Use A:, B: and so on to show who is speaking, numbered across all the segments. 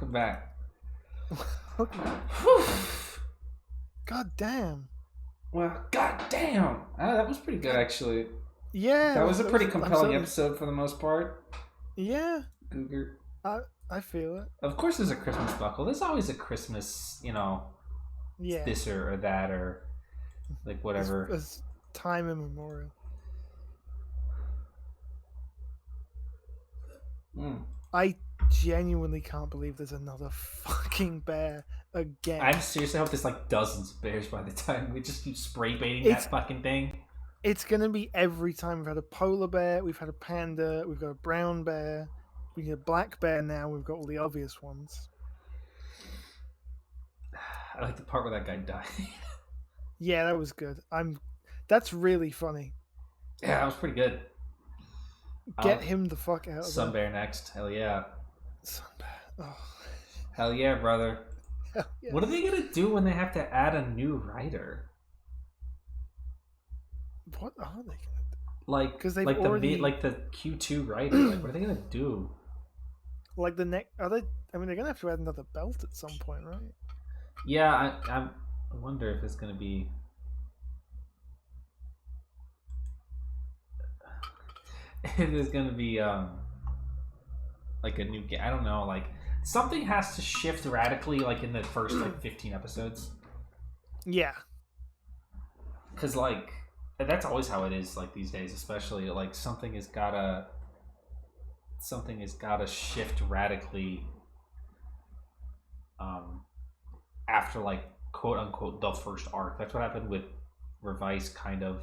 A: Welcome back.
B: God damn.
A: Well, god damn. That was pretty good, actually.
B: Yeah.
A: That was a pretty compelling episode for the most part.
B: Yeah.
A: Googer.
B: I feel it.
A: Of course there's a Christmas buckle. There's always a Christmas,
B: Yeah.
A: this or that or like whatever.
B: As time immemorial. I genuinely can't believe there's another fucking bear again.
A: I seriously hope there's like dozens of bears by the time we just keep spray baiting that fucking thing.
B: It's gonna be every time. We've had a polar bear, we've had a panda, we've got a brown bear, we get a black bear now, we've got all the obvious ones.
A: I like the part where that guy died.
B: Yeah, that was good. That's really funny.
A: Yeah, that was pretty good.
B: Get him the fuck out of there.
A: Sunbear next. Hell yeah.
B: Sunbear. Oh.
A: Hell yeah, brother.
B: Hell yeah.
A: What are they gonna do when they have to add a new writer?
B: What are they gonna do?
A: Like, because they already the Q2 writer. Like, what are they gonna do?
B: Like the next? Are they? I mean, they're gonna have to add another belt at some point, right?
A: Yeah, I wonder if it's gonna be. If there's gonna be like a new game. I don't know. Like something has to shift radically, like in the first like 15 episodes.
B: Yeah.
A: Because like that's always how it is. Like these days, especially like something has gotta shift radically. After like quote unquote the first arc. That's what happened with Revise, kind of.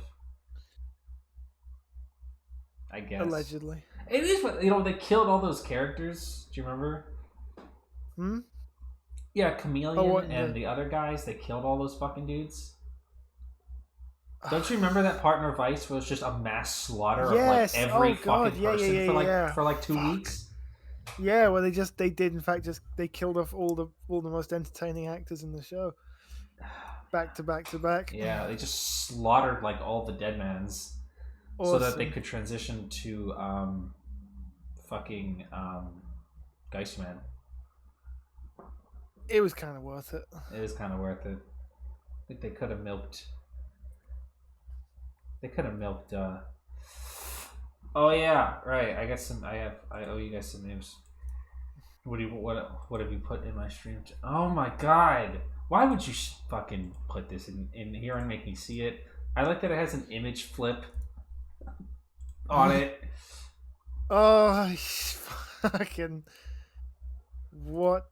A: I guess.
B: Allegedly.
A: It is what they killed all those characters. Do you remember? Yeah, Chameleon and the other guys, they killed all those fucking dudes. Don't you remember that part in Revise was just a mass slaughter of like every fucking person for like 2 weeks?
B: Yeah, well they did in fact they killed off all the most entertaining actors in the show. Back to back to back.
A: Yeah, they just slaughtered like all the dead mans. Awesome. So that they could transition to fucking Geistman.
B: It was kind of worth it.
A: It was kind of worth it. I think they could have milked. Oh yeah, right. I owe you guys some names. What have you put in my stream? Oh my god! Why would you fucking put this in here and make me see it? I like that it has an image flip on it.
B: Oh, fucking whatever.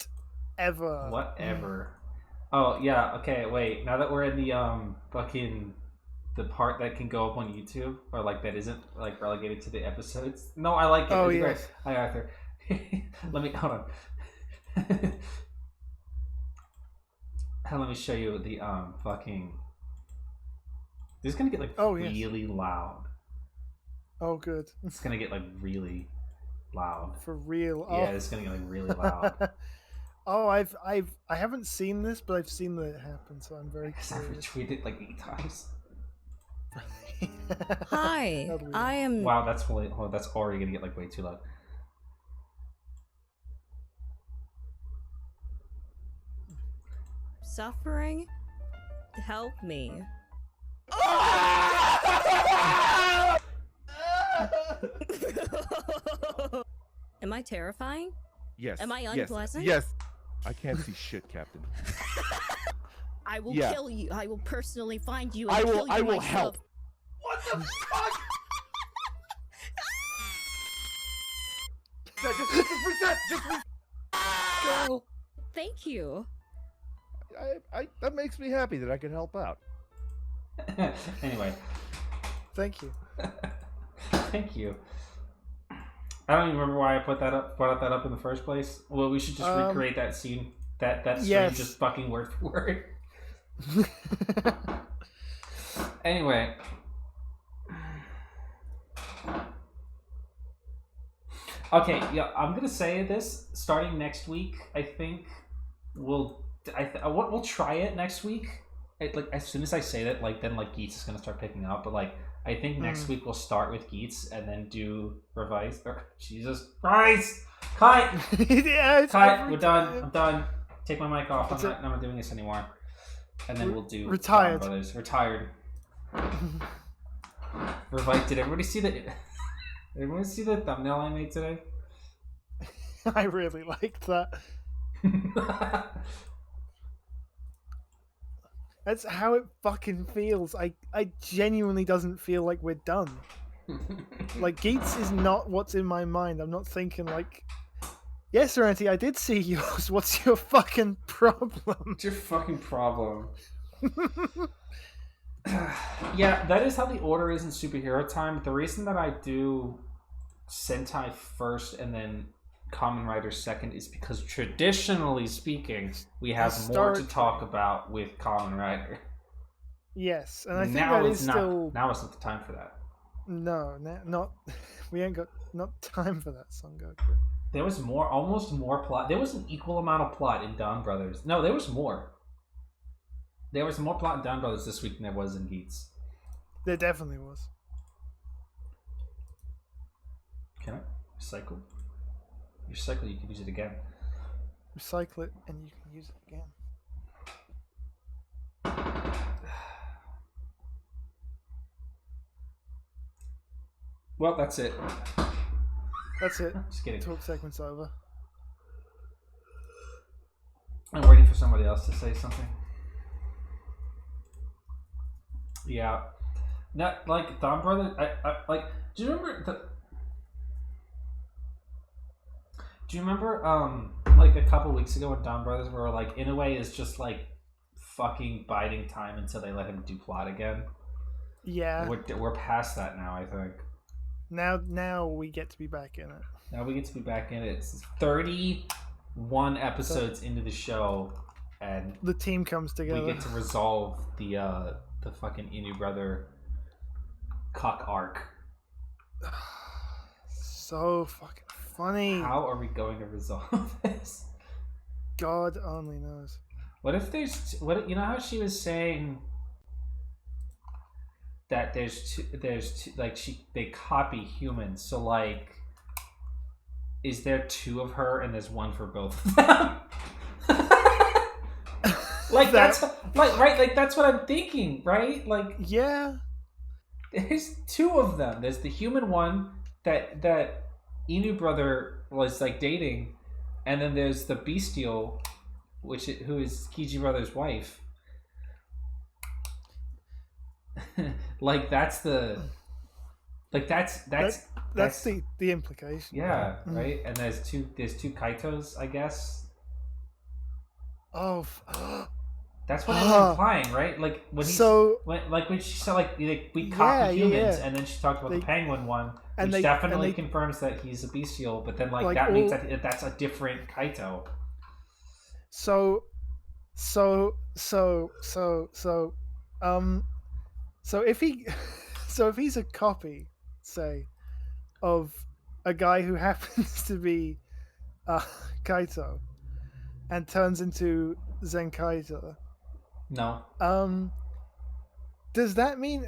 A: Oh yeah. Okay. Wait. Now that we're in the fucking the part that can go up on YouTube or like that isn't like relegated to the episodes. No, I like it.
B: Oh
A: yeah.
B: Great.
A: Hi Arthur. Let me hold on. Let me show you the fucking. This is gonna get like really loud.
B: Oh, good.
A: It's gonna get like really loud.
B: For real?
A: Yeah, it's gonna get like really loud.
B: Oh, I haven't seen this, but I've seen that it happen, so I'm very curious.
A: I've retweeted like 8 times.
C: Hi, I am.
A: Wow, that's already gonna get like way too loud.
C: Suffering? Help me. Am I terrifying?
D: Yes.
C: Am I unpleasant?
D: Yes. I can't see shit, Captain.
C: I will kill you. I will personally find you and
D: I
C: kill you
D: will
C: myself.
D: help.
A: What the fuck?
D: Just reset.
C: Go. Thank you.
D: That makes me happy that I can help out.
A: Anyway.
B: Thank you.
A: Thank you. I don't even remember why I brought that up in the first place. Well, we should just recreate that scene, that stream, just fucking word for word. Anyway. Okay, yeah, I'm gonna say this starting next week. I think we'll try it next week. Like as soon as I say that, like then like Geats is gonna start picking up. But like I think next week we'll start with Geats and then do Revise. Jesus Christ! Cut!
B: Yeah, it's
A: Cut!
B: every
A: We're done.
B: time.
A: I'm done. Take my mic off.
B: That's
A: I'm not doing this anymore. And then we'll do
B: Retired.
A: Donbrothers. Retired. Revite. Did everybody see the? Did everyone see the thumbnail I made today?
B: I really liked that. That's how it fucking feels. I genuinely doesn't feel like we're done. Like, Geats is not what's in my mind. I'm not thinking like, yes, Serenity, I did see yours. What's your fucking problem?
A: What's your fucking problem? Yeah, that is how the order is in superhero time. The reason that I do Sentai first and then Kamen Rider second is because traditionally speaking, we have more to talk about with Kamen Rider.
B: Yes, and I think
A: now
B: that
A: it's
B: is
A: not,
B: still
A: now it's not the time for that.
B: no, not we ain't got not time for that, Son Goku.
A: There was almost more plot. There was an equal amount of plot in Donbrothers. No, there was more. There was more plot in Donbrothers this week than there was in Geats.
B: There definitely was.
A: Can I recycle? Recycle, you can use it again.
B: Recycle it and you can use it again.
A: Well, that's it.
B: That's it.
A: Just kidding.
B: Talk segment's over.
A: I'm waiting for somebody else to say something. Yeah. Not like Donbrothers. I like. Do you remember like a couple weeks ago when Donbrothers were like, in a way, is just like fucking biding time until they let him do plot again?
B: Yeah.
A: We're past that now, I think.
B: Now we get to be back in it.
A: Now we get to be back in it. It's 31 episodes into the show, and
B: the team comes together.
A: We get to resolve the fucking Inu brother cock arc.
B: So fucking funny.
A: How are we going to resolve this?
B: God only knows.
A: What if there's you know how she was saying that there's two, like they copy humans, so like is there two of her and there's one for both of them? Like that's like right, like that's what I'm thinking, right? Like
B: yeah,
A: there's two of them. There's the human one that Inu brother was like dating, and then there's the bestial, who is Kiji brother's wife. Like that's the that's
B: the implication.
A: Yeah, right. And there's two Kaitos, I guess.
B: Oh,
A: that's what they're implying, right? Like when when she said like we copy humans, and then she talked about the penguin one, which definitely confirms that he's a bestial. But then like that means that that's a different Kaito. So if he's a copy, say,
B: of a guy who happens to be Kaito and turns into Zenkaito.
A: No.
B: Does that mean,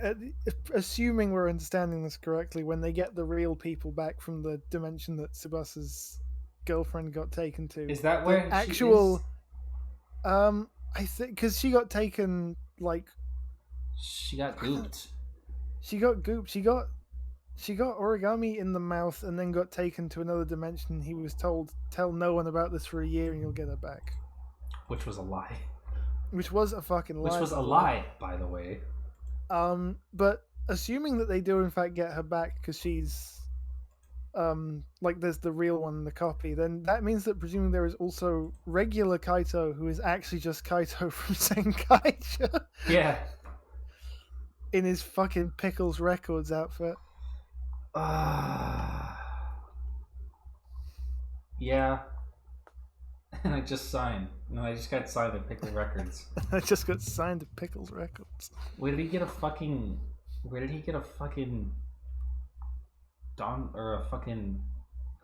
B: assuming we're understanding this correctly, when they get the real people back from the dimension that Tsubasa's girlfriend got taken to,
A: is that where
B: actual?
A: She is?
B: I think because she got taken like.
A: She got gooped.
B: She got gooped. She got origami in the mouth and then got taken to another dimension. He was told, tell no one about this for a year and you'll get her back.
A: Which was a lie.
B: Which was a fucking lie.
A: Which was a lie, by the way.
B: But assuming that they do in fact get her back because she's like there's the real one, the copy, then that means that presumably there is also regular Kaito who is actually just Kaito from Senkaicha.
A: Yeah. In
B: his fucking Pickles Records outfit.
A: Yeah. And I just signed. No, I just got signed at Pickle Records.
B: I just got signed at Pickles Records.
A: Where did he get a fucking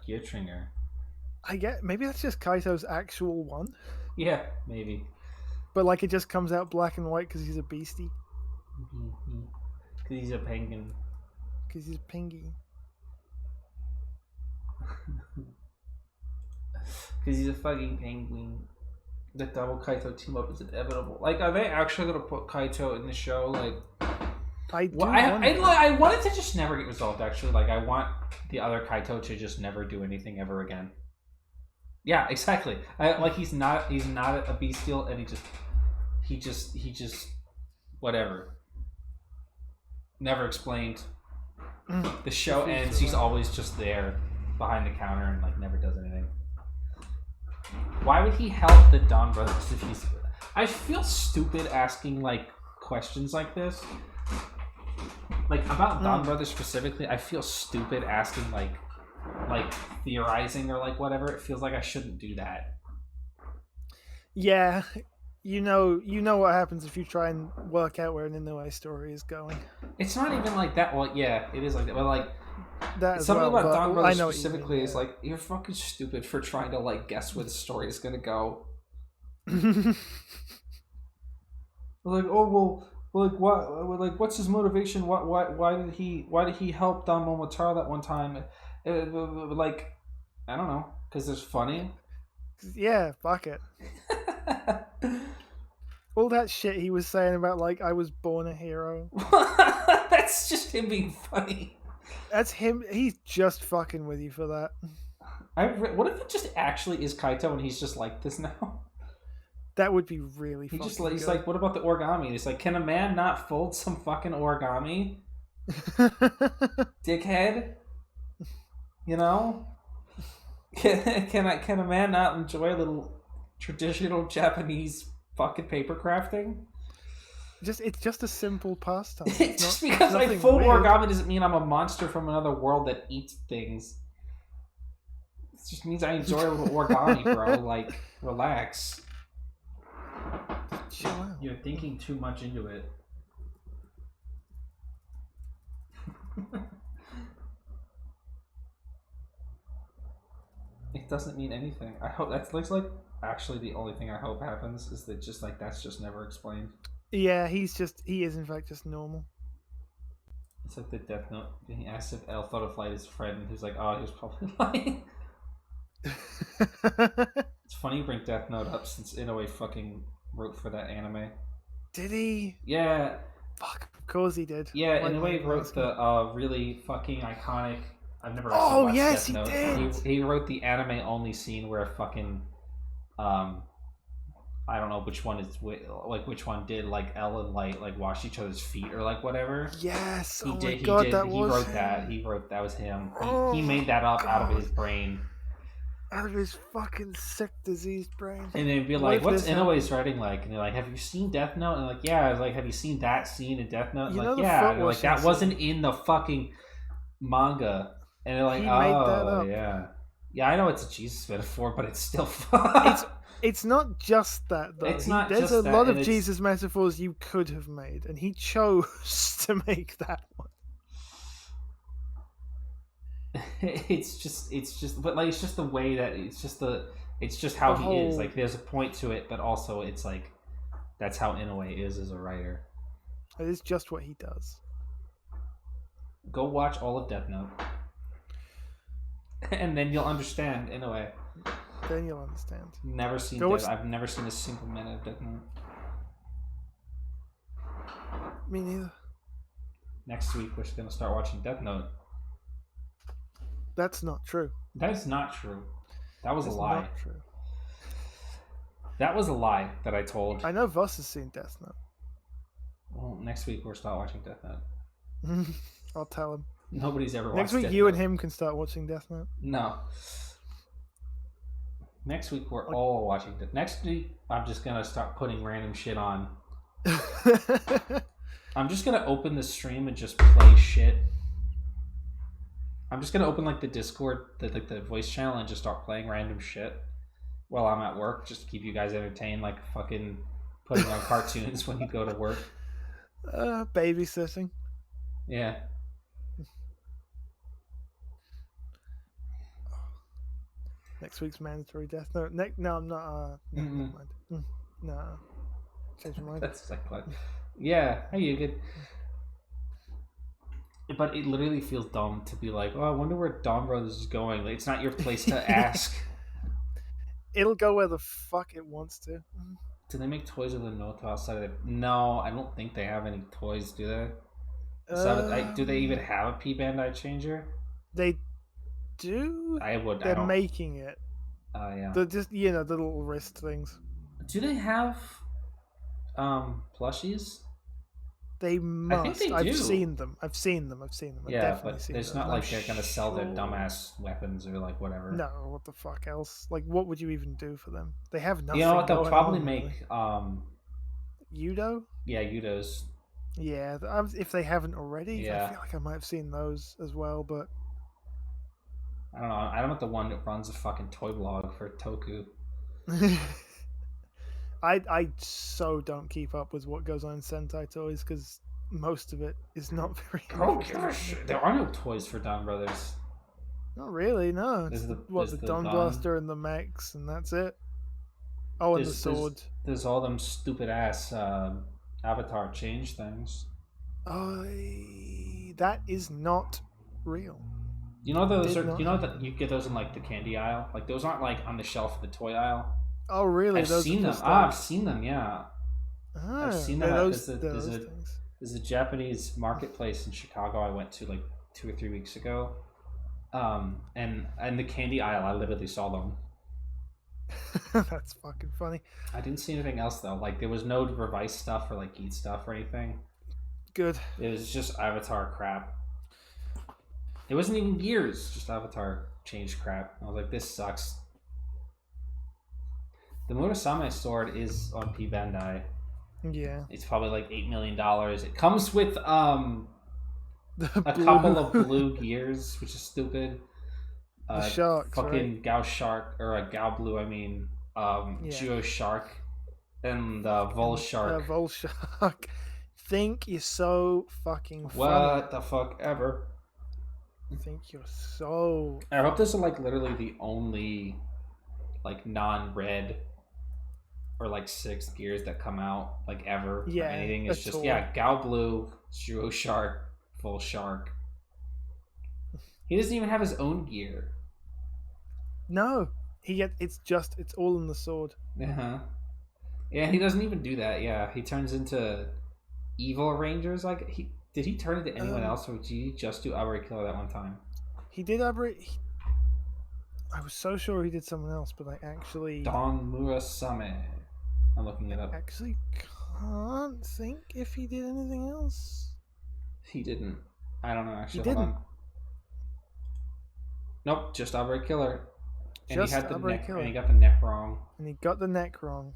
A: Geartringer?
B: I get maybe that's just Kaito's actual one.
A: Yeah, maybe.
B: But like it just comes out black and white because he's a beastie.
A: Because he's a penguin.
B: Because he's a penguin.
A: Because he's a fucking penguin. The double Kaito team up is inevitable. Like, are they actually gonna put Kaito in the show? Like,
B: I do.
A: I want it to just never get resolved. Actually, like, I want the other Kaito to just never do anything ever again. Yeah, exactly. He's not a bestial, and he just whatever. Never explained. The show ends. He's always just there behind the counter and like never does anything. Why would he help the Donbrothers if he's... I feel stupid asking, like, questions like this. Like, about Donbrothers specifically, I feel stupid asking, like, theorizing or, like, whatever. It feels like I shouldn't do that.
B: Yeah. You know what happens if you try and work out where an Inoue story is going.
A: It's not even like that. Well, yeah, it is like that. But, like...
B: That
A: something
B: well,
A: about Donbrothers specifically
B: is
A: like, you're fucking stupid for trying to like guess where the story is gonna go. Like, oh well, like what? Like, what's his motivation? Why did he help Don Momotaro that one time? Like, I don't know, because it's funny.
B: Yeah, fuck it. All that shit he was saying about like I was born a hero.
A: That's just him being funny.
B: That's him. He's just fucking with you for that.
A: What if it just actually is Kaito and he's just like this now?
B: That would be really
A: he's
B: good.
A: like, what about the origami? He's like, can a man not fold some fucking origami? Dickhead. You know? Can a man not enjoy a little traditional Japanese fucking paper crafting?
B: It's just a simple pastime.
A: Just because I fold origami doesn't mean I'm a monster from another world that eats things. It just means I enjoy a little origami, bro. Like, relax.
B: Chill out.
A: You're thinking too much into it. It doesn't mean anything. I hope that's like actually the only thing I hope happens is that just like that's just never explained.
B: Yeah, he is in fact just normal.
A: It's like the Death Note. He asked if L thought of Light as a friend, and he's like, oh, he was probably lying. It's funny you bring Death Note up since Inoue fucking wrote for that anime.
B: Did he?
A: Yeah.
B: Fuck, of course he did.
A: Yeah, Inoue wrote the really fucking iconic... I've never actually watched
B: yes,
A: Death Note.
B: Did.
A: He wrote the anime-only scene where fucking... I don't know which one is like which one did like L and Light like wash each other's feet or like whatever.
B: Yes,
A: he did.
B: God,
A: he wrote that. That was him. He made that up out of his brain.
B: Out of his fucking sick diseased brain.
A: And they'd be like, "What's Inoue's writing like?" And they're like, "Have you seen Death Note?" And like, "Yeah." I was like, "Have you seen that scene in Death Note?" And like, "Yeah." And like, that wasn't in the fucking manga. And they're like, "Oh, yeah, yeah." I know it's a Jesus metaphor, but it's still fun.
B: It's not just that, though. There's a lot of Jesus metaphors you could have made, and he chose to make that one.
A: It's just, but like, it's just the way that it's just how he is. Like, there's a point to it, but also it's like, that's how Inoue is as a writer.
B: It is just what he does.
A: Go watch all of Death Note, and then you'll understand Inoue.
B: Then you'll understand.
A: Never seen I've never seen a single minute of Death Note.
B: Me neither.
A: Next week we're just gonna start watching Death Note.
B: That's not true.
A: That is not true. That was a lie.
B: Not true.
A: That was a lie that I told.
B: I know Voss has seen Death Note.
A: Well, next week we'll start watching Death Note.
B: I'll tell him.
A: Nobody's ever watched
B: Next week
A: Death
B: you
A: Note.
B: and him can start watching Death Note.
A: No. Next week we're all watching Death. Next week I'm just gonna start putting random shit on. I'm just gonna open the stream and just play shit. I'm just gonna open like the Discord, the voice channel, and just start playing random shit while I'm at work, just to keep you guys entertained, like fucking putting on cartoons when you go to work.
B: Babysitting.
A: Yeah.
B: Next week's mandatory Death Note. No, I'm not. No, never mind. No, change my mind.
A: That's like, yeah. Hey, you good? But it literally feels dumb to be like, oh, I wonder where Donbrothers is going. Like, it's not your place to ask.
B: It'll go where the fuck it wants to.
A: Do they make toys of the Noto outside of it? No, I don't think they have any toys, do they? Do they even have a P Bandai changer?
B: They do.
A: I would.
B: They're making it.
A: Yeah.
B: They're just the little wrist things.
A: Do they have plushies?
B: They must.
A: I think they do.
B: I've seen them. I've
A: Yeah, but there's not like they're gonna sell their dumbass weapons or like whatever.
B: No, what the fuck else? Like, what would you even do for them? They have nothing.
A: You know what? They'll probably
B: on,
A: make
B: Yudo.
A: Yeah, Yudos.
B: Yeah, if they haven't already,
A: Yeah.
B: I feel like I might have seen those as well, but
A: I don't know. I'm not the one that runs a fucking toy blog for Toku.
B: I so don't keep up with what goes on in Sentai toys because most of it is not very.
A: Oh gosh, there are no toys for Donbrothers.
B: Not really, no. It's the Donblaster and the mechs, and that's it. Oh, and the sword.
A: There's all them stupid ass Avatar change things.
B: That is not real.
A: You know those are. You know that you get those in like the candy aisle. Like those aren't like on the shelf of the toy aisle.
B: Oh really?
A: I've seen them. I've seen them. Yeah. I've seen them. There's a Japanese marketplace in Chicago I went to like 2 or 3 weeks ago. And in the candy aisle, I literally saw them.
B: That's fucking funny.
A: I didn't see anything else though. Like there was no Revice stuff or like Geats stuff or anything.
B: Good.
A: It was just Avatar crap. It wasn't even Gears, just Avatar change crap. I was like, this sucks. The Murasame sword is on P Bandai.
B: Yeah.
A: It's probably like $8 million. It comes with a couple of blue gears, which is stupid.
B: The sharks,
A: fucking
B: right?
A: Gao Shark, or a Gao Blue, I mean. Geo Shark. And Vol Shark.
B: Vol Shark. Think you're so fucking funny.
A: What the fuck ever.
B: I think you're so...
A: I hope this is like literally the only like non-red or like 6th gears that come out like ever.
B: Yeah,
A: or anything. It's just
B: all.
A: Gao Blue, Geo Shark, Vol Shark. He doesn't even have his own gear.
B: No, it's all in the sword.
A: Uh-huh. Yeah, he doesn't even do that. Yeah, he turns into evil rangers. Like did he turn into anyone else, or did he just do Outright Killer that one time?
B: He did Outright. I was so sure he did someone else, but I actually
A: Don Murasame. I'm looking it up.
B: I actually can't think if he did anything else.
A: He didn't. I don't know. Actually,
B: he didn't.
A: Hold on. Nope, just Outright Killer. And
B: just
A: he had the
B: neck,
A: and he got the neck wrong.
B: And he got the neck wrong.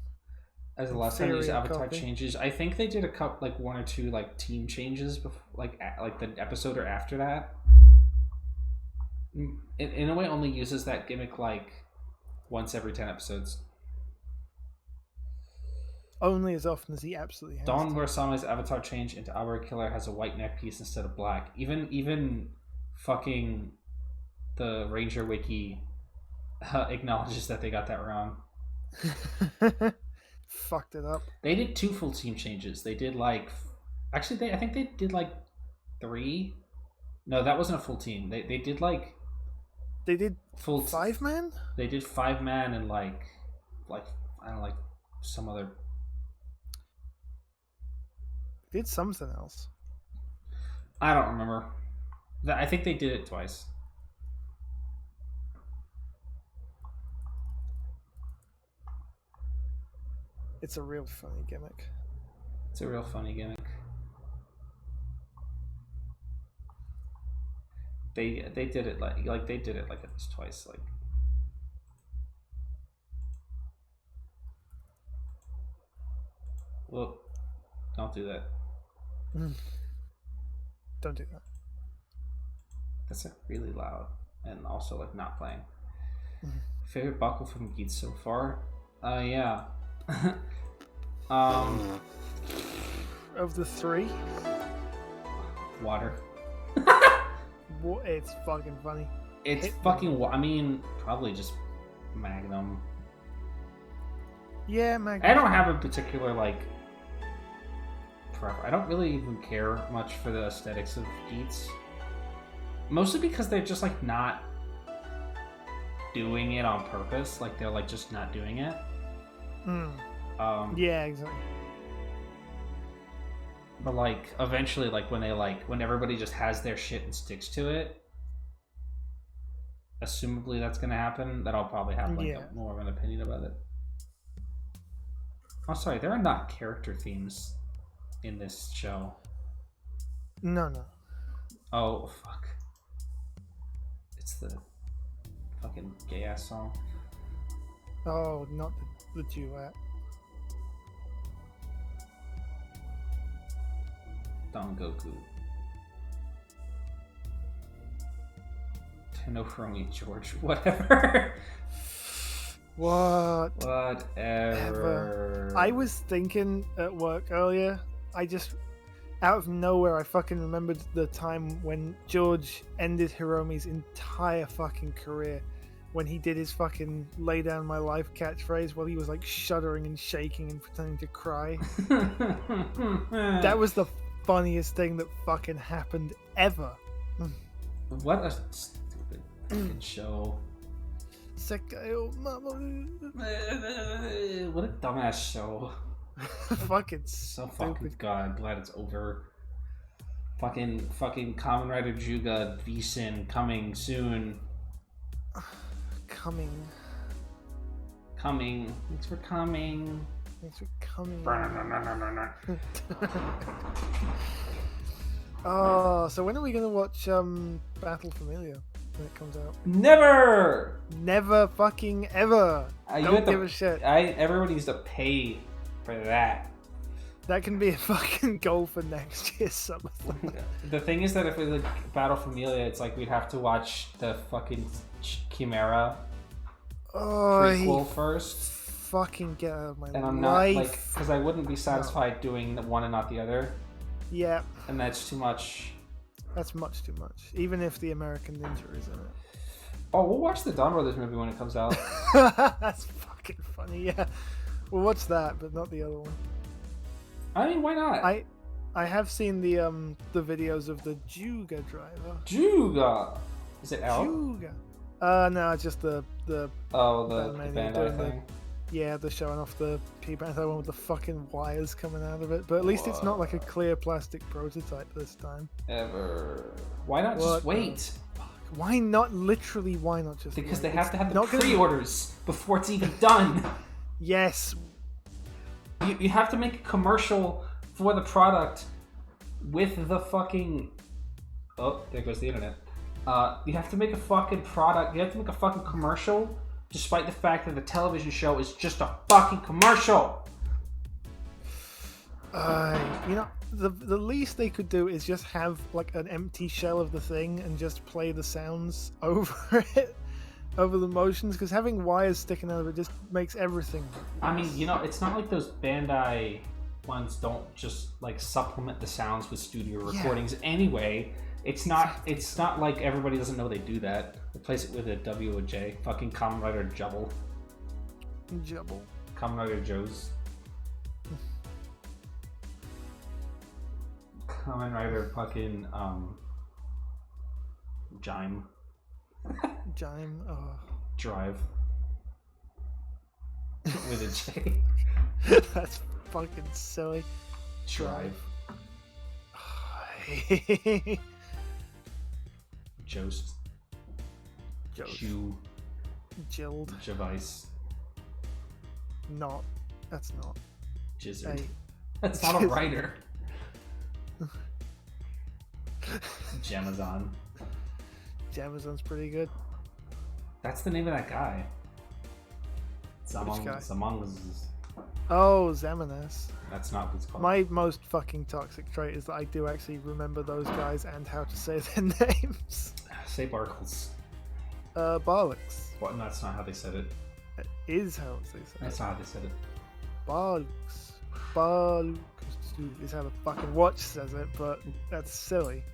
A: As the last time these Avatar changes, I think they did a couple, like 1 or 2, like team changes, before, like the episode or after that. In a way, only uses that gimmick like once every 10 episodes.
B: Only as often as he absolutely has.
A: Don Murasame's Avatar change into Outright Killer has a white neck piece instead of black. Even fucking the Ranger Wiki acknowledges that they got that wrong.
B: Fucked it up.
A: They did 2 full team changes. They did like, actually, I think they did like 3. No, that wasn't a full team. They did like.
B: They did
A: full
B: 5-man.
A: They did 5-man and like I don't know, like some other.
B: Did something else.
A: I don't remember. I think they did it twice.
B: It's a real funny gimmick.
A: It's a real funny gimmick. They did it like they did it like at least twice. Like well, don't do that.
B: Don't do that.
A: That's like really loud and also like not playing. Favorite buckle from Geats so far? Yeah.
B: Of the 3,
A: water.
B: It's fucking funny.
A: It's fucking. I mean, probably just Magnum.
B: Yeah, Magnum.
A: I don't have a particular like. I don't really even care much for the aesthetics of Geats. Mostly because they're just like not. doing it on purpose. Like they're like just not doing it.
B: Yeah, exactly.
A: But like eventually, like when everybody just has their shit and sticks to it, assumably that's gonna happen. Then I'll probably have like more of an opinion about it. Oh, sorry, there are not character themes in this show.
B: No.
A: Oh fuck! It's the fucking gay ass song.
B: Oh, not the duet.
A: Don Goku. Tenofromi George. Whatever. Whatever.
B: I was thinking at work earlier, I just, out of nowhere, I fucking remembered the time when George ended Hiromi's entire fucking career when he did his fucking lay down my life catchphrase while he was like shuddering and shaking and pretending to cry. That was the funniest thing that fucking happened ever.
A: What a stupid fucking show.
B: Sekayo Mamoru.
A: What a dumbass show.
B: Fucking
A: So
B: stupid.
A: fucking god, I'm glad it's over. Fucking Kamen Rider Juga V-Sin coming soon.
B: Coming.
A: Thanks for coming.
B: Thanks for coming. Oh, so when are we gonna watch Battle Familia when it comes out?
A: Never.
B: Never fucking ever. Don't give a shit.
A: Everybody needs to pay for that.
B: That can be a fucking goal for next year's summer.
A: The thing is that if we like Battle Familia, it's like we'd have to watch the fucking Chimera prequel first.
B: Fucking get out of my life.
A: And I'm not like, because I wouldn't be satisfied doing the one and not the other.
B: Yeah.
A: And that's too much.
B: That's much too much. Even if the American Ninja is in it.
A: Oh, we'll watch the Donbrothers movie when it comes out.
B: That's fucking funny. Yeah, we'll watch that, but not the other one.
A: I mean, why not?
B: I have seen the videos of the Juga driver.
A: Juga. Is it L?
B: Juga. No, it's just the
A: Bandai thing.
B: Yeah, they're showing off the P-Panther one with the fucking wires coming out of it. But at least it's not like a clear plastic prototype this time.
A: Ever. Why not just wait?
B: Why not? Literally, why not just
A: Because
B: wait?
A: they have to have the pre-orders before it's even done.
B: Yes.
A: You have to make a commercial for the product with the fucking... Oh, there goes the internet. You have to make a fucking product. You have to make a fucking commercial despite the fact that the television show is just a fucking commercial.
B: You know, the least they could do is just have like an empty shell of the thing and just play the sounds over it, over the motions, because having wires sticking out of it just makes everything worse.
A: I mean, you know, it's not like those Bandai ones don't just like supplement the sounds with studio recordings anyway. It's not like everybody doesn't know they do that. Replace it with a W or J. Fucking Kamen Rider Jubble. Kamen Rider Joes. Kamen Rider fucking Jime. Drive. With a J.
B: That's fucking silly.
A: Drive. Jost. Jew.
B: Jilled.
A: Javice.
B: Not. That's not.
A: Jizzard. That's not a writer. Jamazon.
B: Jamazon's pretty good.
A: That's the name of that guy.
B: Which guy?
A: Zamong.
B: Oh, Zamanas.
A: That's not what it's called.
B: My most fucking toxic trait is that I do actually remember those guys and how to say their names.
A: Say Barkles.
B: Barlux.
A: Well, no, that's not how they said it.
B: That is how they said it.
A: That's not how they said it.
B: Barlux. Barlux is how the fucking watch says it, but that's silly.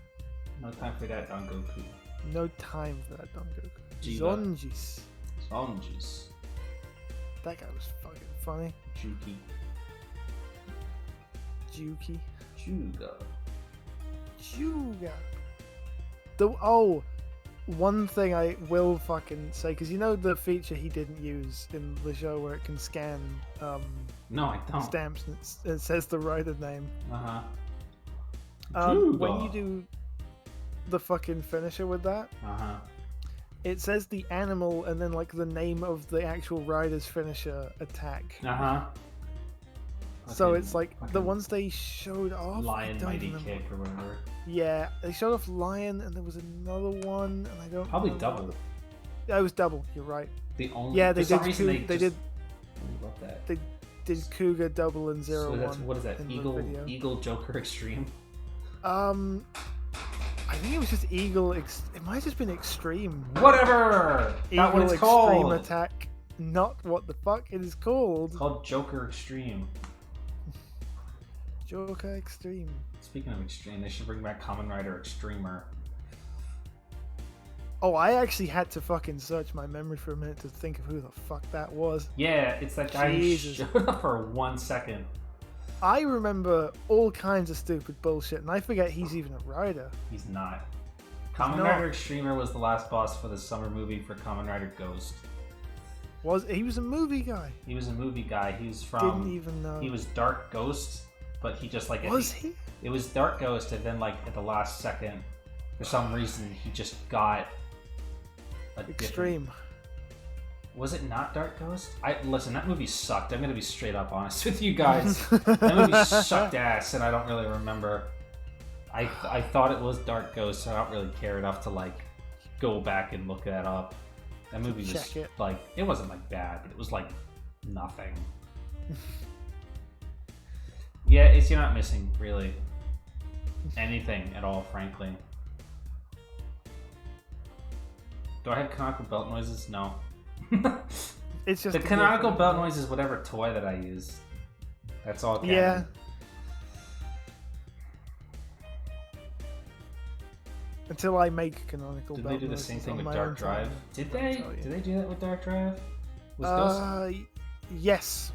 A: No time for that, Don Goku.
B: No time for that, Don Goku.
A: Jiva.
B: Zonjis. That guy was fucking funny.
A: Juki.
B: Juki.
A: Juga.
B: Juga. one thing I will fucking say, because you know the feature he didn't use in the show where it can scan
A: No, I don't.
B: stamps and it says the rider name.
A: Uh-huh.
B: When you do the fucking finisher with that,
A: Uh-huh.
B: it says the animal and then like the name of the actual rider's finisher attack.
A: Uh-huh.
B: So it's like the
A: fucking
B: ones they showed off.
A: Lion
B: I don't
A: Mighty
B: remember.
A: Kick or whatever.
B: Yeah, they showed off Lion, and there was another one, and I don't.
A: Probably
B: remember
A: double.
B: what- Yeah, it was double. You're right.
A: The only
B: Yeah, they
A: for some
B: did.
A: reason
B: They did.
A: I love that.
B: They did Cougar double and zero
A: So that's,
B: one.
A: what is that?
B: in the
A: Eagle
B: video.
A: Eagle Joker Extreme?
B: I think it was just Eagle. It might have just been Extreme.
A: Whatever!
B: Eagle
A: That's what it's
B: Extreme
A: called!
B: Attack. Not what the fuck it is called.
A: It's called Joker Extreme.
B: Joker Extreme.
A: Speaking of Extreme, they should bring back Kamen Rider Extremer.
B: Oh, I actually had to fucking search my memory for a minute to think of who the fuck that was.
A: Yeah, it's that guy
B: Jesus.
A: who showed up for 1 second.
B: I remember all kinds of stupid bullshit, and I forget he's even a rider.
A: He's not. Kamen
B: not.
A: Rider Extremer was the last boss for the summer movie for Kamen Rider Ghost.
B: He was a movie guy?
A: He was a movie guy. He was from...
B: Didn't even know.
A: He was Dark Ghost, but he just like...
B: Was he?
A: It was Dark Ghost, and then like at the last second, for some reason, he just got a
B: Extreme.
A: different... Was it not Dark Ghost? Listen, that movie sucked. I'm gonna be straight up honest with you guys. That movie sucked ass, and I don't really remember. I thought it was Dark Ghost, so I don't really care enough to like go back and look that up. That movie was
B: Check it.
A: like, it wasn't like bad, but it was like nothing. Yeah, you're not missing really anything at all, frankly. Do I have canonical belt noises? No.
B: It's just
A: The
B: a
A: canonical
B: different-
A: belt noise is whatever toy that I use. That's all canon.
B: Yeah. Until I make canonical
A: Did
B: belt
A: they do the
B: noises
A: same thing
B: on
A: with
B: my
A: Dark
B: own
A: Drive?
B: time.
A: Did they?
B: tell you.
A: Did they do that with Dark Drive? Was Ghost...
B: Yes.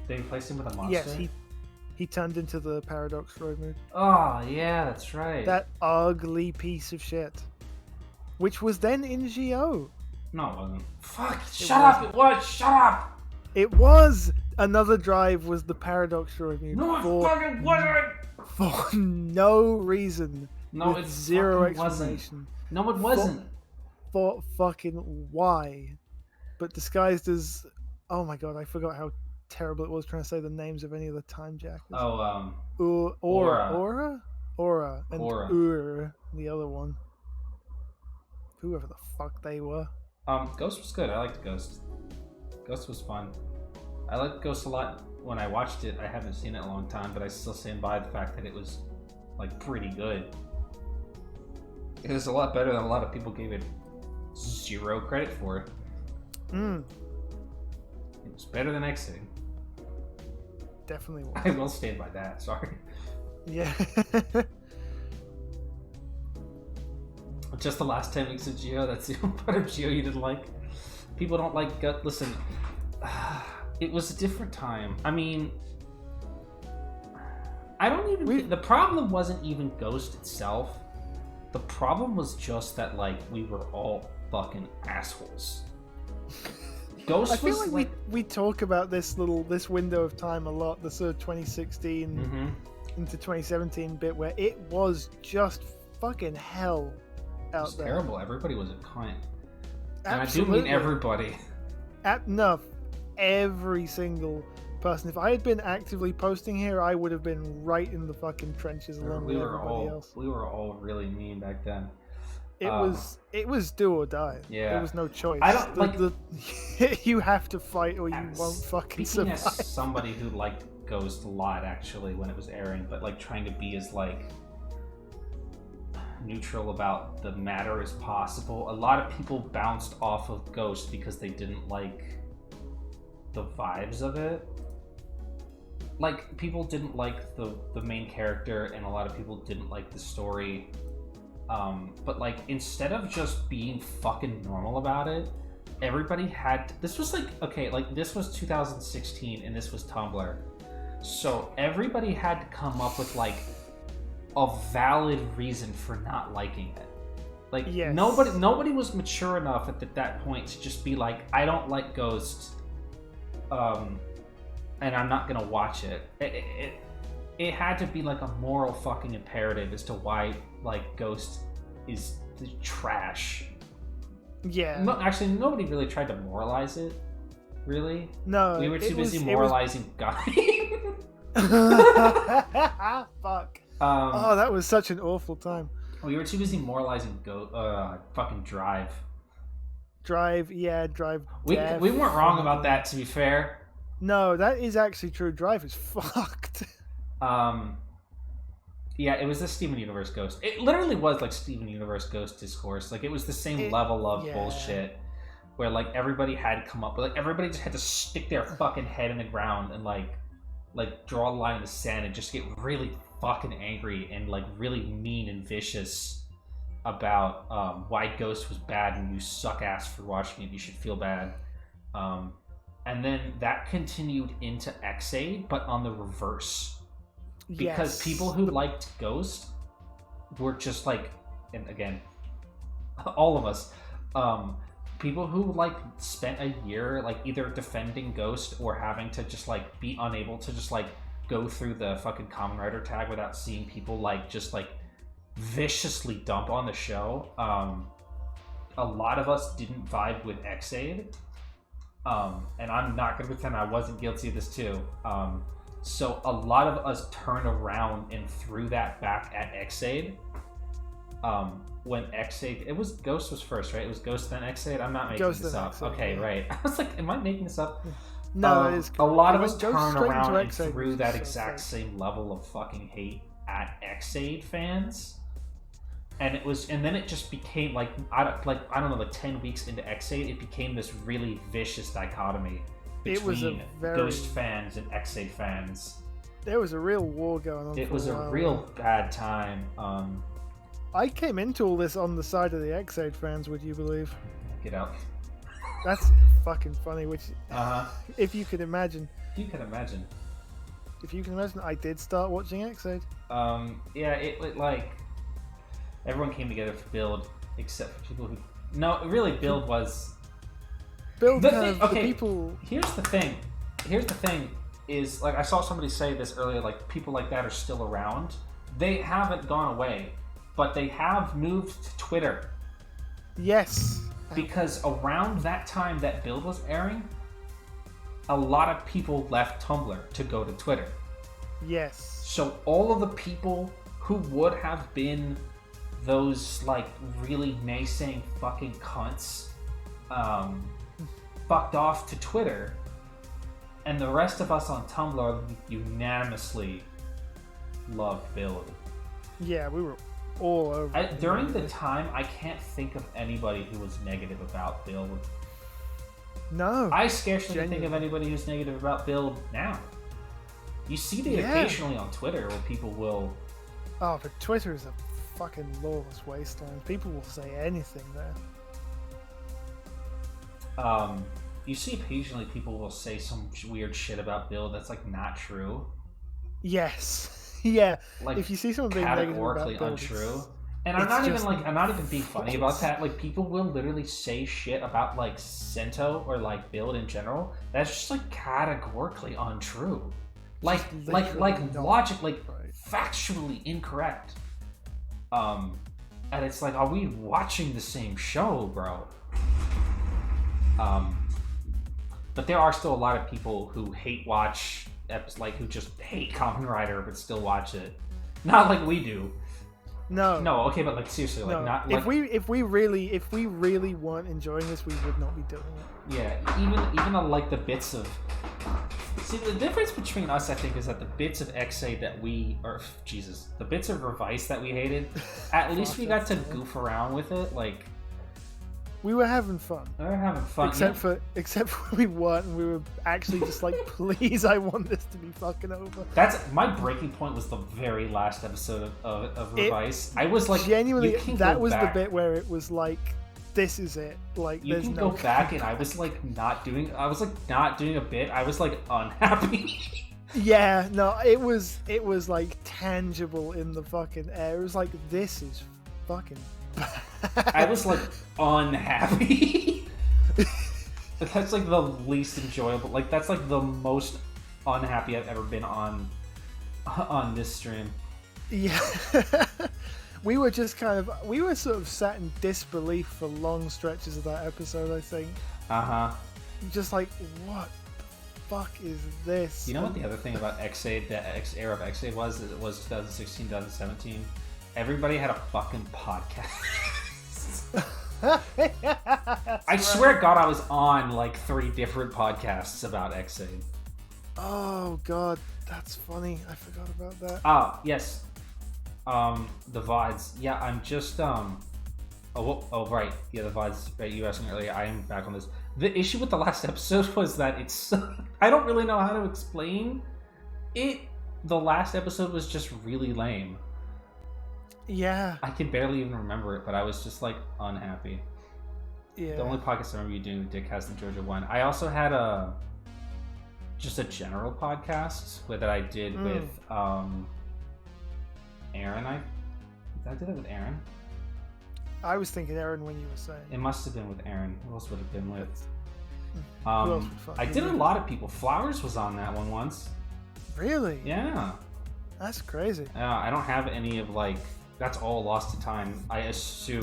A: They replaced him with a monster?
B: Yes, he turned into the Paradox Road Mood.
A: Oh, yeah, that's right.
B: That ugly piece of shit. Which was then in GO.
A: No, it wasn't. Fuck, shut
B: wasn't.
A: up! It was! Shut up!
B: It was! Another drive was the Paradox Road Mood.
A: No, it
B: for,
A: fucking wasn't!
B: for no reason.
A: No,
B: with
A: it
B: zero
A: fucking wasn't.
B: explanation.
A: No, it wasn't.
B: For fucking why? But disguised as... Oh my god, I forgot how terrible it was trying to say the names of any of the time jackers.
A: Oh,
B: Aura, and
A: Aura.
B: the other one. Whoever the fuck they were.
A: Ghost was good. I liked Ghost. Ghost was fun. I liked Ghost a lot when I watched it. I haven't seen it in a long time, but I still stand by the fact that it was, like, pretty good. It was a lot better than a lot of people gave it zero credit for.
B: Mm,
A: It was better than Exiting.
B: definitely was.
A: I will stand by that, sorry.
B: Yeah.
A: Just the last 10 weeks of Geo, that's the only part of Geo you didn't like. People don't like gut. Listen, it was a different time. I mean, I don't even. The problem wasn't even Ghost itself. The problem was just that, like, we were all fucking assholes. Ghost
B: I feel
A: was
B: like we talk about this window of time a lot, the sort of 2016
A: Mhm.
B: into 2017 bit where it was just fucking hell
A: It
B: out
A: was
B: there.
A: terrible. Everybody was a cunt. And
B: Absolutely.
A: I do mean everybody.
B: No, every single person. If I had been actively posting here, I would have been right in the fucking trenches along with everybody else.
A: We were all really mean back then.
B: It was do or die.
A: Yeah.
B: There was no choice.
A: I don't like
B: you have to fight or you
A: As-
B: won't fucking
A: Speaking
B: survive.
A: as somebody who liked Ghost a lot, actually, when it was airing, but like trying to be as like neutral about the matter as possible. A lot of people bounced off of Ghost because they didn't like the vibes of it. Like, people didn't like the main character, and a lot of people didn't like the story. But like, instead of just being fucking normal about it, everybody had this was like, okay, like, this was 2016 and this was Tumblr, so everybody had to come up with like a valid reason for not liking it. Like
B: Yes.
A: nobody was mature enough at that point to just be like, I don't like Ghost, and I'm not gonna watch it. It had to be like a moral fucking imperative as to why like Ghost is the trash.
B: Yeah.
A: No, actually, nobody really tried to moralize it. Really?
B: No.
A: We were too busy
B: it
A: moralizing Guy.
B: Fuck. Oh, that was such an awful time.
A: We were too busy moralizing fucking Drive.
B: Drive.
A: We weren't wrong about that, to be fair.
B: No, that is actually true. Drive is fucked.
A: Yeah, it was the Steven Universe Ghost. It literally was like Steven Universe Ghost discourse. Like, it was the same level of bullshit where like everybody had come up, but like everybody just had to stick their fucking head in the ground and like draw a line in the sand and just get really fucking angry and like really mean and vicious about why Ghost was bad and you suck ass for watching it. You should feel bad. And then that continued into X-Aid, but on the reverse. Because people who liked Ghost were just like, and again, all of us, people who like spent a year like either defending Ghost or having to just like be unable to just like go through the fucking Kamen Rider tag without seeing people like just like viciously dump on the show. A lot of us didn't vibe with X-Aid. And I'm not gonna pretend I wasn't guilty of this too. So a lot of us turned around and threw that back at X-Aid. When X-Aid, it was Ghost was first, right? It was Ghost then X-Aid. I'm not making this up.
B: X-Aid,
A: okay,
B: yeah.
A: Right. I was like, am I making this up?
B: No, it is.
A: A lot of
B: It
A: us
B: was Ghost
A: turned
B: straight
A: around
B: into
A: and
B: X-Aid,
A: threw
B: which
A: that
B: is so
A: exact
B: sad.
A: same level of fucking hate at X-Aid fans. And it was, and then it just became like I don't know, like 10 weeks into X-Aid, it became this really vicious dichotomy
B: It was a
A: between
B: very-
A: Ghost fans and X-Aid fans.
B: There was a real war going on.
A: It
B: for
A: was a
B: while.
A: real bad time.
B: I came into all this on the side of the X-Aid fans, would you believe?
A: Get out.
B: That's fucking funny, which, if you could imagine.
A: You can imagine.
B: If you can imagine, I did start watching X-Aid.
A: Yeah, it like everyone came together for Build, except for people who. No, really, Build was.
B: Build
A: The
B: kind
A: thing-
B: of
A: okay.
B: the people.
A: Here's the thing is, like, I saw somebody say this earlier, like, people like that are still around. They haven't gone away, but they have moved to Twitter.
B: Yes.
A: Because around that time that Build was airing, a lot of people left Tumblr to go to Twitter.
B: Yes.
A: So all of the people who would have been those, like, really naysaying fucking cunts fucked off to Twitter, and the rest of us on Tumblr unanimously loved Build.
B: Yeah, we were all over.
A: During the time, I can't think of anybody who was negative about Build.
B: No.
A: I scarcely think
B: Genuinely.
A: of anybody who's negative about Build now. You see it
B: Yeah.
A: occasionally on Twitter where people will...
B: Oh, but Twitter is a fucking lawless wasteland. People will say anything there.
A: You see occasionally people will say some weird shit about Build that's like not true.
B: Yes. Yeah.
A: Like,
B: If you see someone being negative
A: categorically
B: about Build,
A: untrue.
B: it's-
A: And I'm not even
B: just
A: like, I'm not even being funny about
B: false.
A: that. Like, people will literally say shit about like Sento or like Build in general that's just like categorically untrue. Like
B: literally not
A: logic, like
B: right.
A: factually incorrect. And it's like, are we watching the same show, bro? But there are still a lot of people who hate watch, like who just hate Kamen Rider but still watch it. Not like we do.
B: No.
A: No, okay, but like seriously, like
B: No.
A: not like
B: If we really weren't enjoying this, we would not be doing it.
A: yeah, even on like the bits of. See, the difference between us, I think, is that the bits of X-Aid that we, or Jesus, the bits of Revice that we hated, at least we got to goof around with it. Like,
B: We were having fun.
A: we were having fun.
B: Except for we weren't, and we were actually just like, please, I want this to be fucking over.
A: That's my breaking point. Was the very last episode of Revice. I was like,
B: Genuinely,
A: you can
B: that
A: go
B: was
A: back.
B: the bit where it was like, this is it. Like,
A: You
B: there's
A: can
B: no
A: go back, and I was like not doing. I was like not doing a bit. I was like unhappy.
B: Yeah, no, it was like tangible in the fucking air. It was like, this is fucking
A: I was like unhappy. That's like the least enjoyable. Like that's like the most unhappy I've ever been on this stream.
B: Yeah. We were just we were sort of sat in disbelief for long stretches of that episode, I think. Just like, what the fuck is this?
A: You know what the other thing about X8, the era of X8 was? It was 2016, 2017. Everybody had a fucking podcast. I swear to God, I was on like 3 different podcasts about X8.
B: Oh God, that's funny. I forgot about that.
A: Ah, yes. The VODs. Yeah, I'm just right. Yeah, the VODs. Right, you were asking earlier. I am back on this. The issue with the last episode was that it's. I don't really know how to explain it. The last episode was just really lame.
B: Yeah.
A: I can barely even remember it, but I was just like unhappy.
B: Yeah.
A: The only podcast I remember you doing, Dick has the Georgia one. I also had just a general podcast that I did with Aaron. Did I do that with Aaron?
B: I was thinking Aaron when you were saying.
A: It must have been with Aaron. Who else would have been with?
B: Who else
A: I did a lot of people. Flowers was on that one once.
B: Really?
A: Yeah.
B: That's crazy.
A: I don't have any of like. That's all lost to time. I assume.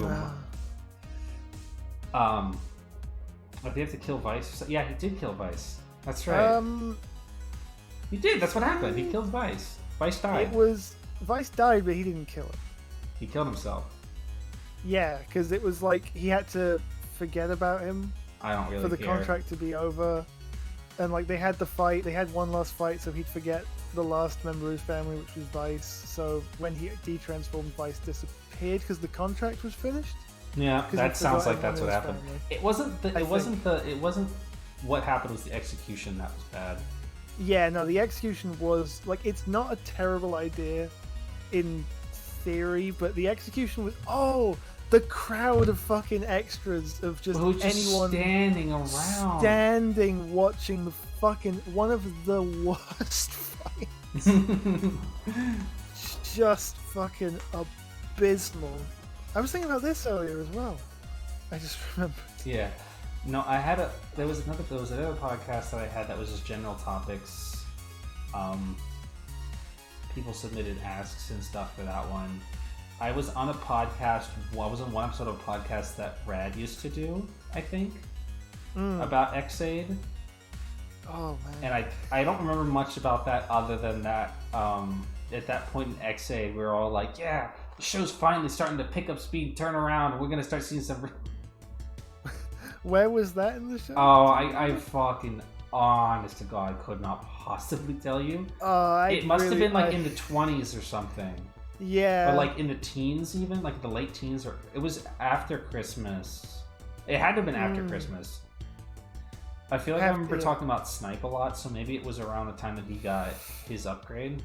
A: Did he have to kill Vice? Yeah, he did kill Vice. That's right. He did. That's what happened. He killed Vice. Vice died.
B: Vice died, but he didn't kill him.
A: He killed himself.
B: Yeah, because it was like he had to forget about him.
A: I don't really
B: for the
A: care.
B: contract to be over, and like they had the fight. They had one last fight, so he'd forget the last member of his family, which was Vice. So when he de-transformed, Vice disappeared because the contract was finished.
A: Yeah, that sounds like that's what happened.
B: Family.
A: It wasn't what happened was the execution that was bad.
B: Yeah, no, the execution was like it's not a terrible idea in theory, but the execution was the crowd of fucking extras of just anyone standing watching the fucking one of the worst fights. Just fucking abysmal. I was thinking about this earlier as well. I just remembered.
A: Yeah. No, there was another podcast that I had that was just general topics. People submitted asks and stuff for that one. I was on a podcast. Well, I was on one episode of a podcast that Brad used to do, I think, about Xaid.
B: Oh man!
A: And I don't remember much about that other than that. At that point in Xaid, we were all like, "Yeah, the show's finally starting to pick up speed, turn around, and we're gonna start seeing some."
B: Where was that in the show?
A: Oh, I fucking honest to God could not possibly tell you. It must have been like in the 20s or something.
B: Yeah.
A: Or like in the teens even, like the late teens, or it was after Christmas. It had to have been after Christmas. I feel like I remember talking about Snipe a lot, so maybe it was around the time that he got his upgrade.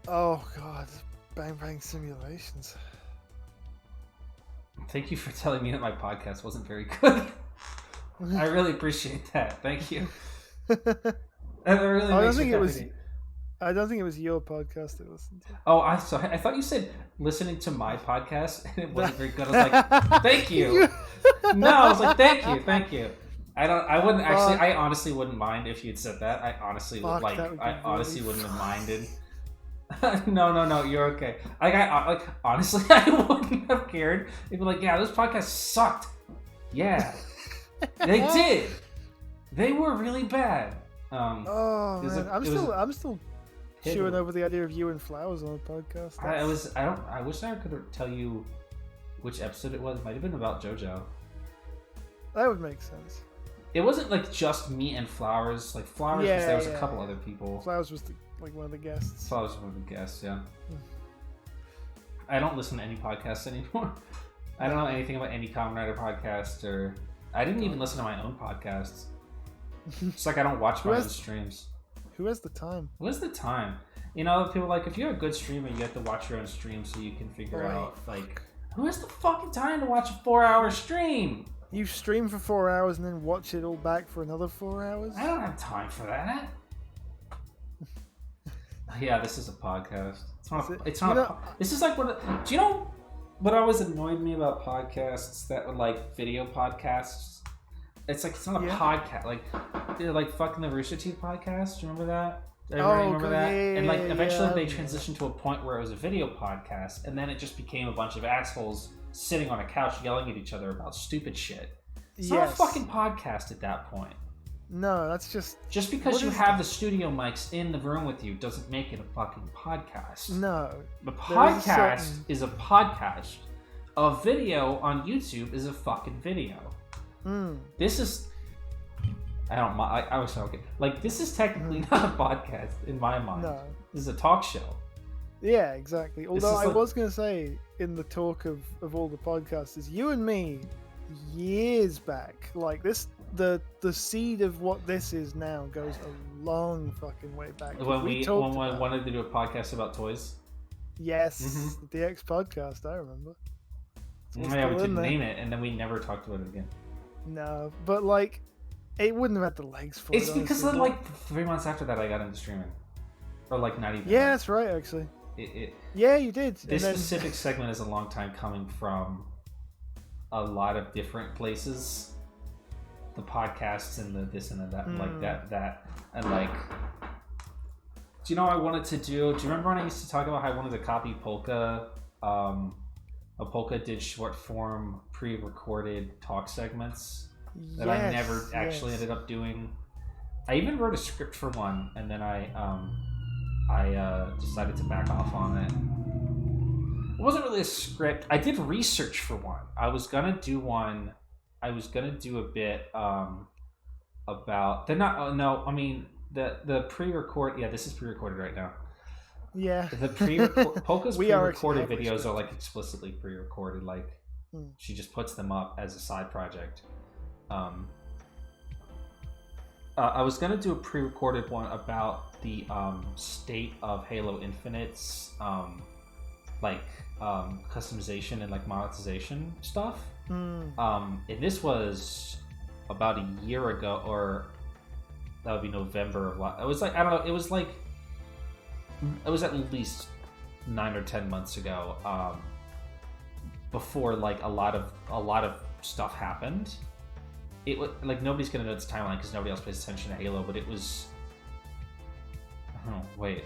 B: Oh God, Bang Bang Simulations.
A: Thank you for telling me that my podcast wasn't very good. I really appreciate that. Thank you. I don't think
B: it was your podcast that listened to.
A: Oh, I thought you said listening to my podcast and it wasn't very good. I was like, thank you. No, I was like, thank you. I honestly wouldn't mind if you'd said that. I honestly wouldn't have minded. No, you're okay. Honestly, I wouldn't have cared. They'd be like, yeah, this podcast sucked. Yeah, they did. They were really bad.
B: Man, I'm still chewing over the idea of you and Flowers on a podcast.
A: I wish I could tell you which episode it was. It might have been about JoJo.
B: That would make sense.
A: It wasn't like just me and Flowers. Like Flowers, there was a couple other people.
B: Flowers was one of the guests.
A: Flowers was one of the guests. Yeah. I don't listen to any podcasts anymore. I don't know anything about any Kamen Rider podcast, or I didn't even listen to my own podcasts. It's like I don't watch my own streams.
B: Who has the time?
A: Who has the time? You know, people are like, if you're a good streamer, you have to watch your own stream so you can figure out, like, who has the fucking time to watch a 4-hour stream?
B: You stream for 4 hours and then watch it all back for another 4 hours?
A: I don't have time for that. Yeah, this is a podcast. It's not. This is like what. Do you know? what always annoyed me about podcasts that were like video podcasts, it's like it's not a podcast. Like they're like fucking the Rooster Teeth podcast. Do you remember that? Everybody remember that? And like eventually they transitioned to a point where it was a video podcast, and then it just became a bunch of assholes sitting on a couch yelling at each other about stupid shit. It's not a fucking podcast at that point.
B: No, that's
A: just because you have the studio mics in the room with you doesn't make it a fucking podcast.
B: No.
A: The podcast is a podcast. A video on YouTube is a fucking video. This is I was talking like this is technically not a podcast in my mind. No. This is a talk show.
B: Yeah, exactly. Although I was going to say in the talk of all the podcasters, you and me, years back, like this, the seed of what this is now goes a long fucking way back.
A: When we wanted to do a podcast about toys.
B: Yes, the DX podcast. I remember.
A: Yeah, we didn't name it, and then we never talked about it again.
B: No, but like, it wouldn't have had the legs for it.
A: It's because of, like 3 months after that, I got into streaming, or like not even.
B: Yeah, that's right, actually. Yeah, you did.
A: This specific segment is a long time coming from a lot of different places. The podcasts and the this and the that, like that, and like. Do you know what I wanted to do? Do you remember when I used to talk about how I wanted to copy Polka? Polka did short form pre-recorded talk segments that I never actually ended up doing. I even wrote a script for one, and then I decided to back off on it. It wasn't really a script. I did research for one. I was gonna do one. I was gonna do a bit about. They're not. No, I mean the pre-record. Yeah, this is pre-recorded right now.
B: Yeah.
A: The Polka's pre-recorded videos are like explicitly pre-recorded. Like she just puts them up as a side project. I was gonna do a pre-recorded one about the state of Halo Infinite's customization and like monetization stuff. And this was about a year ago, or that would be November of last. It was like I don't know. It was like. It was at least 9 or 10 months ago, before like a lot of stuff happened. It was like nobody's gonna know its timeline because nobody else pays attention to Halo. But it was. Oh wait,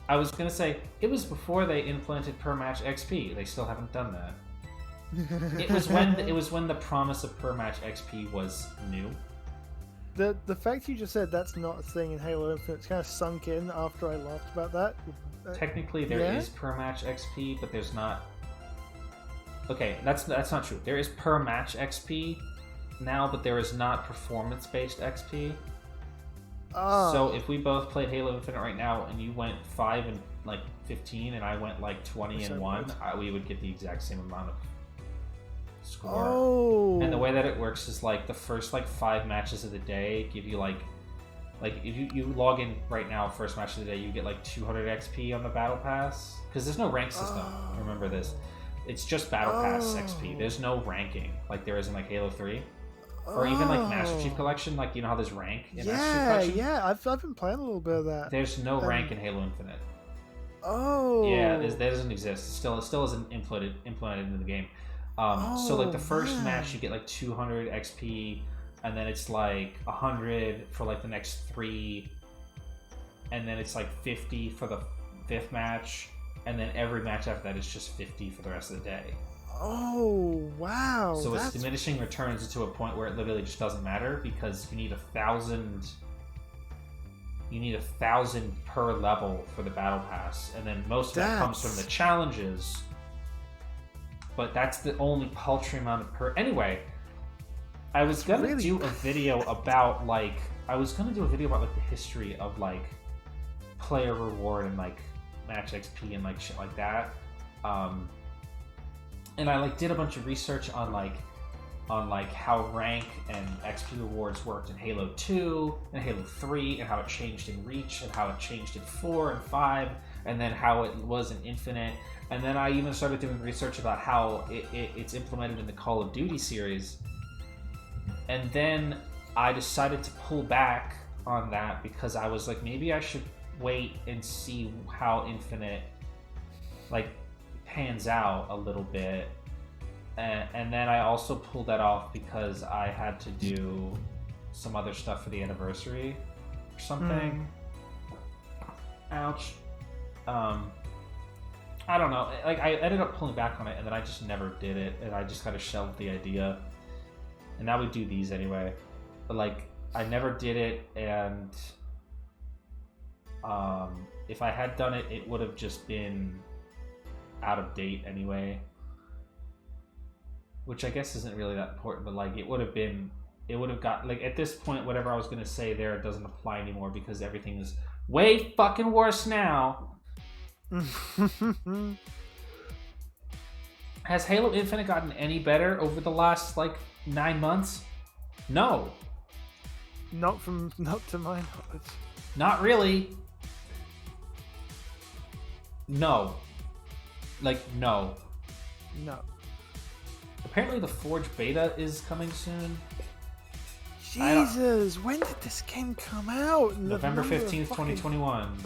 A: I was gonna say it was before they implemented per match XP. They still haven't done that. It was when the promise of per match XP was new.
B: The fact you just said that's not a thing in Halo Infinite, it's kind of sunk in after I laughed about that.
A: Technically, there is per match XP, but there's not. Okay, that's not true. There is per match XP now, but there is not performance based XP. So if we both played Halo Infinite right now, and you went 5 and like 15, and I went like 20 and 1, we would get the exact same amount of score. And the way that it works is like the first like 5 matches of the day give you like if you log in right now, first match of the day, you get like 200 XP on the battle pass because there's no rank system. Remember this, it's just battle pass XP. There's no ranking like there is in like Halo 3 or even like Master Chief Collection. Like you know how there's rank in Master Chief Collection?
B: Yeah, I've been playing a little bit of that.
A: There's no rank in Halo Infinite.
B: Yeah,
A: that doesn't exist. It still isn't implemented into the game. So like the first match you get like 200 XP, and then it's like 100 for like the next 3, and then it's like 50 for the 5th match, and then every match after that is just 50 for the rest of the day.
B: Oh wow!
A: So it's diminishing returns to a point where it literally just doesn't matter because you need 1,000. You need 1,000 per level for the battle pass, and then most of that comes from the challenges. But that's the only paltry amount of per. Anyway, I was gonna do a video about like the history of like player reward and like match XP and like shit like that. And I like did a bunch of research on how rank and XP rewards worked in Halo 2 and Halo 3, and how it changed in Reach, and how it changed in 4 and 5, and then how it was in Infinite. And then I even started doing research about how it's implemented in the Call of Duty series. And then I decided to pull back on that because I was like, maybe I should wait and see how Infinite, like, pans out a little bit. And then I also pulled that off because I had to do some other stuff for the anniversary or something. Ouch. I don't know. Like, I ended up pulling back on it, and then I just never did it, and I just kind of shelved the idea. And now we do these anyway. But, like, I never did it, and if I had done it, it would have just been out of date anyway. Which I guess isn't really that important, but, like, it would have got, like, at this point, whatever I was going to say there doesn't apply anymore because everything is way fucking worse now. Has Halo Infinite gotten any better over the last, like, 9 months? No.
B: Not to my knowledge.
A: Not really. No. Like, no.
B: No.
A: Apparently the Forge beta is coming soon.
B: Jesus, when did this game come out?
A: November 15th, 2021.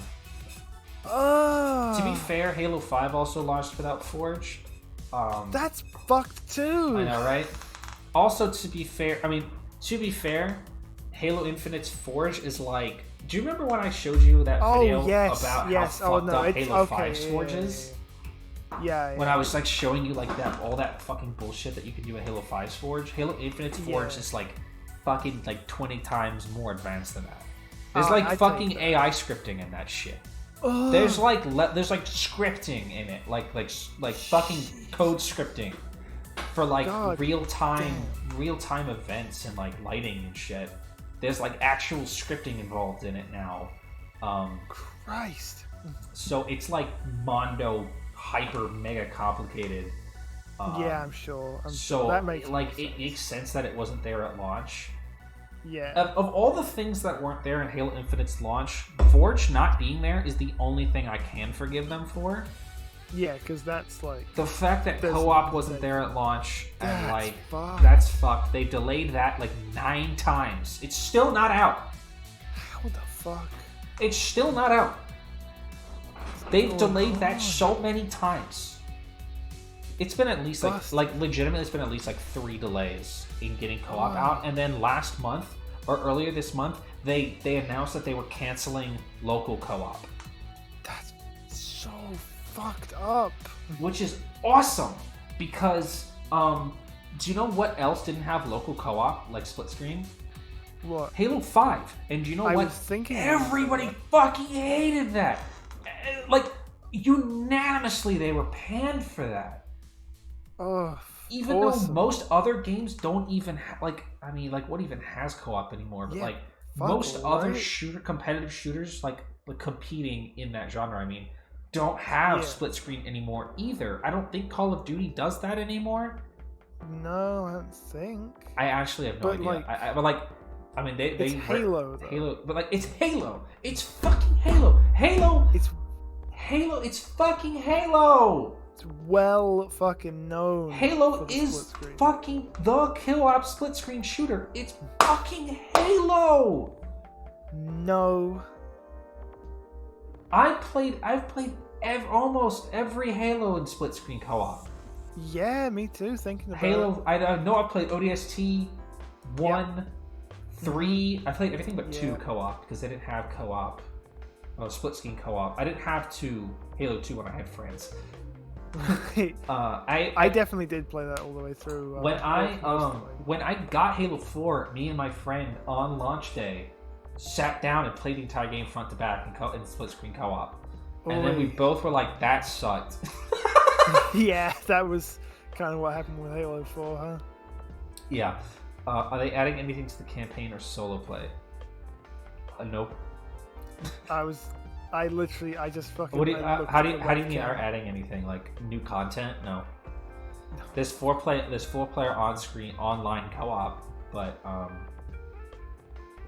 B: Oh.
A: To be fair, Halo 5 also launched without Forge.
B: That's fucked too.
A: I know, right? Also, to be fair, Halo Infinite's Forge is like... Do you remember when I showed you that video about how fucked up Halo 5's Forge is?
B: Yeah.
A: When I was like showing you like that all that fucking bullshit that you can do at Halo 5's Forge, Halo Infinite's Forge is like fucking like 20 times more advanced than that. There's like fucking AI scripting in that shit. There's like scripting in it, like fucking code scripting for like real time events and like lighting and shit. There's like actual scripting involved in it now.
B: Christ.
A: So it's like Mondo hyper mega complicated.
B: Yeah, I'm sure.
A: So
B: that makes
A: it makes sense that it wasn't there at launch.
B: Yeah.
A: Of all the things that weren't there in Halo Infinite's launch, Forge not being there is the only thing I can forgive them for.
B: Yeah, because that's like...
A: The fact that co-op wasn't there at launch, and like,
B: that's
A: fucked. They delayed that like 9 times. It's still not out.
B: How the fuck?
A: It's still not out. They've delayed that so many times. It's been at least like legitimately, it's been at least like 3 delays in getting co-op out. And then last month, or earlier this month, they announced that they were canceling local co-op.
B: That's so fucked up.
A: Which is awesome, because do you know what else didn't have local co-op, like split screen?
B: What?
A: Halo 5. And do you know what?
B: Was thinking
A: everybody fucking hated that. Like, unanimously they were panned for that.
B: Oh,
A: even though most other games don't even what even has co-op anymore? But most other competitive shooters like competing in that genre, don't have split screen anymore either. I don't think Call of Duty does that anymore.
B: No, I don't think.
A: I actually have no idea. It's
B: Halo though.
A: Halo, but like, it's Halo. It's fucking Halo. Halo. It's Halo. It's fucking Halo.
B: It's well fucking known.
A: Halo is fucking the kill-op split screen shooter. It's fucking Halo.
B: No.
A: I've played almost every Halo in split screen co-op.
B: Yeah, me too. Thinking about
A: Halo. I know I played ODST 1, 3. I played everything but 2 co-op because they didn't have co-op. Oh, split screen co-op. I didn't have Halo 2 when I had friends.
B: I definitely did play that all the way through.
A: When I got Halo 4, me and my friend on launch day sat down and played the entire game front to back in split screen co-op, and then we both were like, "That sucked."
B: Yeah, that was kind of what happened with Halo 4, huh?
A: Yeah. Are they adding anything to the campaign or solo play? Nope.
B: I just fucking...
A: How do you mean are adding anything? Like new content? No. There's 4-player on-screen online co-op, but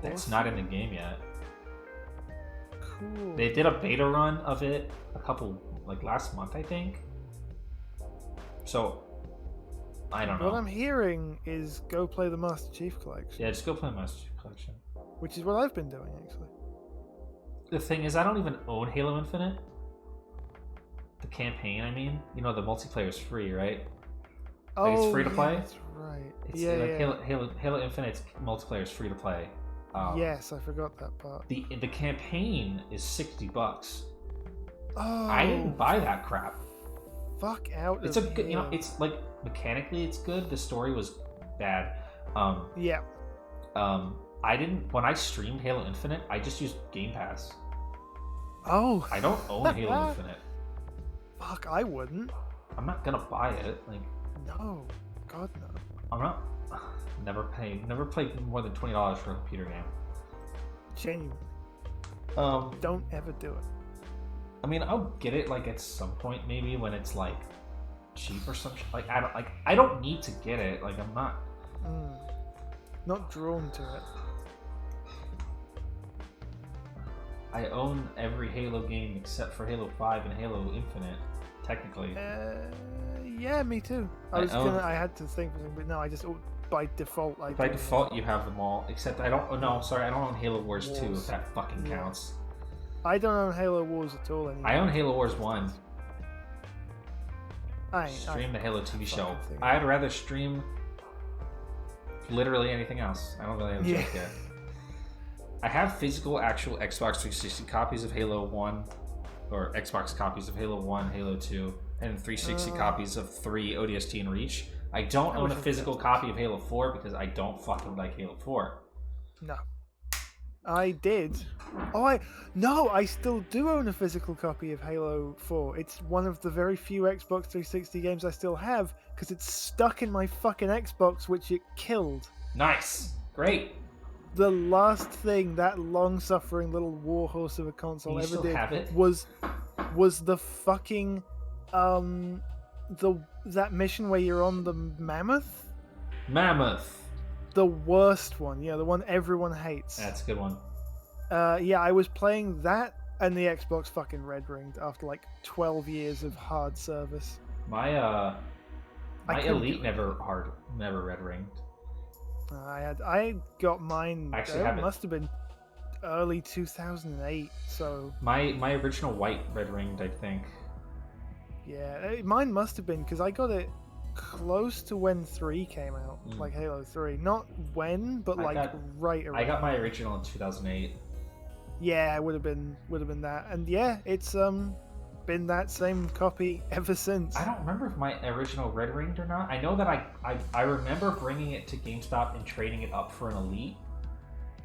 A: that's not in the game yet.
B: Cool.
A: They did a beta run of it last month, I think. So I don't know.
B: What I'm hearing is go play the Master Chief Collection.
A: Yeah, just go play Master Chief Collection.
B: Which is what I've been doing, actually.
A: The thing is, I don't even own Halo Infinite. The campaign, I mean, you know, the multiplayer is free, right?
B: Oh,
A: Like, it's free to play?
B: That's right.
A: It's
B: yeah,
A: like
B: yeah.
A: Halo Infinite's multiplayer is free to play.
B: Yes, I forgot that part.
A: The campaign is $60.
B: Oh,
A: I didn't buy that crap.
B: fuck out.
A: It's a good, you know, it's like mechanically it's good. The story was bad.
B: Yeah.
A: I didn't when I streamed Halo Infinite. I just used Game Pass.
B: Oh.
A: I don't own Halo Infinite.
B: Fuck, I wouldn't.
A: I'm not gonna buy it. Like,
B: No. God no.
A: I'm not. Never played more than $20 for a computer game.
B: Genuine. Don't ever do it.
A: I mean, I'll get it like at some point maybe when it's like cheap or something. Like I don't need to get it. Like I'm not.
B: Not drawn to it.
A: I own every Halo game except for Halo 5 and Halo Infinite, technically.
B: Yeah, me too. I had to think for something, but no, I just by default.
A: By default, you have them all, except I don't. Oh, no, sorry, I don't own Halo Wars 2, if that fucking counts.
B: I don't own Halo Wars at all anymore.
A: I own Halo Wars 1.
B: I
A: Stream the Halo TV show.
B: thing.
A: I'd rather stream literally anything else. I don't really have a joke yet. I have physical, actual Xbox 360 copies of Halo 1, or Xbox copies of Halo 1, Halo 2, and 360 copies of 3 ODST and Reach. I don't own a physical copy of Halo 4 because I don't fucking like Halo 4.
B: No. I did. I still do own a physical copy of Halo 4. It's one of the very few Xbox 360 games I still have because it's stuck in my fucking Xbox, which it killed.
A: Nice. Great.
B: The last thing that long-suffering little warhorse of a console ever did was the fucking that mission where you're on the mammoth. The worst one, the one everyone hates.
A: That's a good one.
B: I was playing that and the Xbox fucking red ringed after like 12 years of hard service.
A: My Elite never red ringed.
B: I got mine.
A: Actually,
B: it must have been early 2008. So
A: my original white red ringed, I think.
B: Yeah, mine must have been because I got it close to when 3 came out, like Halo 3. Not when, but right around.
A: I got my original in 2008.
B: Yeah, it would have been that, and yeah, it's been that same copy ever since.
A: I don't remember if my original red ringed or not. I know that I remember bringing it to GameStop and trading it up for an Elite.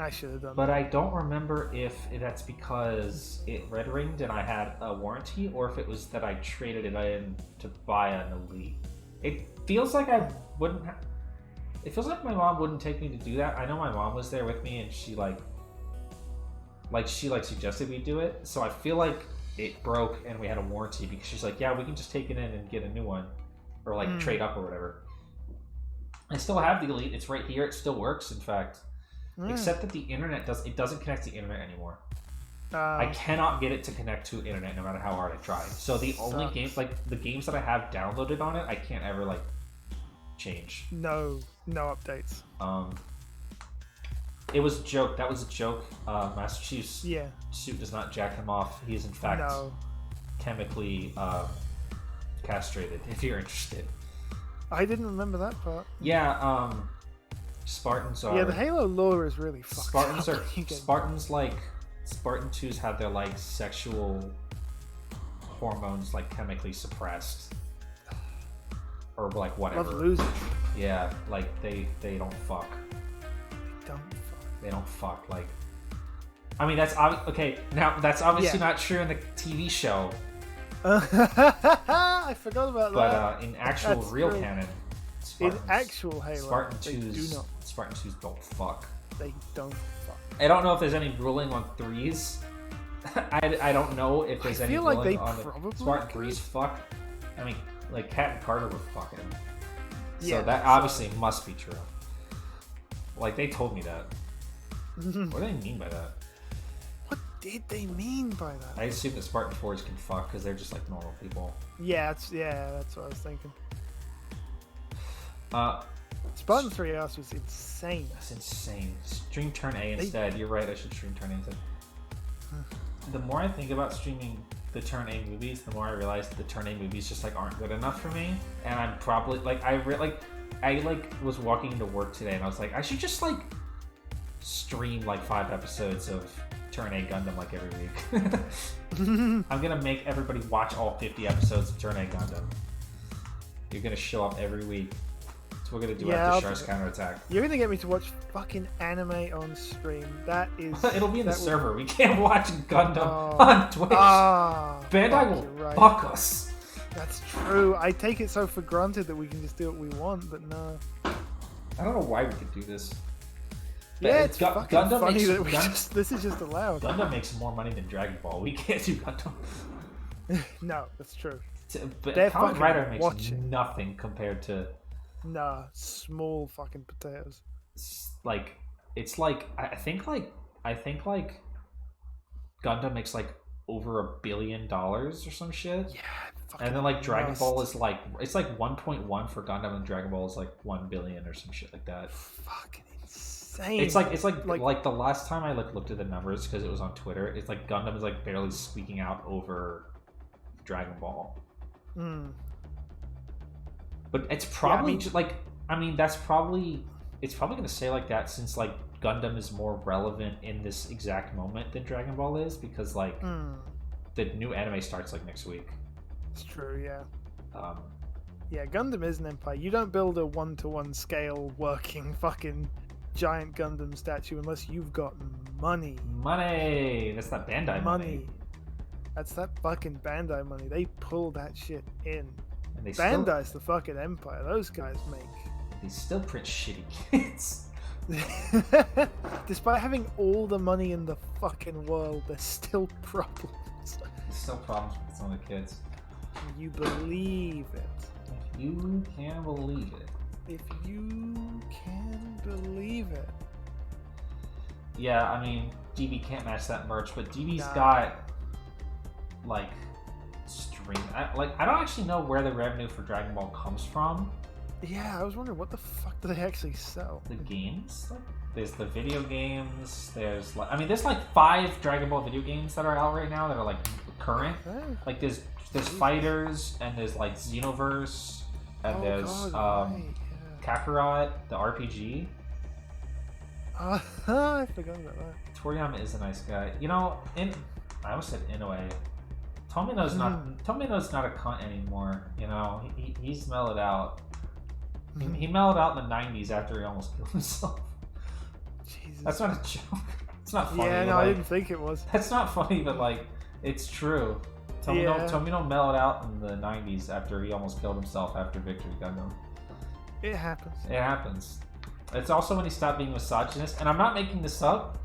B: I should have done
A: but
B: that.
A: I don't remember if that's because it red ringed and I had a warranty, or if it was that I traded it in to buy an Elite. It feels like I wouldn't. It feels like my mom wouldn't take me to do that. I know my mom was there with me, and she suggested we do it. So I feel like it broke, and we had a warranty because she's like, "Yeah, we can just take it in and get a new one, or like trade up or whatever." I still have the Elite. It's right here. It still works, in fact. Except that the internet doesn't connect to the internet anymore. I cannot get it to connect to internet no matter how hard I try. So the only games, like the games that I have downloaded on it, I can't ever change.
B: No updates.
A: It was a joke. That was a joke. Master Chief's suit does not jack him off. He is in fact chemically castrated. If you're interested.
B: I didn't remember that part.
A: Yeah. Spartans are.
B: Yeah, the Halo lore is really fucked
A: Spartans
B: up.
A: are. Spartan 2s have their sexual hormones chemically suppressed, or whatever.
B: Love losing.
A: Yeah, they don't fuck.
B: They don't fuck.
A: I mean that's okay. Now that's obviously not true in the TV show.
B: I forgot about that.
A: But in actual real canon.
B: In actual Halo,
A: Spartan 2s don't fuck.
B: They don't fuck.
A: I don't know if there's any ruling on 3s. I don't know if there's any ruling on the Spartan 3s fuck. I mean, Kat and Carter were fucking. So that obviously must be true. They told me that. What do they mean by that?
B: What did they mean by that?
A: I assume that Spartan 4s can fuck because they're just normal people.
B: Yeah, that's what I was thinking. Spartan 3S was insane.
A: That's insane. Stream Turn A instead. You're right, I should stream Turn A instead. The more I think about streaming the Turn A movies, the more I realize that the Turn A movies just like aren't good enough for me, and I'm probably like I was walking into work today and I was like, I should just like stream like 5 episodes of Turn A Gundam like every week. I'm gonna make everybody watch all 50 episodes of Turn A Gundam. You're gonna show up every week. That's what we're gonna do after Char's counterattack.
B: You're gonna get me to watch fucking anime on stream. That is.
A: It'll be in the server. We can't watch Gundam on Twitch. Bandai will fuck us.
B: That's true. I take it so for granted that we can just do what we want, but no.
A: I don't know why we could do this.
B: Yeah, it's fucking
A: Gundam
B: funny
A: makes,
B: that this is just allowed.
A: Gundam makes more money than Dragon Ball. We can't do Gundam.
B: No, that's true.
A: But
B: They're
A: Kamen Rider makes
B: watching.
A: nothing compared to.
B: Nah, small fucking potatoes.
A: Like, it's like I think like Gundam makes like over $1 billion or some shit.
B: Yeah.
A: And then like Dragon Ball is like it's like 1.1 for Gundam, and Dragon Ball is like 1 billion or some shit like that.
B: Fucking insane.
A: It's like the last time I like looked at the numbers because it was on Twitter. It's like Gundam is like barely squeaking out over Dragon Ball. But it's probably it's probably gonna say like that since like Gundam is more relevant in this exact moment than Dragon Ball is, because like the new anime starts like next week.
B: It's true, yeah. Yeah, Gundam is an empire. You don't build a 1-to-1 scale working fucking giant Gundam statue unless you've got money.
A: Money! That's that Bandai money.
B: That's that fucking Bandai money. They pull that shit in.
A: And
B: Bandai's the fucking empire. Those guys make.
A: They still print shitty kids.
B: Despite having all the money in the fucking world, there's still problems.
A: There's still problems with some of the kids.
B: You believe it.
A: If you can believe it.
B: If you can believe it.
A: Yeah, I mean, DB can't match that merch, but DB's got like stream. I don't actually know where the revenue for Dragon Ball comes from.
B: Yeah, I was wondering what the fuck do they actually sell?
A: The games? There's the video games. There's like, I mean, there's like 5 Dragon Ball video games that are out right now that are like current.
B: Okay.
A: Like there's Fighters, and there's like Xenoverse, and there's Kakarot, the RPG.
B: I forgot about that.
A: Toriyama is a nice guy. You know, I almost said Inoue. Tomino's not a cunt anymore. You know, he's mellowed out. He mellowed out in the 90s after he almost killed himself.
B: Jesus.
A: That's not a joke. It's not funny.
B: Yeah, no,
A: like,
B: I didn't think it was.
A: That's not funny, but like, it's true. Tomino mellowed out in the 90s after he almost killed himself after Victory Gundam.
B: It happens.
A: It happens. It's also when he stopped being misogynist, and I'm not making this up.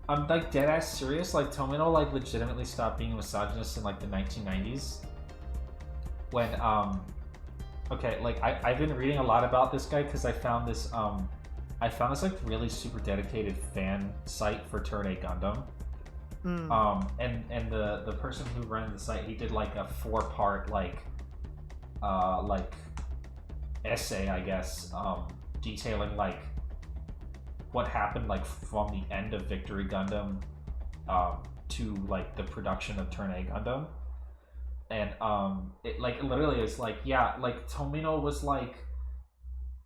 A: I'm like dead ass serious. Like Tomino like legitimately stopped being a misogynist in like the 1990s. When okay, like I've been reading a lot about this guy because I found this like really super dedicated fan site for Turn A Gundam. And the person who ran the site, he did like a 4-part like essay, I guess, detailing like what happened like from the end of Victory Gundam to like the production of Turn A Gundam. And it like literally is like, yeah, like Tomino was like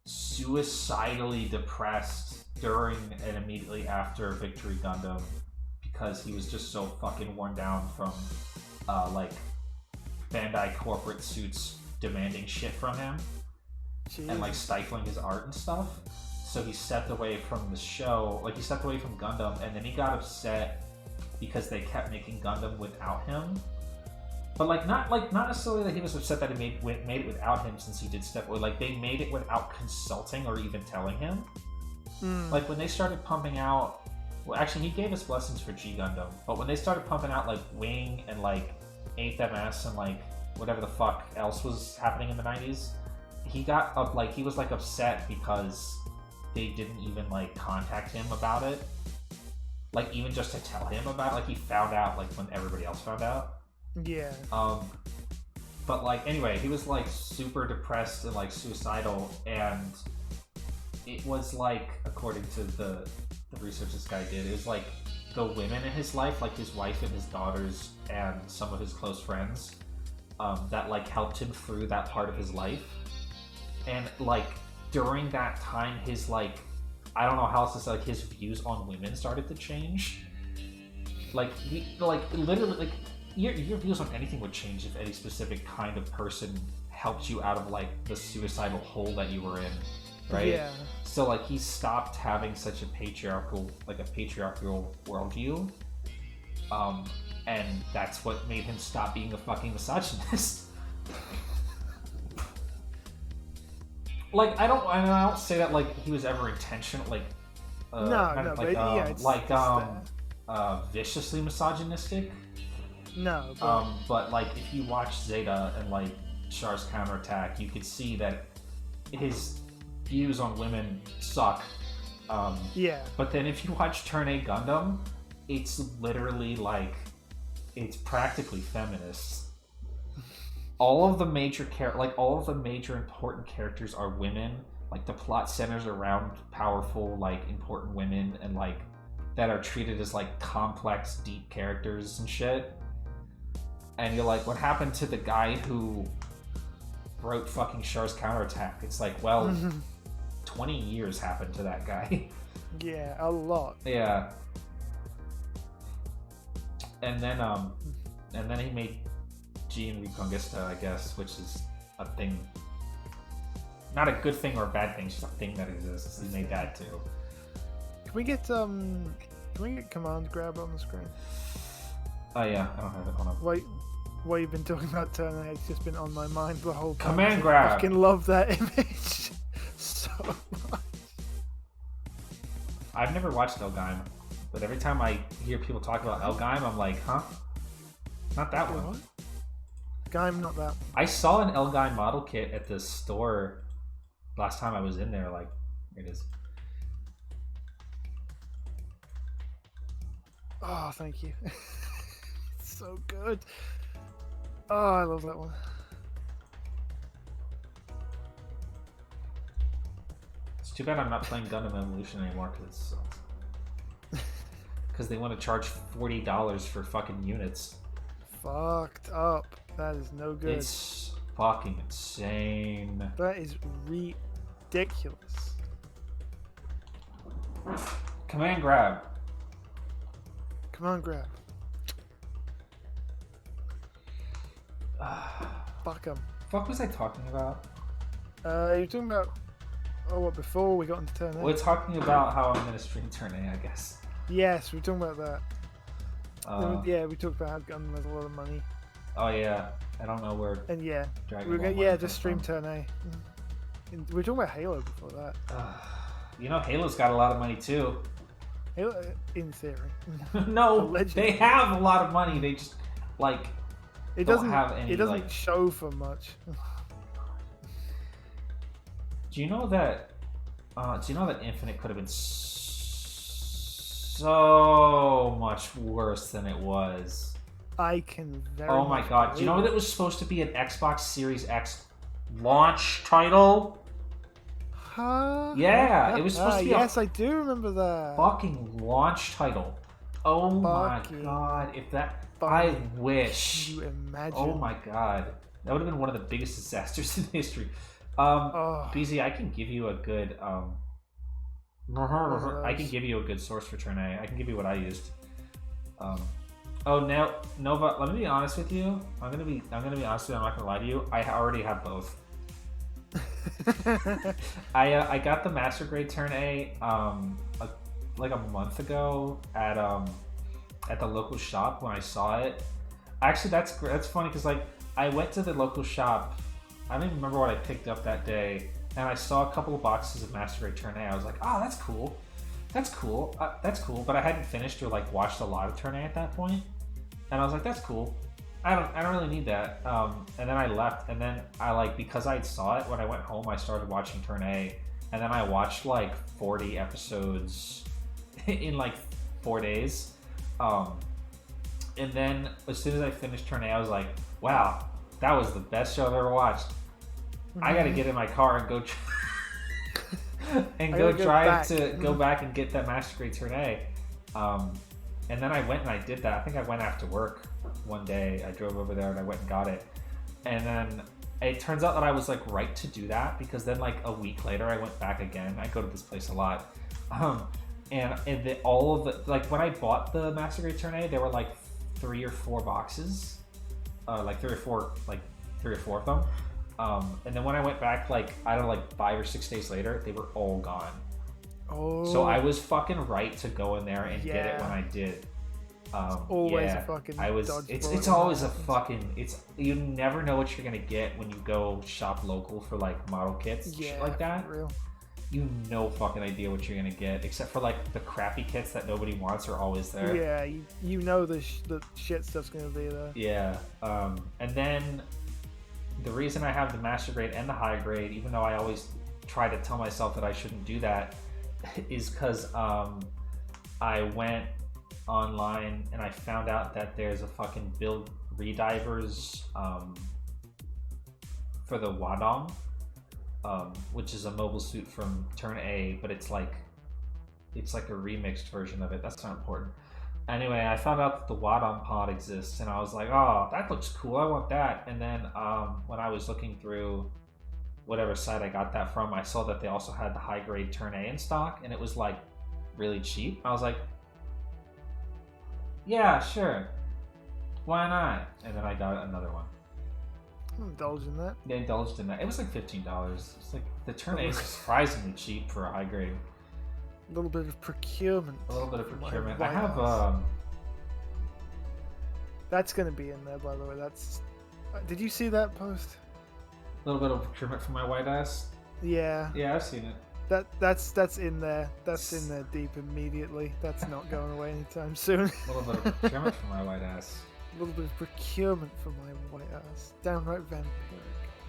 A: suicidally depressed during and immediately after Victory Gundam because he was just so fucking worn down from like Bandai corporate suits demanding shit from him. Jeez. And like stifling his art and stuff. So he stepped away from the show, like he stepped away from Gundam, and then he got upset because they kept making Gundam without him. But not necessarily that he was upset that he made it without him, since he did step away. Like they made it without consulting or even telling him. Like when they started pumping out, well, actually he gave us blessings for G Gundam, but when they started pumping out like Wing and like 8th MS and like whatever the fuck else was happening in the 90s, he got up, like he was like upset because they didn't even like contact him about it, like even just to tell him about it. Like he found out like when everybody else found out.
B: Yeah.
A: But like anyway, he was like super depressed and like suicidal, and it was like, according to the research this guy did, it was like the women in his life, like his wife and his daughters and some of his close friends, that like helped him through that part of his life. And like during that time, his like, I don't know how else to say, like his views on women started to change. Like literally, like your views on anything would change if any specific kind of person helped you out of like the suicidal hole that you were in, right?
B: Yeah.
A: So like he stopped having such a patriarchal worldview, and that's what made him stop being a fucking misogynist. Like I don't say that like he was ever intentional, like viciously misogynistic.
B: No,
A: but like if you watch Zeta and like Char's counterattack, you could see that his views on women suck.
B: Yeah.
A: But then if you watch Turn A Gundam, it's literally like it's practically feminist. All of the major important characters are women. Like the plot centers around powerful, like important women, and like that are treated as like complex, deep characters and shit. And you're like, what happened to the guy who wrote fucking Char's counterattack? It's like, well, 20 years happened to that guy.
B: Yeah, a lot.
A: Yeah. And then he made G and Reconquista, I guess, which is a thing. Not a good thing or a bad thing, it's just a thing that exists. He made that too.
B: Can we get command grab on the screen?
A: Oh yeah, I don't have it on.
B: Wait, while you've been talking about Turn A, it's just been on my mind the whole time.
A: Command grab!
B: I fucking love that image so much.
A: I've never watched Elgaim, but every time I hear people talk about Elgaim, I'm like, huh? Not that one.
B: What? Gaim, not that.
A: I saw an Elgaim model kit at the store last time I was in there. Like, here it is.
B: Oh, thank you. It's so good. Oh, I love that one.
A: It's too bad I'm not playing Gundam Evolution anymore because it sucks. Because they want to charge $40 for fucking units.
B: Fucked up. That is no good.
A: It's fucking insane.
B: That is ridiculous.
A: Command grab.
B: Come on, grab. Fuck 'em.
A: Fuck was I talking about?
B: You're talking about what before we got into Turn A?
A: We're talking about how I'm gonna stream Turn A, I guess.
B: Yes, we're talking about that. Yeah, we talked about how Gundam has a lot of money.
A: Oh yeah, I don't know where.
B: And yeah,
A: Dragon
B: we're
A: Ball
B: yeah,
A: money
B: just
A: comes
B: stream
A: from.
B: Turn A. We were talking about Halo before that.
A: You know, Halo's got a lot of money too.
B: Halo, in theory.
A: No,
B: Allegedly.
A: they have a lot of money. They just like
B: It
A: don't
B: doesn't.
A: have any.
B: It doesn't
A: like...
B: show for much.
A: Do you know that? Infinite could have been so much worse than it was.
B: I can very.
A: Oh my
B: much
A: god! Do you know
B: believe
A: that it was supposed to be an Xbox Series X launch title?
B: Huh?
A: Yeah, it was supposed to be
B: Yes, I do remember that.
A: fucking launch title. Oh my
B: Fucking
A: god! If that, I wish.
B: You imagine?
A: Oh my god, that would have been one of the biggest disasters in history. BZ, I can give you a good I can give you a good source for Turn A. I can give you what I used. Oh, now Nova. Let me be honest with you. I'm gonna be honest with you. I'm not gonna lie to you. I already have both. I got the Master Grade Turn A like a month ago at the local shop when I saw it. Actually, that's funny because like I went to the local shop. I don't even remember what I picked up that day, and I saw a couple of boxes of Master Grade Turn A. I was like, oh, that's cool. That's cool. But I hadn't finished or like watched a lot of Turn A at that point, and I was like, that's cool. I don't really need that. And then I left, and then I like because I saw it when I went home, I started watching Turn A, and then I watched like 40 episodes in like 4 days. And then as soon as I finished Turn A, I was like, wow, that was the best show I've ever watched. I gotta get in my car and go go drive to go back and get that Master Grade Turn A. And then I went and I did that. I think I went after work one day. I drove over there and I went and got it. And then it turns out that I was like right to do that, because then like a week later I went back again. I go to this place a lot. All of the, like when I bought the Master Grade Turn A, there were like 3 or 4 boxes. Like three or four of them. And then when I went back, like, I don't know, like 5 or 6 days later, they were all gone.
B: Oh.
A: So I was fucking right to go in there and get it when I did.
B: Always a fucking
A: it's always a fucking, you never know what you're gonna get when you go shop local for like model kits, shit like that.
B: For real.
A: You no fucking idea what you're gonna get, except for like the crappy kits that nobody wants are always there.
B: Yeah, you know the shit stuff's gonna be there.
A: Yeah, and then the reason I have the Master Grade and the High Grade, even though I always try to tell myself that I shouldn't do that, is because I went online and I found out that there's a fucking build redivers for the Wadong, which is a mobile suit from Turn A, but it's like a remixed version of it. That's not important. Anyway, I found out that the Wadong pod exists, and I was like, oh, that looks cool, I want that. And then when I was looking through whatever site I got that from, I saw that they also had the High Grade Turn A in stock, and it was like really cheap. I was like, yeah, sure, why not? And then I got another one.
B: Indulge in that.
A: They indulged in that. It was like $15. It's like the Turn A is surprisingly cheap for a High Grade.
B: A little bit of procurement.
A: A little bit of procurement. I
B: White
A: have
B: House. That's gonna be in there, by the way. That's. Did you see that post?
A: a little bit of procurement for my white ass.
B: Yeah.
A: Yeah, I've seen it.
B: That's in there. That's in there deep immediately. That's not going away anytime soon.
A: A little bit of procurement for my white ass.
B: A little bit of procurement for my white ass. Downright vampiric.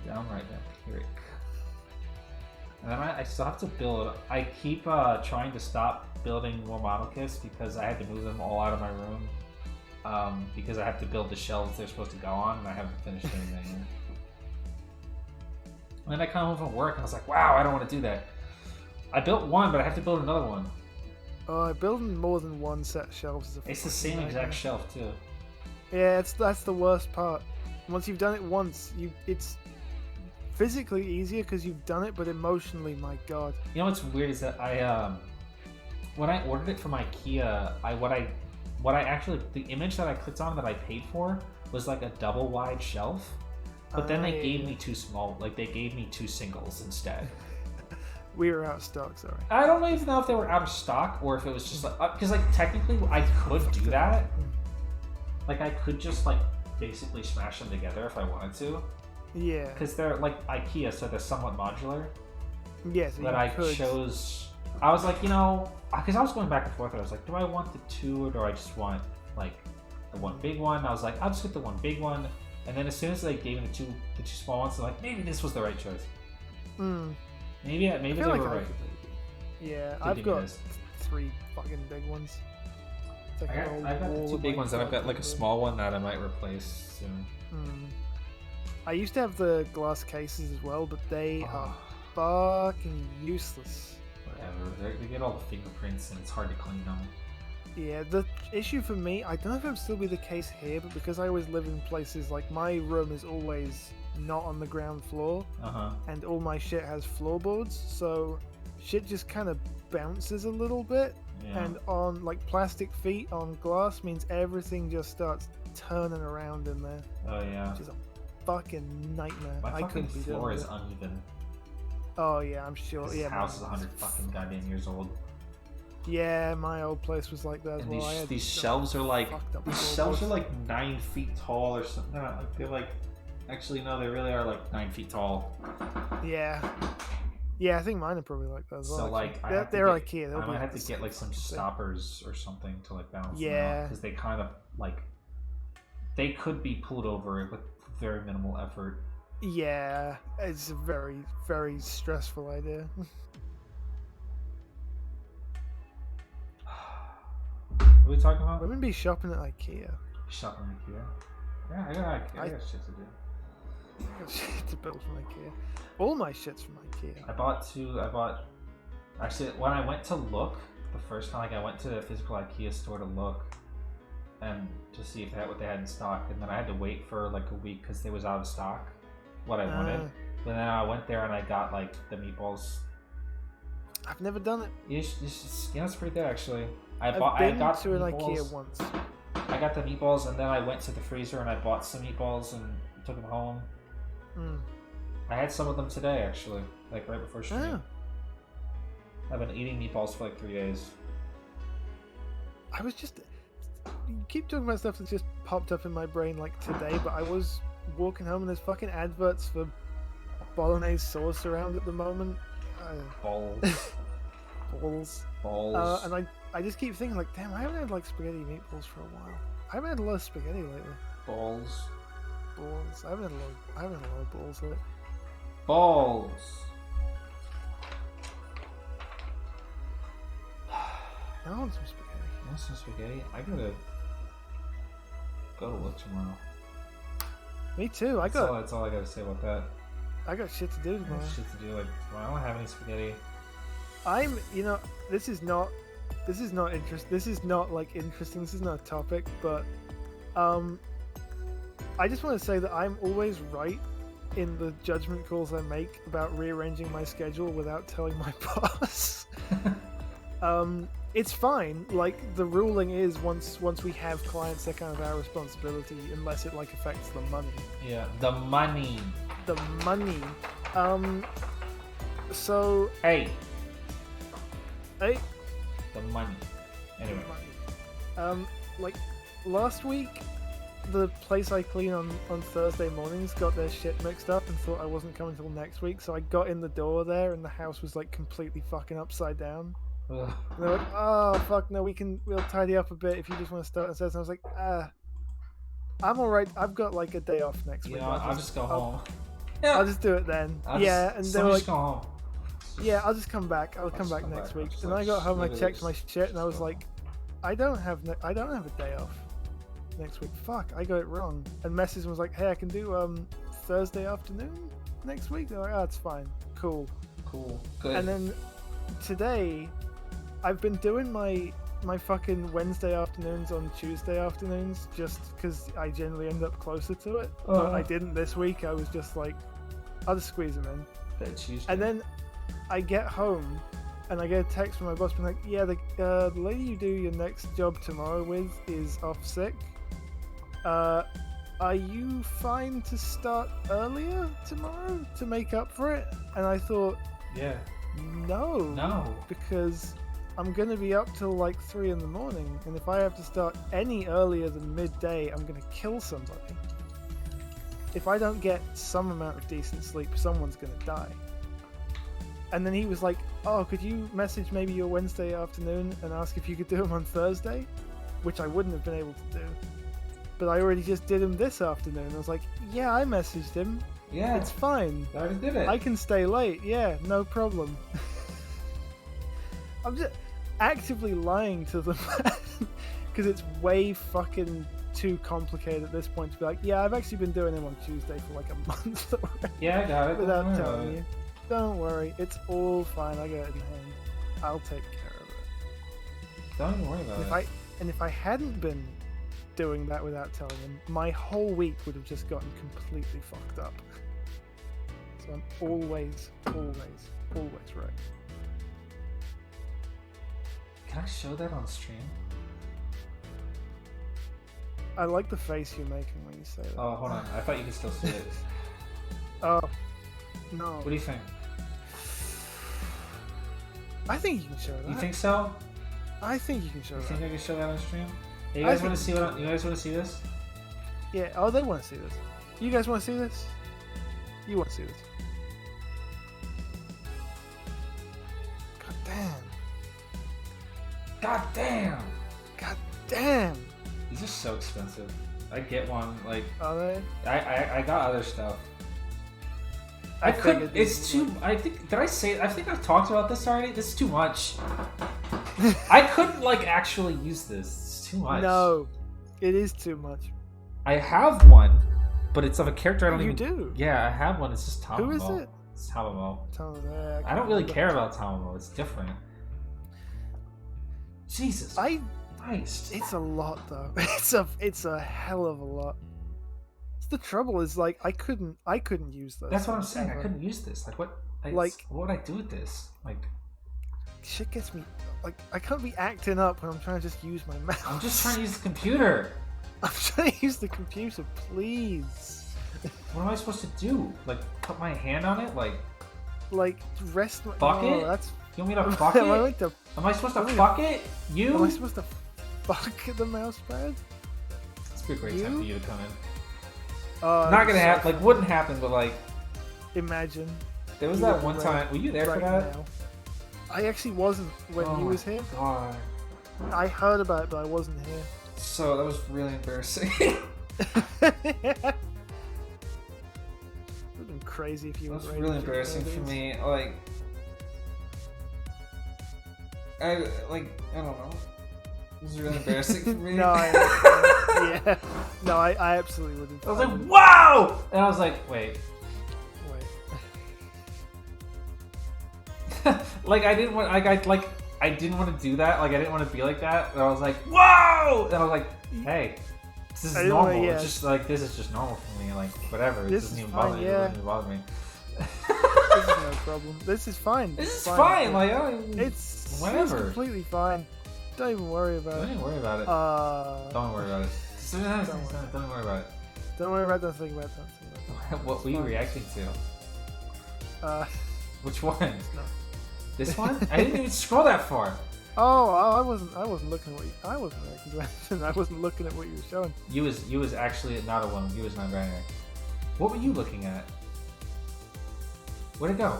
A: Downright vampiric. And then I still have to build. I keep trying to stop building more model kits because I had to move them all out of my room. Because I have to build the shelves they're supposed to go on, and I haven't finished anything. And then I come home from work, and I was like, wow, I don't want to do that. I built one, but I have to build another one.
B: Building more than one set of shelves is a
A: It's the same exact shelf, too.
B: Yeah, that's the worst part. Once you've done it once, it's physically easier because you've done it, but emotionally, my god.
A: You know what's weird is that I when I ordered it from IKEA, what I actually, the image that I clicked on that I paid for was like a double wide shelf, but then they gave me two small, like they gave me two singles instead.
B: We were out of stock, sorry.
A: I don't even know if they were out of stock or if it was just like, because like technically I could do that. Like I could just like basically smash them together if I wanted to.
B: Yeah.
A: Because they're like IKEA, so they're somewhat modular.
B: Yes.
A: But I chose. I was like, you know, because I was going back and forth. I was like, do I want the two or do I just want like the one big one? I was like, I'll just get the one big one. And then as soon as they gave me the two small ones, I'm like, maybe this was the right choice. Maybe they were right.
B: Yeah, I've got 3 fucking big ones. Like
A: I've got the 2 big ones, and I've got like a small one that I might replace soon.
B: I used to have the glass cases as well, but they are fucking useless.
A: Whatever. They get all the fingerprints, and it's hard to clean them.
B: Yeah, the issue for me, I don't know if it would still be the case here, but because I always live in places, like my room is always not on the ground floor, and all my shit has floorboards, so shit just kind of bounces a little bit, and on like plastic feet on glass means everything just starts turning around in there.
A: Oh yeah.
B: Which is a fucking nightmare.
A: My fucking floor is uneven.
B: Oh yeah, I'm sure.
A: This house is 100 fucking goddamn years old.
B: Yeah, my old place was like that as well.
A: And these shelves are like 9 feet tall or something. No, like they're like, actually no, they really are like 9 feet tall.
B: Yeah. Yeah, I think mine are probably like that as well.
A: So like,
B: they're IKEA.
A: I might have to get like some stoppers or something to like balance them out, because they kind of like, they could be pulled over with very minimal effort.
B: Yeah, it's a very, very stressful idea.
A: What are we talking about?
B: Women be shopping at IKEA.
A: Shopping at IKEA? Yeah, I got shit to do.
B: I got shit to build from IKEA. All my shit's from IKEA.
A: Actually, when I went to look, the first time, like I went to the physical IKEA store to look, and to see if what they had in stock, and then I had to wait for like a week because they was out of stock what I wanted. But then I went there and I got like the meatballs.
B: I've never done it.
A: It's pretty good actually.
B: I got to an IKEA once.
A: I got the meatballs and then I went to the freezer and I bought some meatballs and took them home. I had some of them today actually, like right before stream.
B: Yeah.
A: I've been eating meatballs for like 3 days.
B: I was just... You keep talking about stuff that just popped up in my brain like today, but I was walking home and there's fucking adverts for bolognese sauce around at the moment.
A: Balls.
B: And I just keep thinking like, damn, I haven't had like spaghetti meatballs for a while. I haven't had a lot of spaghetti lately.
A: Balls.
B: I haven't had a lot of balls lately.
A: Balls.
B: I want some spaghetti.
A: You want some spaghetti? I gotta go to work tomorrow.
B: Me too.
A: That's all I gotta say about that.
B: I got shit to do tomorrow.
A: I got shit to do. Like, I don't have any spaghetti.
B: This is not interesting. This is not like interesting. This is not a topic, but I just want to say that I'm always right in the judgment calls I make about rearranging my schedule without telling my boss. It's fine. Like, the ruling is once we have clients, they're kind of our responsibility, unless it like affects the money.
A: Yeah, the money.
B: The money. So.
A: Hey.
B: The
A: money. Anyway.
B: Like last week, the place I clean on Thursday mornings got their shit mixed up and thought I wasn't coming till next week. So I got in the door there and the house was like completely fucking upside down. And they're like, "Oh fuck no, we'll tidy up a bit if you just want to start." And I was like, I'm alright. I've got like a day off next week.
A: I'll just go home.
B: I'll just do it then. And they were like,
A: go home.
B: "Yeah, I'll just come back. I'll come back next week." And I got home and I checked my shit and I was like, I don't have a day off next week. Fuck, I got it wrong. And message was like, "Hey, I can do Thursday afternoon next week." They're like, "Oh, it's fine. Cool.
A: Good."
B: And then today, I've been doing my fucking Wednesday afternoons on Tuesday afternoons just because I generally end up closer to it. But I didn't this week. I was just like, I'll just squeeze them in. And then I get home and I get a text from my boss being like, "Yeah, the lady you do your next job tomorrow with is off sick. Are you fine to start earlier tomorrow to make up for it?" And I thought,
A: yeah,
B: no, because I'm gonna be up till like 3 in the morning, and if I have to start any earlier than midday, I'm gonna kill somebody. If I don't get some amount of decent sleep, someone's gonna die. And then he was like, "Oh, could you message maybe your Wednesday afternoon and ask if you could do them on Thursday?" Which I wouldn't have been able to do. But I already just did him this afternoon. I was like, "Yeah, I messaged him.
A: Yeah,
B: it's fine.
A: I already did it.
B: I can stay late. Yeah, no problem." I'm just actively lying to them because it's way fucking too complicated at this point to be like, "Yeah, I've actually been doing him on Tuesday for like a month already."
A: Yeah, I got it.
B: Without telling you. Don't worry, it's all fine. I got it in hand. I'll take care of it.
A: Don't even worry about it.
B: And if I hadn't been doing that without telling him, my whole week would have just gotten completely fucked up. So I'm always right.
A: Can I show that on stream?
B: I like the face you're making when you say that.
A: Oh, hold on. I thought you could still see it.
B: Oh, no.
A: What do you think?
B: I think you can show that.
A: You think so?
B: I think you can show that.
A: You think I can show that on stream? Hey, you guys want to see what? You guys want to see this?
B: Yeah. Oh, they want to see this. You guys want to see this? You want to see this? God damn.
A: God damn.
B: God damn.
A: These are so expensive. I get one. Like.
B: Are they?
A: I got other stuff. I couldn't. It's too. I think. Did I say? I think I've talked about this already. This is too much. I couldn't like actually use this. It's too much.
B: No, it is too much.
A: I have one, but it's of a character I don't even.
B: You do?
A: Yeah, I have one. It's just Tamamo.
B: Who is it?
A: It's Tamamo.
B: I
A: don't really care about Tamamo. It's different. Jesus.
B: I
A: Christ.
B: It's a lot though. It's a hell of a lot. The trouble is, like, I couldn't use those.
A: That's what I'm saying.
B: ever.
A: I couldn't use this. Like, what?
B: Like,
A: what would I do with this? Like,
B: shit gets me. Like, I can't be acting up when I'm trying to just use my mouse.
A: I'm just trying to use the computer.
B: I'm trying to use the computer, please.
A: What am I supposed to do? Like, put my hand on it? Like
B: rest.
A: Fuck
B: no,
A: it?
B: That's.
A: You want me to fuck it? Am I supposed to fuck it? You?
B: Am I supposed to fuck the mouse pad?
A: It's be a great time for you to come in.
B: Not
A: Not gonna happen. Like, wouldn't happen, but like.
B: Imagine.
A: There was that one time. Were you there for that?
B: Now. I actually wasn't when he was here.
A: God.
B: I heard about it, but I wasn't here.
A: So that was really embarrassing.
B: It would have been crazy if you
A: It
B: were
A: was really embarrassing for me. Like, I don't know. It was really embarrassing for me.
B: No, yeah. No, I absolutely wouldn't.
A: I was like, wow! And I was like, wait. Like, I didn't want, I didn't want to do that. Like, I didn't want to be like that. And I was like, whoa! And I was like, hey, this is normal. It's just like, this is just normal for me. Like, whatever. It doesn't even bother me. It doesn't even bother me.
B: This is no problem. This is fine.
A: This is fine. Like,
B: it's
A: whatever.
B: It's completely fine. Don't even worry about it.
A: Don't even worry about it. Don't worry about it. Don't worry about it.
B: Don't worry about it. Don't think about it.
A: What were you reacting to? Which one?
B: No.
A: This one? I didn't even scroll that far.
B: Oh, I wasn't looking at what I wasn't reacting to anything. I wasn't looking at what you were showing.
A: You was actually not a woman. You was non-binary. What were you looking at? Where'd it go?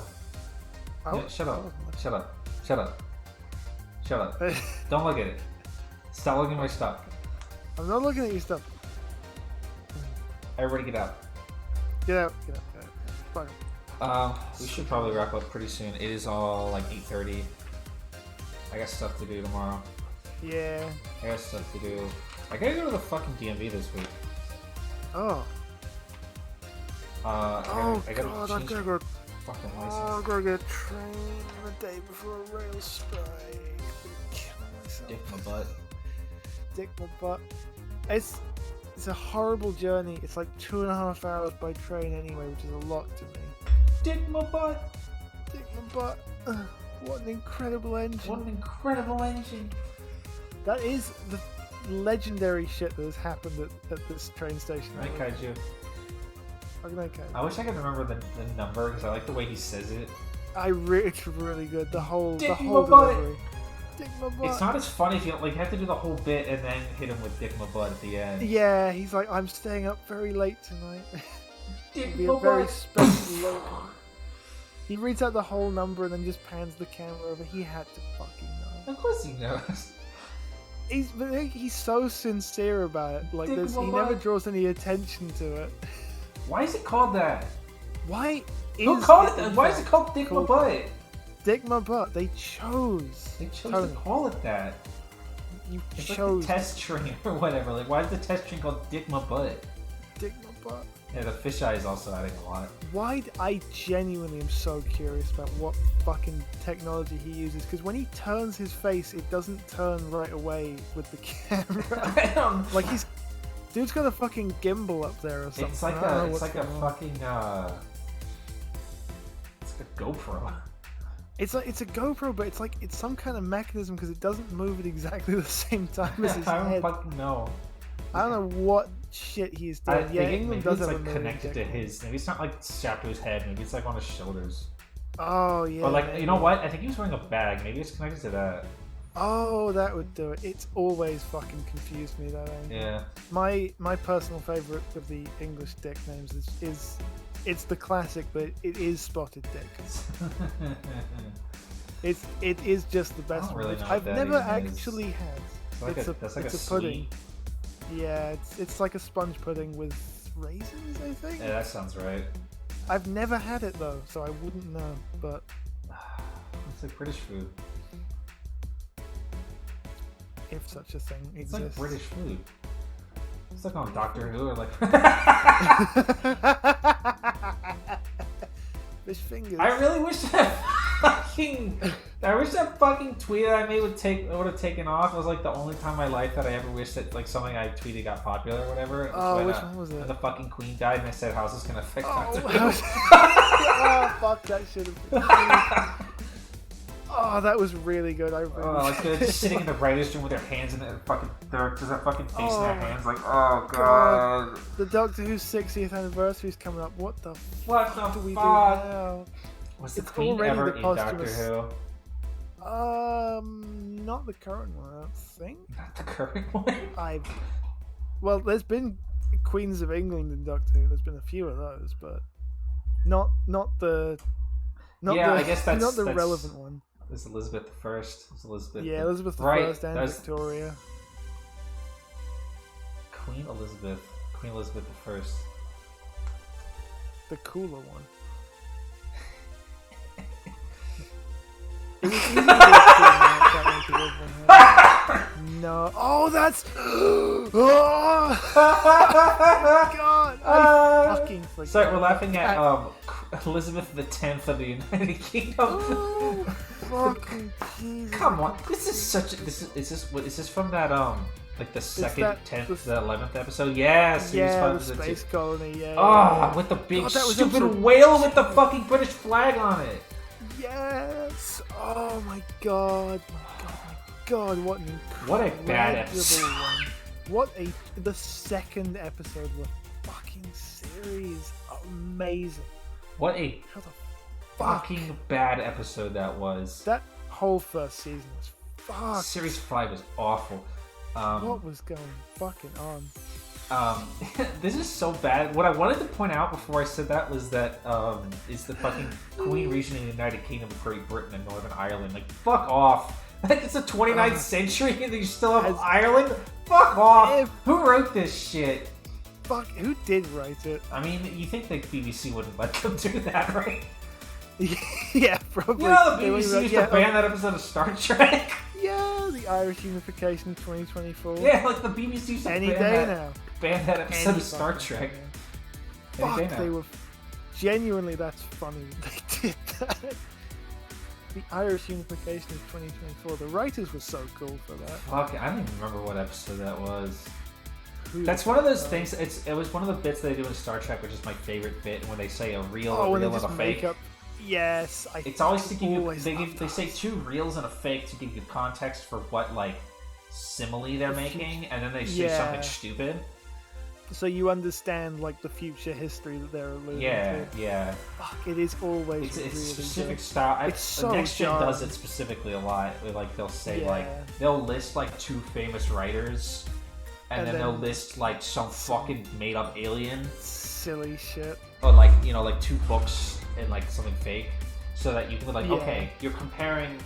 A: Yeah, shut up. Shut up. Shut up. Shut up. Don't look at it. Stop looking at my stuff.
B: I'm not looking at your stuff.
A: Everybody get out.
B: Get out. Get out. Get out. Fuck 'em.
A: We should probably wrap up pretty soon. It is all like 8:30. I got stuff to do tomorrow.
B: Yeah.
A: I got stuff to do. I gotta go to the fucking DMV this week.
B: Oh.
A: I gotta
B: God,
A: change
B: I've gotta go.
A: fucking
B: Oh,
A: license.
B: I've gotta get a train the day before a rail strike. I'm killing myself.
A: Dick my butt.
B: Dick my butt. It's a horrible journey. It's like 2.5 hours by train anyway, which is a lot to me.
A: Dick my butt.
B: Dick my butt. What an incredible engine.
A: What an incredible engine.
B: That is the legendary shit that has happened at this train station.
A: Right, Kaiju.
B: Okay.
A: I wish I could remember the number because I like the way he says it.
B: It's really good. The whole
A: Dick
B: delivery.
A: my butt.
B: Dick my butt.
A: It's not as funny if you like have to do the whole bit and then hit him with Dick my butt at the end.
B: Yeah, he's like, I'm staying up very late tonight.
A: Dick
B: It'll be
A: my
B: a very
A: butt.
B: special look. He reads out the whole number and then just pans the camera over. He had to fucking know.
A: Of course he knows.
B: He's so sincere about it. Like,
A: Dick
B: he
A: my
B: never
A: butt.
B: draws any attention to it.
A: Why is it called that?
B: Why
A: Who
B: is
A: called
B: it
A: it that?
B: in
A: Why is it
B: fact
A: called Dick my butt?
B: Dick my butt? They chose.
A: They chose
B: Tony,
A: to call it that.
B: You
A: It's
B: chose
A: like the test train or whatever. Like, why is the test train called Dick my butt?
B: Dick my butt.
A: Yeah, the fisheye is also adding a lot.
B: I genuinely am so curious about what fucking technology he uses, because when he turns his face, it doesn't turn right away with the camera.
A: I don't.
B: Like, dude's got a fucking gimbal up there or something.
A: It's like
B: I don't know
A: a
B: what's
A: fucking it's like a GoPro.
B: It's a GoPro, but it's some kind of mechanism because it doesn't move at exactly the same time as his
A: I don't
B: head.
A: fucking know.
B: I don't know what shit he's doing. Yeah, England
A: maybe
B: does
A: it's
B: have
A: like
B: a
A: connected to
B: million
A: his. Maybe it's not like strapped to his head. Maybe it's like on his shoulders.
B: Oh yeah.
A: Or like, you know what? I think he was wearing a bag. Maybe it's connected to that.
B: Oh, that would do it. It's always fucking confused me that way.
A: Yeah.
B: My personal favorite of the English dick names is it's the classic, but it is Spotted Dick. It is just the best
A: I don't really
B: one.
A: know
B: I've
A: what that
B: never
A: even is.
B: actually had.
A: That's like a
B: pudding.
A: sweet.
B: Yeah, it's like a sponge pudding with raisins, I think.
A: Yeah, that sounds right.
B: I've never had it though, so I wouldn't know. But
A: It's like British food.
B: if such a thing
A: It's
B: exists,
A: like British food. It's like on Doctor Who or like.
B: fish fingers.
A: I really wish that fucking I wish that fucking tweet that I made would have taken off. It was like the only time in my life that I ever wished that like something I tweeted got popular or whatever.
B: Which one was it?
A: When the fucking queen died, and I said, "How's this gonna affect Doctor Who?"
B: Oh, fuck, that should have been. Oh, that was really good. I really
A: like they're just sitting in the writers' room with their hands in their fucking their fucking face in their hands, like, oh god.
B: The Doctor Who's 60th anniversary is coming up. What the
A: What
B: fuck
A: the
B: do we do
A: fuck?
B: now?
A: Was the
B: It's
A: queen
B: already
A: ever
B: the
A: in Doctor
B: posthumous-
A: Who?
B: Not the current one, I don't think.
A: Not the current one.
B: Well, there's been Queens of England in Doctor Who. There's been a few of those, but not the
A: I guess that's
B: not the relevant one.
A: It's Elizabeth I. It's Elizabeth.
B: Yeah, Elizabeth I
A: right,
B: and Victoria.
A: Queen Elizabeth I.
B: The cooler one. It was easy to get that one to live on her. No. Oh, that's. Oh, God. I fucking forgot.
A: Sorry, we're laughing at Elizabeth X of the United Kingdom.
B: Oh, fucking Jesus.
A: Come on, this is such. Is this from that like the second, 10th, the 11th episode? Yeah, series 5
B: the
A: was
B: space colony. Yeah.
A: Oh, with the big
B: God, that was
A: stupid
B: episode-
A: whale with the fucking British flag on it.
B: Yes. Oh my God. God, what an incredible
A: What a bad episode.
B: one. What the second episode of the fucking series. Amazing.
A: What a
B: How the fuck?
A: fucking bad episode that was.
B: That whole first season was fucked.
A: Series 5 was awful.
B: What was going fucking on?
A: This is so bad. What I wanted to point out before I said that was that is the fucking Queen region in the United Kingdom of Great Britain and Northern Ireland. Like, fuck off. Like, it's the 29th century and you still have Ireland? Fuck off. Who wrote this shit?
B: Fuck, who did write it?
A: I mean, you think the BBC wouldn't let them do that, right?
B: Yeah, probably.
A: You know, the
B: They wouldn't
A: BBC
B: be
A: used
B: like,
A: to ban that episode of Star Trek.
B: Yeah, the Irish unification 2024.
A: Yeah, like the BBC used to
B: Any
A: ban
B: day
A: that,
B: now.
A: ban that episode
B: Any
A: of Star
B: fucking
A: Trek.
B: day now.
A: Any day
B: Fuck,
A: now.
B: they were genuinely. That's funny that they did that. The Irish unification of 2024. The writers were so cool for that.
A: Fuck, I don't even remember what episode that was.
B: Who
A: That's one of those things. It was one of the bits they do in Star Trek, which is my favorite bit, when they say a real,
B: Oh,
A: a
B: when they
A: real, and
B: just
A: a
B: make
A: fake.
B: up. Yes,
A: It's always to give you.
B: always
A: They
B: love
A: say
B: those.
A: 2 reals and a fake to give you context for what like simile they're making, and then they say something
B: Yeah.
A: stupid.
B: So you understand like the future history that they're alluding
A: Yeah,
B: to.
A: yeah.
B: Fuck, it is always
A: It's a
B: really
A: specific
B: good.
A: style.
B: It's so
A: Next Gen
B: jarring.
A: does it specifically a lot. Like they'll say
B: Yeah.
A: like they'll list like 2 famous writers, and then they'll list like some fucking made up alien,
B: Silly shit.
A: or like like 2 books and like something fake, so that you can be like,
B: Yeah.
A: okay, you're comparing.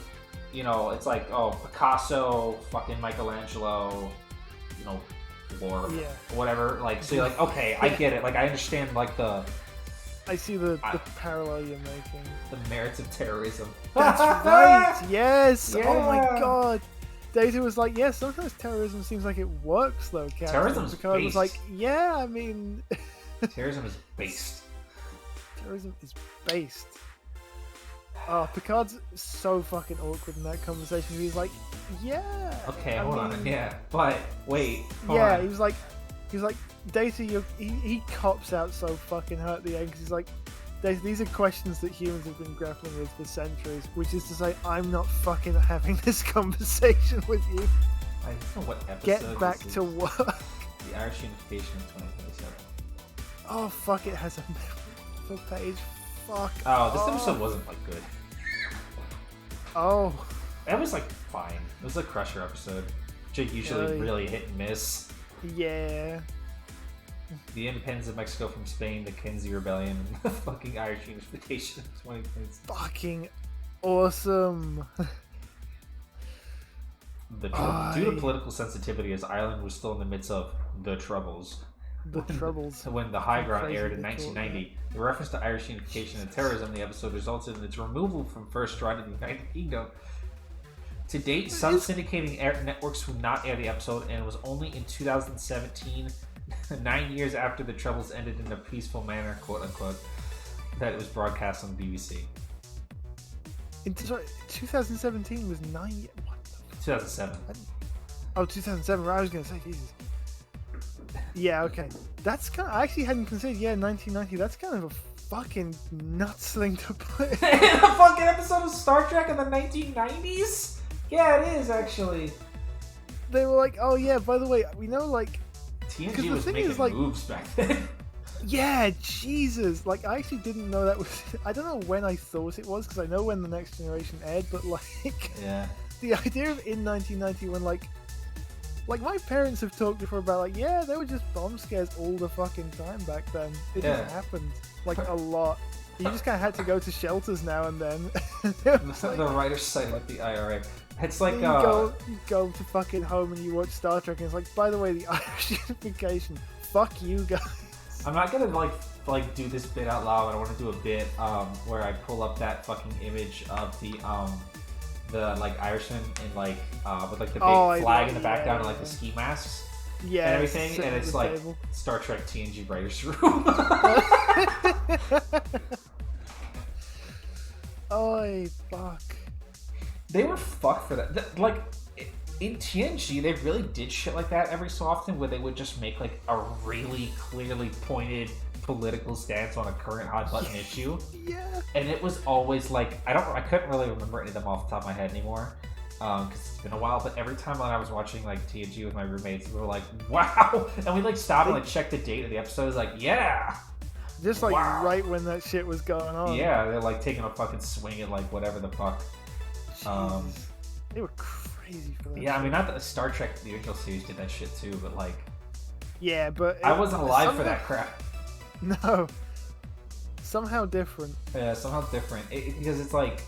A: It's like, oh, Picasso, fucking Michelangelo, or
B: Yeah.
A: whatever. Like, so you're like, okay, I get it. Like, I understand like the
B: I see the parallel you're making.
A: merits of terrorism.
B: That's right. Yes.
A: Yeah.
B: Oh my god. Data was like, yeah, sometimes terrorism seems like it works though, Captain.
A: Terrorism's
B: Picard was
A: based.
B: like, yeah, I mean,
A: Terrorism is based.
B: terrorism is based. Oh, Picard's so fucking awkward in that conversation. He's like, yeah.
A: Okay,
B: I
A: hold on.
B: mean,
A: Yeah, but wait. Hold
B: Yeah,
A: on.
B: he was like, Data, he cops out so fucking hurt at the end because he's like, Data, these are questions that humans have been grappling with for centuries, which is to say, I'm not fucking having this conversation with you.
A: I don't know what episode.
B: Get back
A: this
B: to
A: is.
B: work.
A: The Irish Unification of 2027.
B: Oh fuck! It has a full page. Fuck.
A: Oh, this episode wasn't like good.
B: Oh.
A: It was like fine. It was a Crusher episode. Jake usually really hit and miss.
B: Yeah.
A: The independence of Mexico from Spain, the Kinsey Rebellion, and the fucking Irish Unification of 2026.
B: Fucking awesome.
A: Due to political sensitivity, as Ireland was still in the midst of the Troubles,
B: The Troubles.
A: when the High Ground
B: Crazy
A: aired in
B: they call
A: 1990, the reference to Irish unification and terrorism in the episode resulted in its removal from first run in the United Kingdom. To date, some syndicating networks would not air the episode, and it was only in 2017, 9 years after the Troubles ended in a peaceful manner, quote unquote, that it was broadcast on the BBC.
B: Sorry, 2017 was 9. What?
A: 2007.
B: Oh, 2007. Right, I was gonna say, Jesus. Yeah, okay. That's kind of, I actually hadn't considered. Yeah, 1990. That's kind of a fucking nuts thing to put
A: In a fucking episode of Star Trek in the 1990s? Yeah, it is actually.
B: They were like, oh yeah, by the way, we know like
A: TNG was making moves back then.
B: Yeah, Jesus. Like, I actually didn't know that was... I don't know when I thought it was, because I know when The Next Generation aired, but, like...
A: Yeah.
B: The idea of in 1990 when, like, my parents have talked before about, like, yeah, there were just bomb scares all the fucking time back then. It just happened, like, a lot. You just kind of had to go to shelters now and then.
A: The writer's side with the IRA. It's like,
B: you go to fucking home and you watch Star Trek, and it's like, by the way, the Irish unification. Fuck you guys.
A: I'm not gonna like do this bit out loud. I want to do a bit where I pull up that fucking image of the like Irishman in like with like the big flag in the background and like the ski masks and everything, and it's like table. Star Trek TNG writers room.
B: Oh fuck!
A: They were fucked for that. Like. In TNG, they really did shit like that every so often, where they would just make like a really clearly pointed political stance on a current hot button issue.
B: Yeah.
A: And it was always like I couldn't really remember any of them off the top of my head anymore, because it's been a while. But every time when I was watching like TNG with my roommates, we were like, "Wow!" And we like stopped and like checked the date of the episode. It was like, "Yeah."
B: Just like right when that shit was going on.
A: Yeah, they're like taking a fucking swing at like whatever the fuck.
B: They were crazy for that.
A: Yeah, I mean, not that Star Trek, the original series, did that shit too, but like...
B: Yeah, but...
A: I wasn't alive for that crap.
B: No. Somehow different.
A: Yeah, somehow different. Because it's like...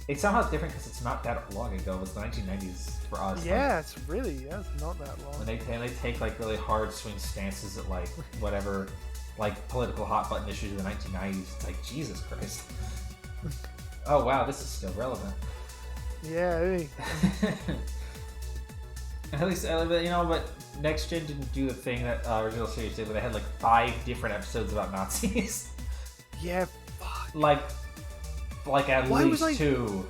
A: It's somehow different because it's not that long ago. It was the 1990s for us.
B: Yeah,
A: like,
B: it's really... Yeah, it's not that long.
A: When they take like really hard swing stances at like whatever... like political hot button issues in the 1990s. It's like, Jesus Christ. Oh wow, this is still relevant.
B: Yeah, hey.
A: At least, but Next Gen didn't do the thing that original series did, where they had like 5 different episodes about Nazis.
B: Yeah, fuck.
A: Like at least 2.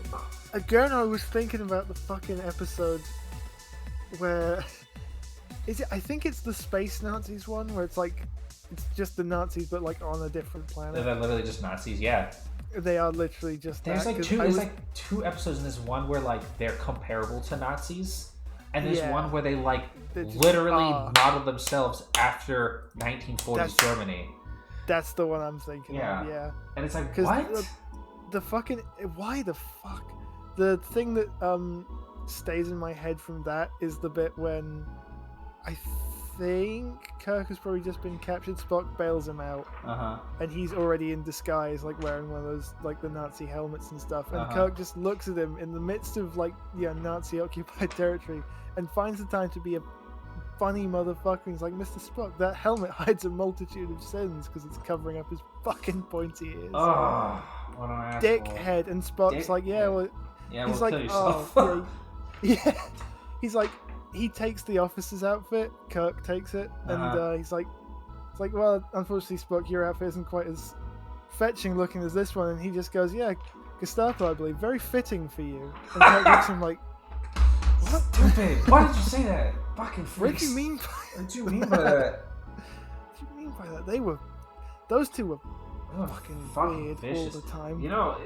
B: Again, I was thinking about the fucking episode where... Is it? I think it's the Space Nazis one, where it's like... It's just the Nazis, but like on a different planet.
A: They're literally just Nazis, yeah.
B: They are literally just
A: There's
B: that.
A: Like 2 episodes in this one where like they're comparable to Nazis, and there's one where they like literally model themselves after 1940s Germany.
B: That's the one I'm thinking of, yeah.
A: And it's like, what?
B: The fucking... Why the fuck? The thing that stays in my head from that is the bit when I think Kirk has probably just been captured. Spock bails him out, and he's already in disguise, like wearing one of those like the Nazi helmets and stuff. And Kirk just looks at him in the midst of like Nazi occupied territory, and finds the time to be a funny motherfucker. He's like, "Mr. Spock, that helmet hides a multitude of sins because it's covering up his fucking pointy ears."
A: Oh, what an asshole.
B: Dickhead. And Spock's like, "Yeah, well,"
A: he's
B: like,
A: kill yourself.
B: "Oh, yeah." He's like. He takes the officer's outfit, Kirk takes it, and he's like, well, unfortunately, Spock, your outfit isn't quite as fetching looking as this one, and he just goes, yeah, Gestapo, I believe, very fitting for you. And Kirk looks at him like, what?
A: Stupid. Why did you say that? Fucking freaks.
B: What do you mean
A: by that?
B: What do you mean by that? Those two were fucking weird vicious. All the time.
A: You know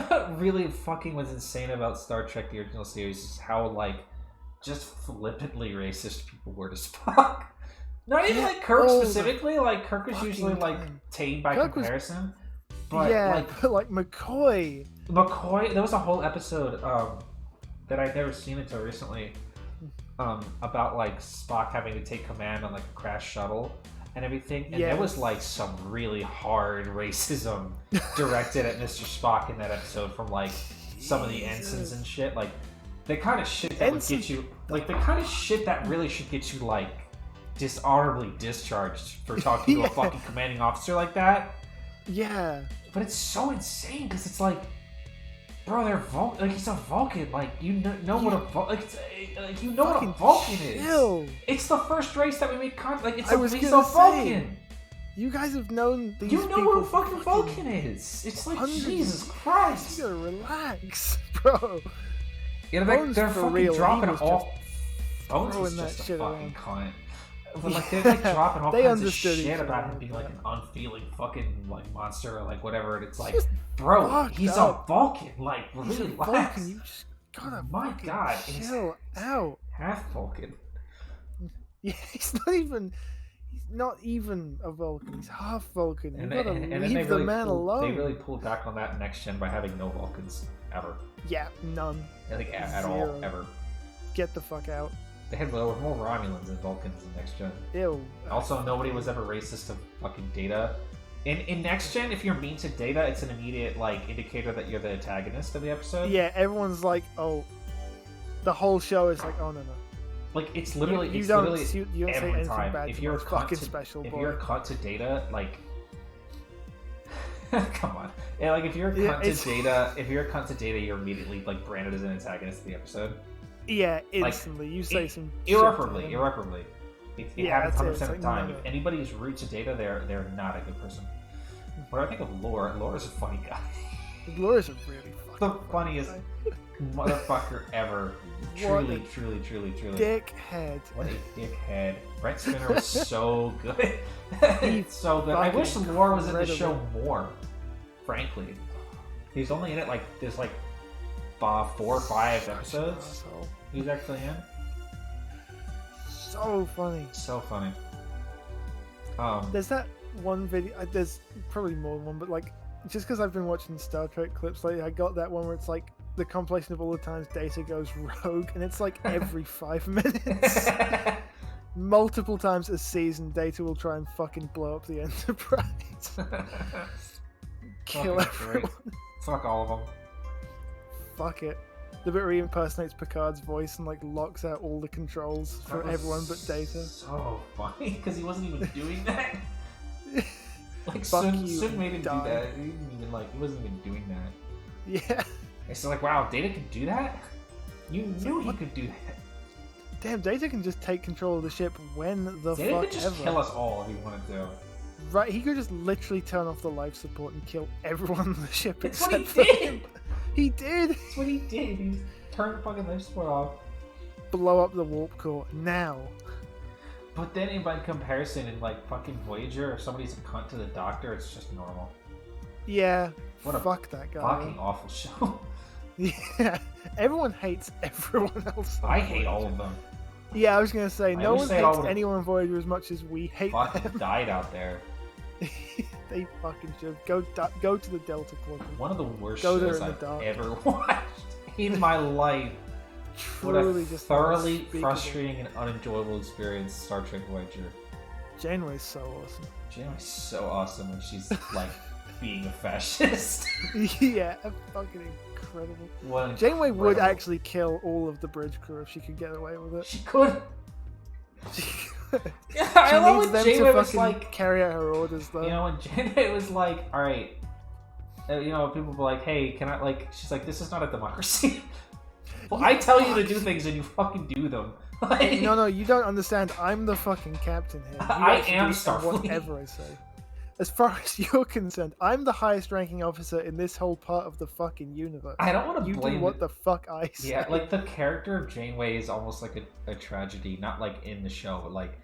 A: what really fucking was insane about Star Trek, the original series, is how, like, just flippantly racist people were to Spock. Not even, like, Kirk specifically. Like, Kirk was usually, like, tame by comparison. But,
B: but, like, McCoy,
A: there was a whole episode that I'd never seen until recently about, like, Spock having to take command on, like, a crashed shuttle and everything, and there was like some really hard racism directed at Mr. Spock in that episode from like some of the ensigns and shit. Like the kind of shit that would get you, like the kind of shit that really should get you like dishonorably discharged for talking to a fucking commanding officer like that.
B: Yeah,
A: but it's so insane because it's like, bro, they're like he's a Vulcan. Like you know what a Vulcan. Like you know what a Vulcan is. It's the first race that we made contact. Like it's a Vulcan.
B: You guys have known these
A: You know
B: people
A: who fucking Vulcan is. It's like,
B: hundreds
A: Jesus
B: of
A: Christ.
B: You gotta relax, bro.
A: Yeah,
B: Bones
A: they're
B: for
A: fucking
B: real,
A: dropping
B: he was
A: all.
B: just
A: Bones
B: throwing
A: is
B: that
A: just a
B: shit
A: fucking
B: around.
A: cunt. But like they're like dropping all
B: They
A: kinds of
B: understood each
A: shit about
B: other,
A: him being
B: but-
A: like an unfeeling fucking like monster or like whatever, and it's like,
B: just
A: bro,
B: fucked
A: he's
B: up.
A: a Vulcan. Like,
B: He's a
A: relax.
B: Vulcan. You just gotta
A: My
B: fucking
A: God, he's
B: chill out.
A: half Vulcan.
B: Yeah, he's not even a Vulcan. He's half Vulcan. You gotta
A: then
B: leave
A: they
B: the
A: really
B: man
A: pulled,
B: alone.
A: They really pulled back on that next gen by having no Vulcans ever.
B: Yeah, none.
A: I think at all
B: Zero.
A: ever.
B: Get the fuck out.
A: There were more Romulans than Vulcans in next gen.
B: Ew.
A: Also, nobody was ever racist to fucking Data. In next gen, if you're mean to Data, it's an immediate like indicator that you're the antagonist of the episode.
B: Yeah, everyone's like, oh, the whole show is like, oh no.
A: Like it's literally
B: you
A: it's
B: don't
A: literally
B: say
A: every
B: anything
A: time.
B: bad
A: If
B: to
A: you're a
B: my
A: cunt
B: fucking
A: to,
B: special
A: if
B: boy.
A: you're a cunt to Data, like come on. Yeah, like if you're a cunt to Data, you're immediately like branded as an antagonist of the episode.
B: Yeah, instantly. You say some shit to
A: irreparably.
B: him.
A: It
B: Yeah,
A: happens
B: that's it.
A: 100% of
B: It's
A: the
B: like,
A: time.
B: no.
A: If anybody's rude to Data, they're not a good person. What do I think of Lore? Lore's a funny guy.
B: Laura's a really
A: The
B: fucking
A: funniest
B: guy.
A: motherfucker ever.
B: What
A: Truly,
B: a
A: truly, truly, truly.
B: Dickhead.
A: What a dickhead. Brent Spinner was so good.
B: He's
A: so good. I wish
B: fucking
A: Lore was in the
B: incredible.
A: show more, frankly. He's only in it like there's like 4 or 5 episodes.
B: Asshole.
A: He's actually in.
B: So funny.
A: So funny.
B: There's that one video. There's probably more than one, but like, just because I've been watching Star Trek clips lately, I got that one where it's like the compilation of all the times Data goes rogue, and it's like every 5 minutes. Multiple times a season, Data will try and fucking blow up the Enterprise. Kill
A: Fucking
B: everyone.
A: great. Fuck all of them.
B: Fuck it. The bit where he impersonates Picard's voice and like locks out all the controls for
A: That was
B: everyone but Data.
A: So funny because he wasn't even doing that. Like
B: Fuck
A: Sun
B: you,
A: made him
B: die.
A: do that. He didn't even like. He wasn't even doing that.
B: Yeah.
A: It's like, wow, Data could do that. You knew he
B: what?
A: could do that.
B: Damn, Data can just take control of the ship when the
A: Data
B: fuck
A: could just
B: ever.
A: kill us all if he wanted to.
B: Right, he could just literally turn off the life support and kill everyone on the ship
A: That's
B: except
A: what he
B: for
A: did.
B: him. He did.
A: That's what he did. He turned the fucking life support off.
B: Blow up the warp core now.
A: But then, by comparison, in like fucking Voyager, if somebody's a cunt to the Doctor, it's just normal.
B: Yeah.
A: What a
B: fuck that guy.
A: Fucking awful show.
B: Yeah. Everyone hates everyone else. on
A: I hate
B: Voyager.
A: all of them.
B: Yeah, I was gonna say,
A: I
B: no
A: wish
B: one
A: they'd all
B: hates
A: would've
B: anyone on Voyager as much as we hate
A: Fucking
B: them.
A: died out there.
B: They fucking should. Go to the Delta Quadrant.
A: One of the worst
B: Go there
A: shows
B: in the
A: I've
B: dark.
A: ever watched in my life. What
B: Truly
A: a
B: just
A: thoroughly
B: unspeakable.
A: frustrating and unenjoyable experience, Star Trek Voyager.
B: Janeway's so awesome.
A: Janeway's so awesome when she's like being a fascist.
B: Yeah, fucking incredible.
A: What
B: Janeway would
A: incredible-
B: actually kill all of the bridge crew if she could get away with it.
A: She could.
B: She
A: I love
B: needs
A: when
B: them
A: Janeway
B: to
A: was
B: fucking
A: like,
B: carry out her orders, though.
A: you know, when Janeway was like, all right, you know, people were like, hey, can I, like, she's like, this is not a democracy. Well, I tell you to do things and you fucking do them. Like,
B: No, you don't understand. I'm the fucking captain here. You
A: I
B: actually
A: am
B: do
A: Starfleet.
B: whatever I say. As far as you're concerned, I'm the highest ranking officer in this whole part of the fucking universe.
A: I don't want to
B: You
A: blame
B: do what the fuck I say.
A: Yeah, like the character of Janeway is almost like a tragedy, not like in the show, but like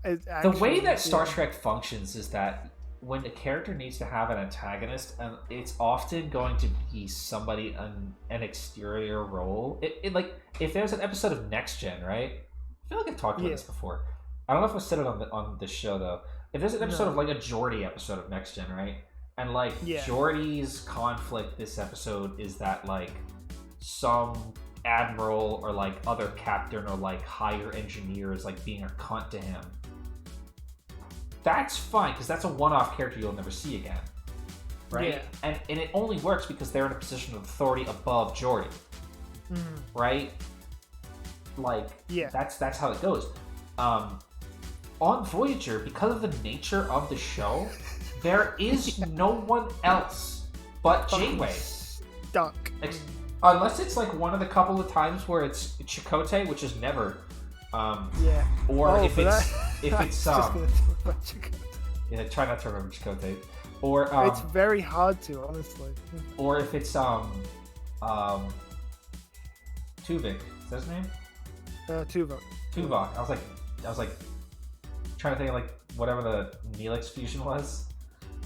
A: the way that Star Trek functions is that when a character needs to have an antagonist, it's often going to be somebody on an exterior role. It like if there's an episode of Next Gen, right? I feel like I've talked about this before. I don't know if I said it on the show though. If there's an episode of like a Geordi episode of Next Gen, right? And like Geordi's conflict this episode is that like some admiral or like other captain or like higher engineer is like being a cunt to him. That's fine because that's a one-off character you'll never see again, right?
B: Yeah.
A: And it only works because they're in a position of authority above Geordi, right? Like that's how it goes. On Voyager, because of the nature of the show, there is no one else but Janeway.
B: Stuck.
A: Unless it's like one of the couple of times where it's Chakotay, which is never. Or if it's
B: just gonna talk about Chakotay.
A: Yeah, try not to remember Chakotay. Or
B: it's very hard to, honestly.
A: Or if it's Tuvok. Is that his name?
B: Tuvok.
A: Tuvok. I was like trying to think of like whatever the Neelix fusion was.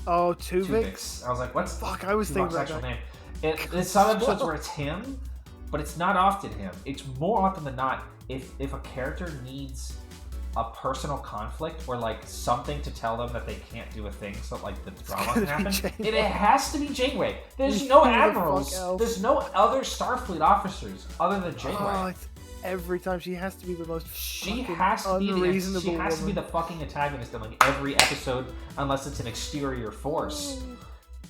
B: Oh, Tuvix.
A: Tuvix. I was like, what's
B: Fuck? I was thinking
A: Tuvok's
B: about
A: actual
B: that.
A: name? It's some episodes where it's him, but it's not often him. It's more often than not if a character needs a personal conflict or like something to tell them that they can't do a thing, so like the drama can happen. It has to be Janeway. There's no admirals. There's no other Starfleet officers other than Janeway.
B: Every time she has to be the most
A: she has to be the fucking antagonist in like every episode unless it's an exterior force.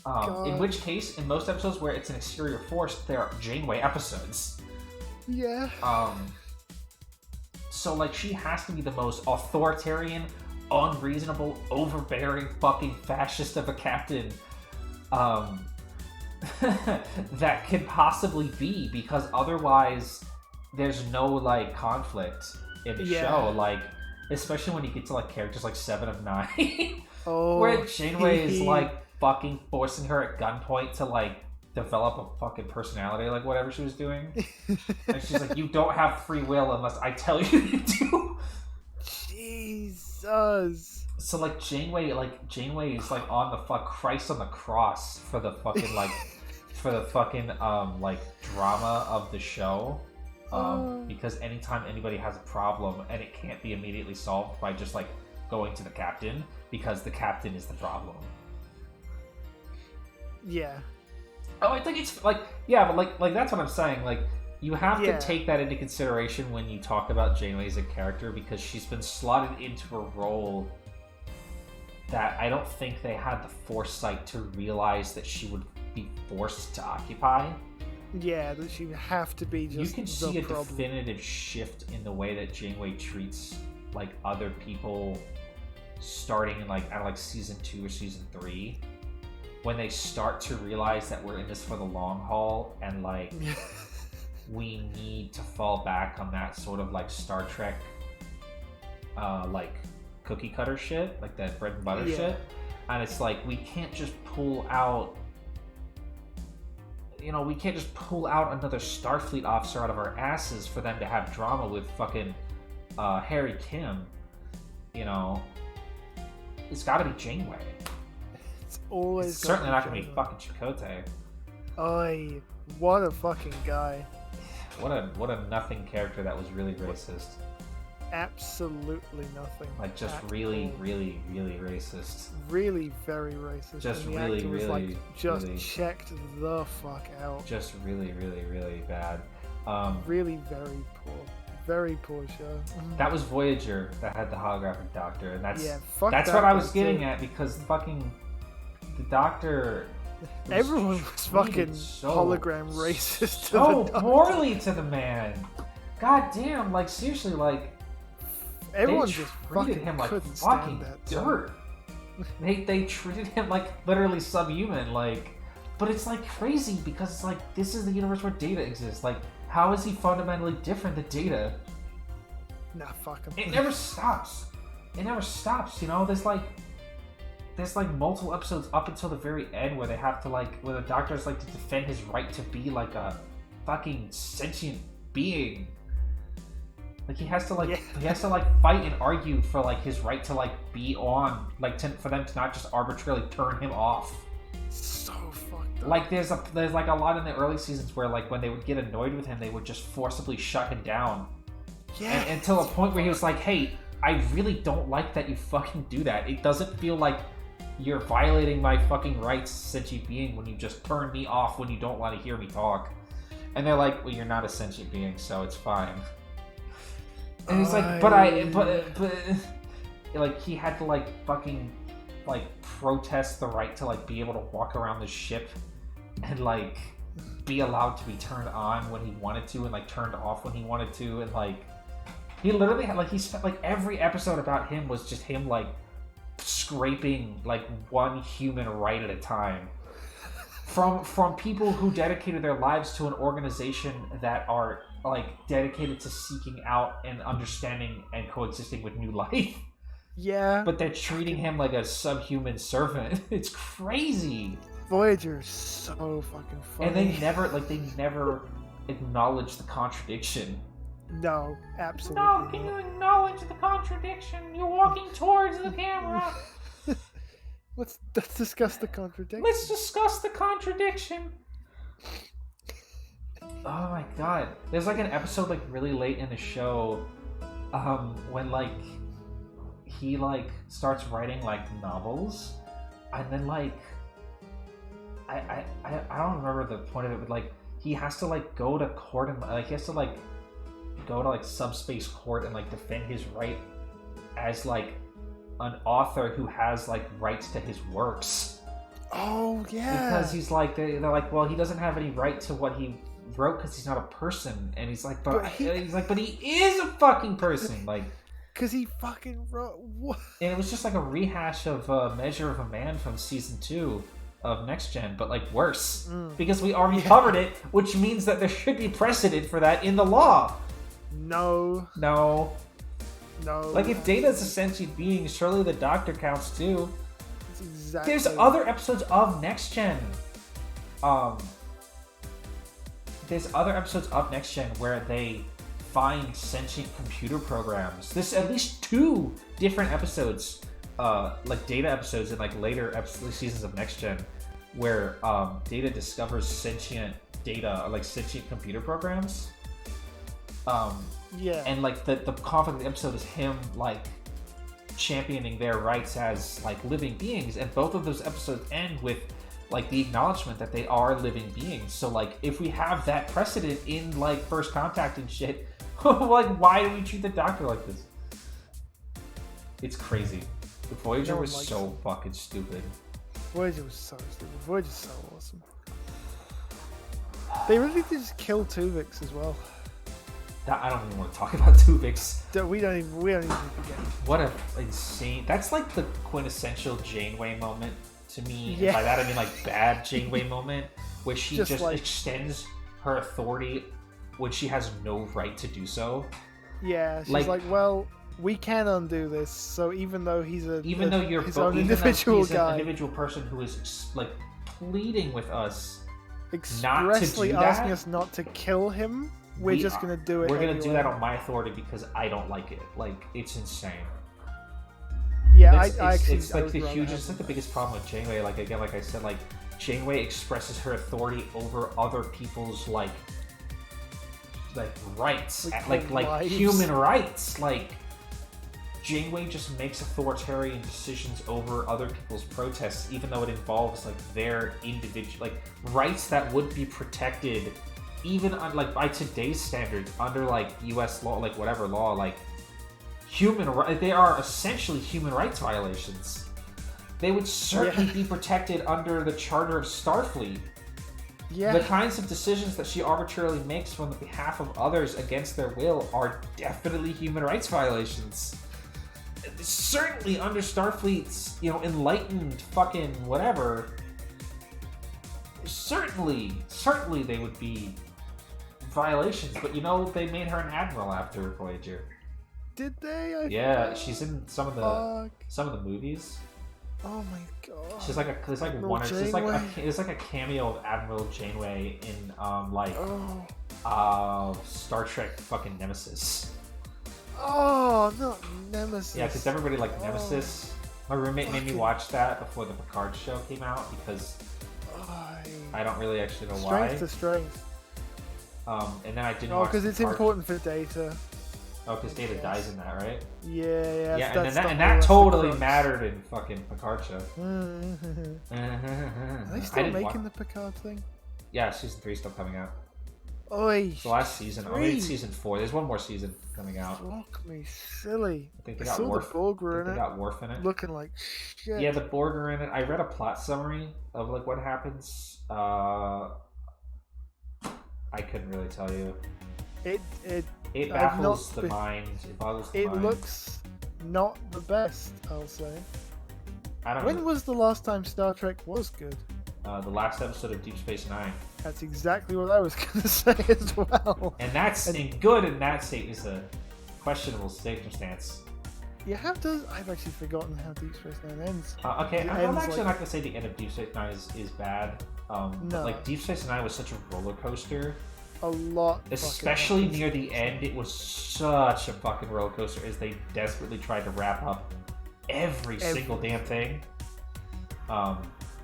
A: In which case, in most episodes where it's an exterior force, there are Janeway episodes.
B: Yeah.
A: So like she has to be the most authoritarian, unreasonable, overbearing, fucking fascist of a captain that could possibly be, because otherwise there's no like conflict in the show, like especially when you get to like characters like 7 of 9 where Janeway is like fucking forcing her at gunpoint to like develop a fucking personality, like whatever she was doing. And she's like, you don't have free will unless I tell you to do.
B: Jesus.
A: So like Janeway is like on the Christ on the cross for the fucking like like drama of the show. Because anytime anybody has a problem and it can't be immediately solved by just like going to the captain, because the captain is the problem.
B: Yeah.
A: Oh, I think it's like, yeah, but like that's what I'm saying. Like, you have to take that into consideration when you talk about Janeway as a character, because she's been slotted into a role that I don't think they had the foresight to realize that she would be forced to occupy.
B: Yeah, that she would have to be just
A: You can see a
B: problem.
A: definitive shift in the way that Janeway treats like other people starting in like, I don't know, like season 2 or season 3. When they start to realize that we're in this for the long haul and like we need to fall back on that sort of like Star Trek like cookie cutter shit, like that bread and butter shit. And it's like we can't just pull out another Starfleet officer out of our asses for them to have drama with fucking Harry Kim. You know, it's gotta be Janeway.
B: It's
A: certainly not gonna be fucking Chakotay.
B: Oy, what a fucking guy.
A: What a nothing character that was really racist.
B: Absolutely nothing.
A: Like just really racist.
B: Really very racist.
A: Just
B: and the
A: really,
B: actor was
A: really,
B: like, just
A: really,
B: checked the fuck out.
A: Just really bad.
B: Really very poor. Very poor show.
A: That was Voyager that had the holographic doctor, and that's what
B: that
A: I was getting at, because fucking the doctor.
B: Everyone was fucking hologram racist.
A: So poorly to the man. God damn! Like seriously, like
B: everyone
A: they
B: just
A: treated
B: fucking
A: him like
B: couldn't
A: fucking
B: stand that
A: dirt. They treated him like literally subhuman. Like, but it's like crazy because it's like this is the universe where Data exists. Like, how is he fundamentally different than Data?
B: Nah, fuck him.
A: It never stops. It never stops. You know, there's like multiple episodes up until the very end where they have to where the doctor's like to defend his right to be like a fucking sentient being. Like he has to fight and argue for like his right to like be on, like for them to not just arbitrarily turn him off.
B: So fucked up.
A: Like there's like a lot in the early seasons where like when they would get annoyed with him, they would just forcibly shut him down.
B: Yeah.
A: And until a point where he was like, "Hey, I really don't like that you fucking do that. It doesn't feel like you're violating my fucking rights as a sentient being when you just turn me off when you don't want to hear me talk." And they're like, "Well, you're not a sentient being, so it's fine." And he's like, but like he had to like fucking like protest the right to like be able to walk around the ship and like be allowed to be turned on when he wanted to and like turned off when he wanted to, and like he literally had he spent like every episode about him was just him like scraping like one human right at a time from people who dedicated their lives to an organization that are like dedicated to seeking out and understanding and coexisting with new life.
B: Yeah.
A: But they're treating him like a subhuman servant. It's crazy.
B: Voyager is so fucking funny.
A: And they never acknowledge the contradiction.
B: No, absolutely.
A: No, can you acknowledge the contradiction? You're walking towards the camera.
B: Let's discuss the contradiction.
A: Let's discuss the contradiction. Oh my god. There's like an episode like really late in the show when like he like starts writing like novels and then like I don't remember the point of it, but like he has to like go to court and like he has to like go to like subspace court and like defend his right as like an author who has like rights to his works.
B: Oh yeah.
A: Because he's like they're like, well, he doesn't have any right to what he wrote because he's not a person, and he's like, but he is a fucking person, like.
B: Because he fucking wrote what?
A: And it was just like a rehash of Measure of a Man from season 2 of Next Gen, but like worse because we already covered it, which means that there should be precedent for that in the law.
B: No.
A: Like if Data's a sentient being, surely the Doctor counts too.
B: That's exactly.
A: There's other episodes of Next Gen. There's other episodes of Next Gen where they find sentient computer programs. There's at least 2 different episodes, like Data episodes in like later seasons of Next Gen, where Data discovers sentient data, like sentient computer programs. And like the conflict of the episode is him like championing their rights as like living beings, and both of those episodes end with like the acknowledgement that they are living beings. So like if we have that precedent in like First Contact and shit, like why do we treat the Doctor like this? It's crazy. The Voyager was so fucking stupid.
B: Voyager was so stupid. Voyager's so awesome. They really did just kill Tuvix as well.
A: I don't even want to talk about Tuvix.
B: We don't even forget.
A: What a insane. That's like the quintessential Janeway moment to me.
B: Yeah.
A: And by that I mean like bad Janeway moment, where she just
B: like,
A: extends her authority when she has no right to do so.
B: Yeah, she's like, well, we can undo this. So even though he's an individual
A: person who is like pleading with us,
B: expressly asking us not to kill him, we're just gonna do it.
A: We're gonna do that on my authority because I don't like it. Like it's insane.
B: Yeah,
A: it's like the biggest problem with Janeway. Like again, like I said, like Janeway expresses her authority over other people's like rights, like human rights. Like Janeway just makes authoritarian decisions over other people's protests, even though it involves like their individual like rights that would be protected, even on, like by today's standards under like U.S. law, like whatever law, like they are essentially human rights violations. They would certainly be protected under the Charter of Starfleet. Yeah. The kinds of decisions that she arbitrarily makes on behalf of others against their will are definitely human rights violations. Certainly under Starfleet's, enlightened fucking whatever. Certainly they would be violations. But they made her an admiral after Voyager.
B: Did they?
A: She's in some of the movies.
B: Oh my god!
A: She's like it's like a cameo of Admiral Janeway in Star Trek fucking Nemesis.
B: Oh, not Nemesis.
A: Yeah, because everybody liked Nemesis. My roommate made me watch that before the Picard show came out because I don't really actually know why.
B: Strength to strength.
A: And then I didn't watch
B: because it's important for Data.
A: Oh, because Data dies in that, right?
B: Yeah.
A: Yeah, and that totally mattered in fucking Picard show.
B: Are they still making the Picard thing?
A: Yeah, season 3 is still coming out.
B: Oi!
A: It's the last season. Oh, maybe it's season 4. There's one more season coming out.
B: Fuck me silly.
A: I think they got Worf.
B: The Borg were in it.
A: They got Worf in it.
B: Looking like shit.
A: Yeah, the Borg are in it. I read a plot summary of like what happens. I couldn't really tell you. It baffles the mind. It boggles the mind.
B: It looks not the best, I'll say.
A: I don't know.
B: When was the last time Star Trek was good?
A: The last episode of Deep Space Nine.
B: That's exactly what I was going to say as well.
A: And that's good in that state is a questionable circumstance.
B: Yeah, how does... I've actually forgotten how Deep Space Nine ends.
A: Okay,
B: It
A: I'm
B: ends,
A: actually
B: like-
A: not gonna say the end of Deep Space Nine is bad. But
B: No.
A: like Deep Space Nine was such a roller coaster.
B: A lot.
A: Especially
B: fucking
A: near the end, it was such a fucking roller coaster as they desperately tried to wrap up every single damn thing.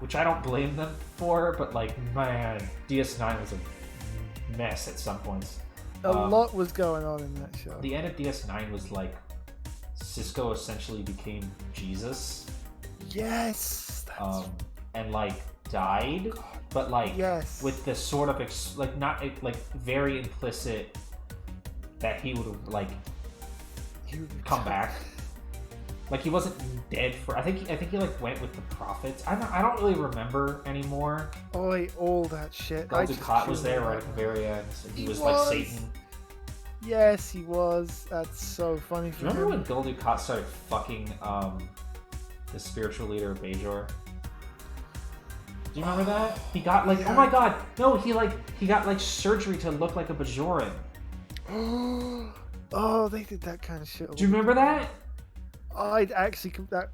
A: Which I don't blame them for, but like, man, DS9 was a mess at some points.
B: A lot was going on in that show.
A: The end of DS9 was like, Cisco essentially became Jesus.
B: Yes. That's...
A: And like died, but like
B: Yes.
A: with the sort of not like very implicit that he would like come back. Like he wasn't dead for. I think he like went with the prophets. I don't really remember anymore.
B: Oi, all that shit.
A: Gul Dukat was there right at the very end. So he was like Satan.
B: Yes, he was. That's so funny for
A: Remember
B: him.
A: when Gul Dukat started fucking the spiritual leader of Bajor? Do you remember that? He got like,
B: Yeah.
A: oh my god, no, he got like surgery to look like a Bajoran.
B: Oh, they did that kind of shit.
A: Do you remember that?
B: I'd actually that.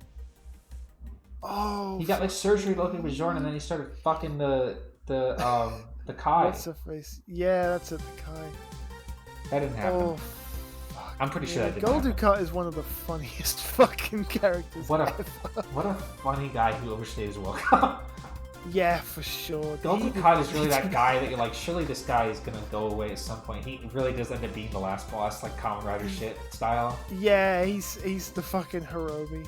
B: Oh.
A: He got like surgery to look like a Bajoran, and then he started fucking the Kai.
B: What's her face? Yeah, that's it. The Kai.
A: That didn't happen.
B: Oh.
A: I'm pretty sure that didn't
B: Gul
A: happen.
B: Dukat is one of the funniest fucking characters
A: What a
B: ever.
A: what a funny guy who overstayed his welcome.
B: Yeah, for sure.
A: Gul Dukat is really that guy that you're like, surely this guy is gonna go away at some point. He really does end up being the last boss, like Kamen Rider shit style.
B: Yeah, he's the fucking Hirobi.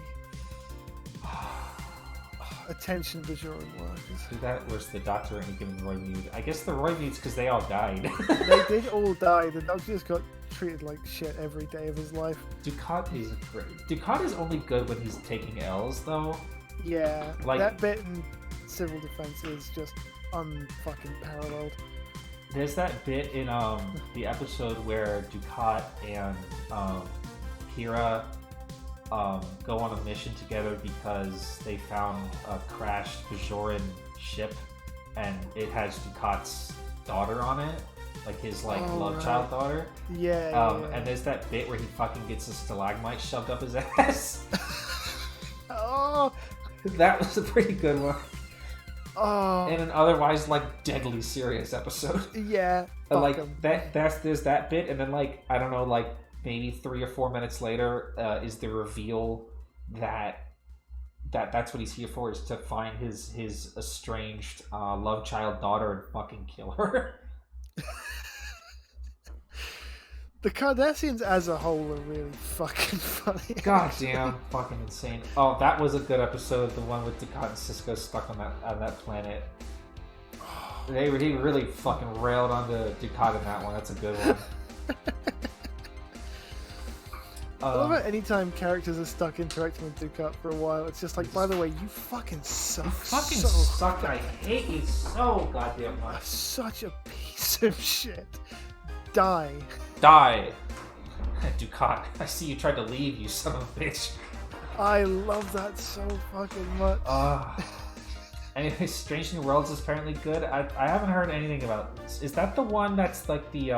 B: Attention, Bajoran workers.
A: Who that was the doctor and he given Roy Mead. I guess the Roy Mead's because they all died.
B: They did all die. The doctor just got treated like shit every day of his life.
A: Dukat is great. Dukat is only good when he's taking L's though.
B: Yeah,
A: Like-
B: that bit in Civil Defense is just unfucking paralleled.
A: There's that bit in the episode where Dukat and Kira go on a mission together because they found a crashed Bajoran ship and it has Dukat's daughter on it, like his love child daughter.
B: Yeah, yeah.
A: And there's that bit where he fucking gets a stalagmite shoved up his ass.
B: Oh,
A: That was a pretty good one.
B: oh,
A: In an otherwise like deadly serious episode.
B: yeah.
A: And,
B: Fuck 'em.
A: there's that bit, and then like I don't know, like maybe 3 or 4 minutes later is the reveal that's what he's here for, is to find his estranged love child daughter and fucking kill her.
B: The Cardassians as a whole are really fucking funny.
A: God damn, fucking insane. Oh, that was a good episode, the one with Dukat and Cisco stuck on that planet. He really fucking railed onto Dukat in that one. That's a good one.
B: I love it anytime characters are stuck interacting with Dukat for a while. It's just like, by the way, you fucking suck.
A: You fucking
B: so
A: suck. I hate you so goddamn much.
B: Such a piece of shit. Die.
A: Die. Dukat, I see you tried to leave, you son of a bitch.
B: I love that so fucking much.
A: Anyway, Strange New Worlds is apparently good. I haven't heard anything about this. Is that the one that's like the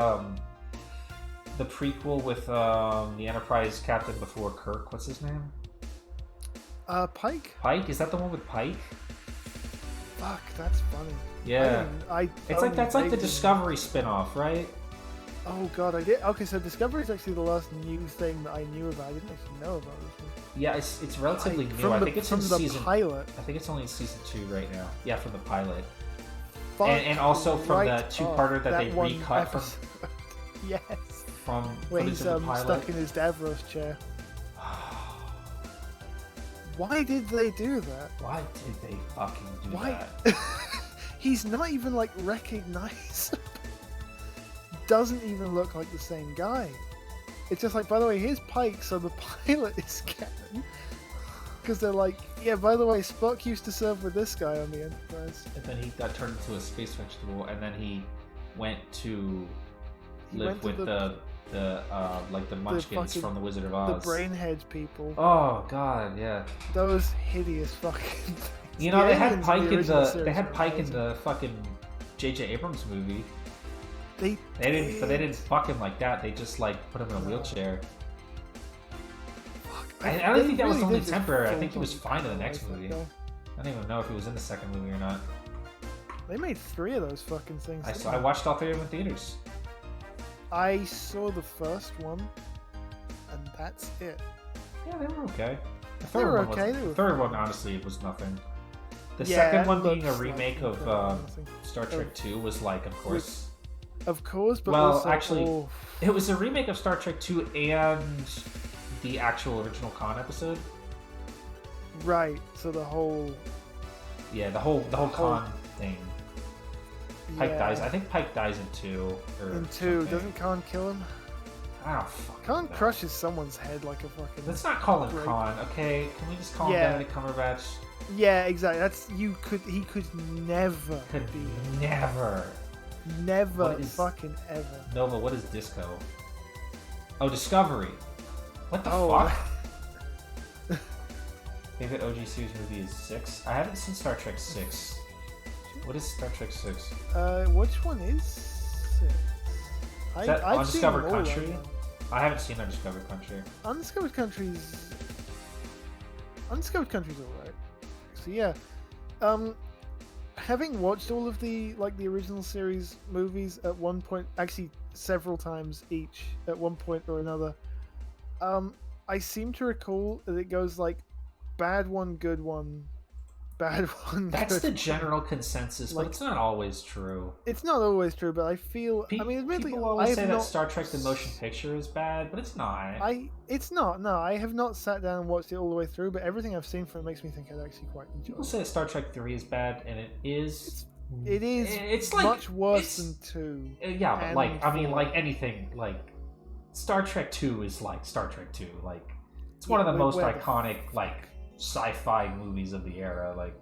A: prequel with the Enterprise captain before Kirk? What's his name?
B: Pike?
A: Pike? Is that the one with Pike?
B: Fuck, that's funny.
A: Yeah.
B: That's
A: like the Discovery spin-off, right?
B: Oh god, I did. Okay, so Discovery is actually the last new thing that I knew about. I didn't actually know about this one.
A: Yeah, it's relatively new.
B: From
A: I
B: the-
A: think it's
B: from
A: in
B: the
A: season.
B: pilot.
A: I think it's only in season 2 right now. Yeah, from the pilot.
B: Fuck
A: And also from the
B: right
A: two-parter
B: off,
A: that they
B: one
A: recut from
B: episode. Yes.
A: from
B: Where
A: footage
B: he's
A: of the pilot.
B: stuck in his Davros chair. Why did they do that?
A: Why did they fucking do
B: Why?
A: that?
B: He's not even like recognizable. Doesn't even look like the same guy. It's just like, by the way, here's Pike, so the pilot is canon. Because they're like, yeah, by the way, Spock used to serve with this guy on the Enterprise.
A: And then he got turned into a space vegetable, and then he went to
B: He
A: live
B: went to
A: with the Munchkins
B: fucking-
A: from the Wizard of
B: The
A: Oz.
B: brainhead people.
A: Oh god, yeah.
B: Those hideous fucking things.
A: You know,
B: The
A: they had
B: aliens
A: Pike in
B: original
A: the
B: series were
A: Pike in
B: amazing.
A: the fucking J.J. Abrams movie.
B: They
A: They didn't fuck him like that. They just like put him in a wheelchair.
B: Fuck,
A: I don't think that was
B: really
A: only
B: did just
A: temporary. I
B: fall
A: think he was
B: apart
A: fine in the
B: like
A: next
B: that
A: movie.
B: guy.
A: I don't even know if he was in the second movie or not.
B: They made 3 of those fucking things.
A: I watched all 3 of them in theaters.
B: I saw the first one, and that's it.
A: Yeah, they were okay. The
B: They were okay.
A: The third one, honestly, was nothing. The
B: Yeah,
A: second
B: it
A: one being a
B: looks
A: remake
B: like
A: of
B: nothing.
A: Star Trek 2 was like, of course.
B: Of course, but
A: Well,
B: also,
A: actually, it was a remake of Star Trek 2 and the actual original Khan episode.
B: right. So the whole
A: Yeah, the whole Khan thing. Pike
B: yeah.
A: dies. I think Pike dies in 2. Or
B: In 2,
A: something.
B: doesn't Khan kill him?
A: I don't fucking
B: Khan
A: know.
B: crushes someone's head like a fucking.
A: Let's not call him
B: Great.
A: Khan, okay? Can we just call him
B: Yeah.
A: Benedict Cumberbatch?
B: Yeah, exactly. He could never
A: Could
B: be.
A: never.
B: Never
A: What is-
B: fucking ever.
A: Nova, what is Disco? Oh, Discovery. What the
B: Oh.
A: fuck? Favorite OG series movie is 6. I haven't seen Star Trek 6. What is Star Trek 6?
B: Which one is 6?
A: Is that
B: I've seen
A: Undiscovered
B: them all
A: Country?
B: right now.
A: I haven't seen Undiscovered Country.
B: Undiscovered Country's alright. So yeah, having watched all of the original series movies at one point, actually several times each at one point or another, I seem to recall that it goes like bad one, good one, bad one.
A: That's
B: good
A: the
B: one.
A: general consensus, but
B: Like-
A: it's not always true.
B: It's not always true, but I feel. I mean, admittedly,
A: people
B: I
A: always
B: have
A: say that
B: not.
A: Star Trek the motion picture is bad, but it's not.
B: It's not. No, I have not sat down and watched it all the way through, but everything I've seen from it makes me think I'd actually quite enjoy
A: People
B: it.
A: say that Star Trek 3 is bad, and it is.
B: It is
A: It's like
B: much worse
A: it's-
B: than 2.
A: Yeah, but
B: and
A: like I mean,
B: 4.
A: like anything, like Star Trek 2 is like Star Trek 2. Like it's one of the
B: Yeah,
A: most
B: where the
A: iconic like sci-fi movies of the era. Like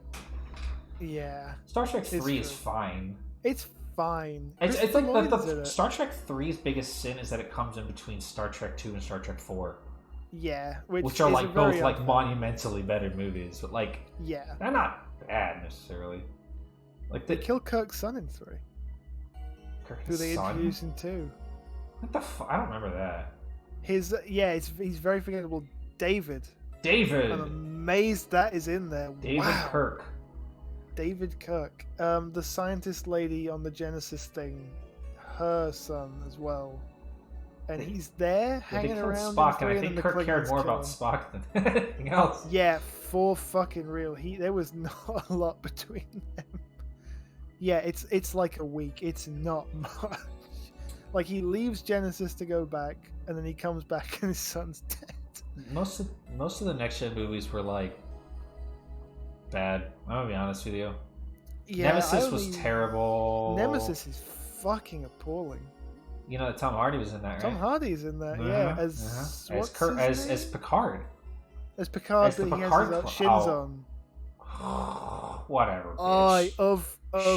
B: Yeah,
A: Star Trek
B: It's
A: 3 is
B: true.
A: fine.
B: it's fine.
A: It's
B: Christopher
A: like
B: Lloyd's in
A: the
B: it.
A: Star Trek 3's biggest sin is that it comes in between Star Trek 2 and Star Trek 4,
B: Yeah,
A: which are
B: is a
A: like both
B: very
A: like
B: un-
A: monumentally better movies, but like
B: Yeah,
A: they're not bad necessarily. Like
B: they
A: the
B: kill Kirk's son in 3. Who they
A: son?
B: introduce in 2.
A: What the fuck? I don't remember that.
B: He's very forgettable. David.
A: David.
B: I'm amazed that is in there.
A: David
B: Wow.
A: Kirk.
B: David Kirk. The scientist lady on the Genesis thing, her son as well. And he's there
A: Yeah, they
B: hanging
A: killed
B: around. in
A: Spock, and
B: 3,
A: I
B: then
A: think
B: the
A: Kirk cared
B: Klingons
A: more
B: kill
A: about
B: him.
A: Spock than anything else.
B: Yeah, for fucking real. There was not a lot between them. Yeah, it's like a week. It's not much. Like he leaves Genesis to go back, and then he comes back and his son's dead.
A: Most of the next gen movies were like bad. I'm gonna be honest with you.
B: Yeah,
A: Nemesis was terrible.
B: Nemesis is fucking appalling.
A: You know that Tom Hardy was in that, right?
B: Tom Hardy's in that, yeah, as
A: as,
B: what's
A: Kurt,
B: his
A: as
B: name?
A: Picard.
B: As Picard,
A: as the
B: but he
A: Picard
B: has his
A: cl-
B: shins
A: oh.
B: on.
A: Whatever.
B: I
A: Bitch.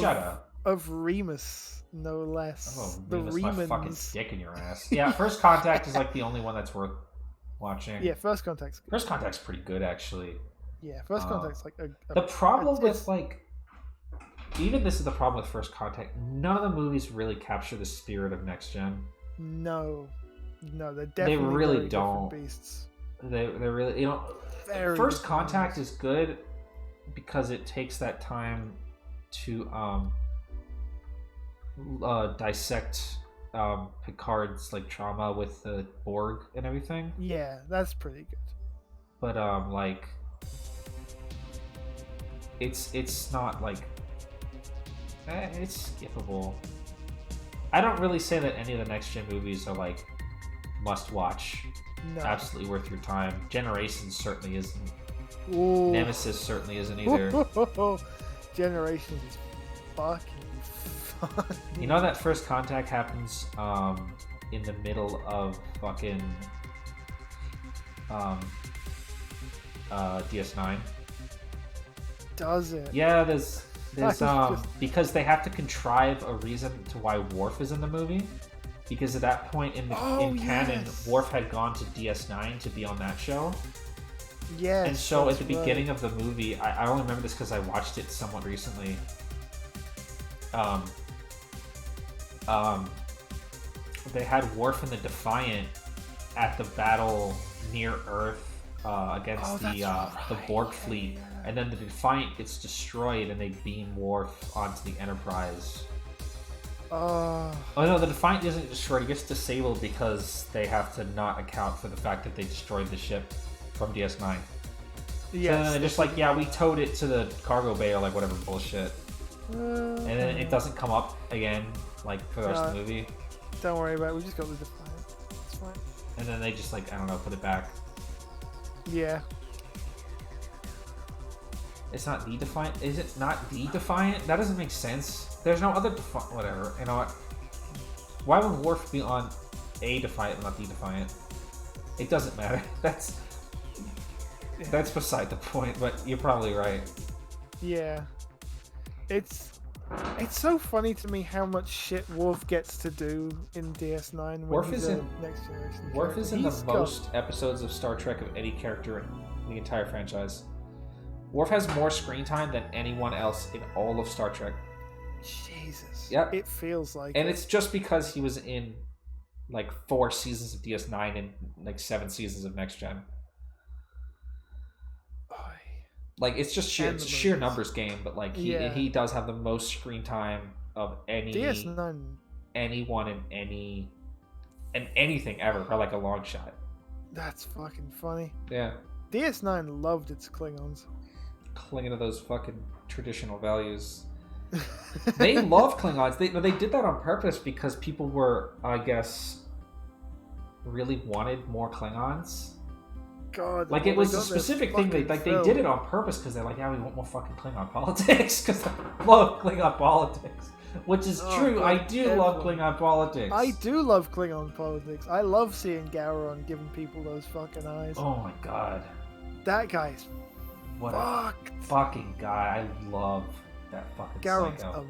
A: Shut up.
B: of Remus, no less.
A: Oh,
B: The
A: Remus, my fucking
B: Remans.
A: stick in your ass. Yeah, First Contact is like the only one that's worth watching.
B: Yeah, First Contact's good.
A: First Contact's pretty good actually.
B: Yeah, First Contact's like a
A: The problem
B: it's-
A: with like, even this is the problem with First Contact. None of the movies really capture the spirit of next gen.
B: no, they're definitely
A: really
B: very different
A: don't.
B: beasts.
A: They really
B: Very
A: First
B: different
A: Contact
B: beasts.
A: is good because it takes that time to dissect Picard's like trauma with the Borg and everything.
B: Yeah, that's pretty good.
A: But like it's not like it's skippable. I don't really say that any of the next gen movies are like must watch,
B: No.
A: absolutely worth your time. Generations certainly isn't.
B: Ooh.
A: Nemesis certainly isn't either.
B: Generations is fucking fun.
A: You know that First Contact happens in the middle of fucking DS9.
B: Does it?
A: Yeah, there's
B: Just-
A: because they have to contrive a reason to why Worf is in the movie. Because at that point in canon,
B: yes.
A: Worf had gone to DS9 to be on that show.
B: Yes.
A: And so at
B: that's
A: the
B: right.
A: beginning of the movie, I only remember this because I watched it somewhat recently. They had Worf and the Defiant at the battle near Earth against
B: Oh,
A: the Borg fleet, and then the Defiant gets destroyed, and they beam Worf onto the Enterprise.
B: Oh,
A: Oh no, the Defiant isn't destroyed; it gets disabled because they have to not account for the fact that they destroyed the ship from DS9.
B: yes.
A: So then they're just like, yeah, we towed it to the cargo bay or like whatever bullshit, and then it doesn't come up again like for the rest of the movie.
B: Don't worry about it. We just got the Defiant. It's fine.
A: And then they just like, I don't know, put it back.
B: Yeah.
A: It's not the Defiant. Is it not the Defiant? That doesn't make sense. There's no other Defiant. Whatever. You know what? Why would Worf be on a Defiant and not the Defiant? It doesn't matter. That's beside the point. But you're probably right.
B: Yeah. It's so funny to me how much shit Worf gets to do in DS9 when
A: Worf
B: he's
A: is
B: a
A: in-
B: Next Generation
A: Worf
B: character.
A: is in
B: He's
A: the
B: got-
A: most episodes of Star Trek of any character in the entire franchise. Worf has more screen time than anyone else in all of Star Trek.
B: Jesus.
A: Yep.
B: It feels like
A: And
B: it.
A: it's just because he was in like 4 seasons of DS9 and like 7 seasons of Next Gen.
B: Oy.
A: Like it's just sheer,
B: And
A: it's
B: the
A: a sheer
B: movies.
A: numbers game, but like
B: Yeah.
A: he does have the most screen time of
B: DS9.
A: anyone in anything ever for like a long shot.
B: That's fucking funny.
A: Yeah,
B: DS9 loved its Klingons.
A: clinging to those fucking traditional values. They love Klingons. They did that on purpose because people were, I guess, really wanted more Klingons.
B: God.
A: Like
B: well,
A: it was
B: they
A: a
B: got this
A: specific thing. They
B: fucking
A: did it
B: film.
A: on purpose because they're like, yeah, we want more fucking Klingon politics because I love Klingon politics, which is
B: Oh,
A: true.
B: God,
A: I do love
B: everyone.
A: Klingon politics.
B: I do love Klingon politics. I love seeing Gowron giving people those fucking eyes.
A: Oh my god,
B: That guy's
A: what a
B: fucked.
A: fucking guy! I love that fucking
B: Gowron's
A: psycho.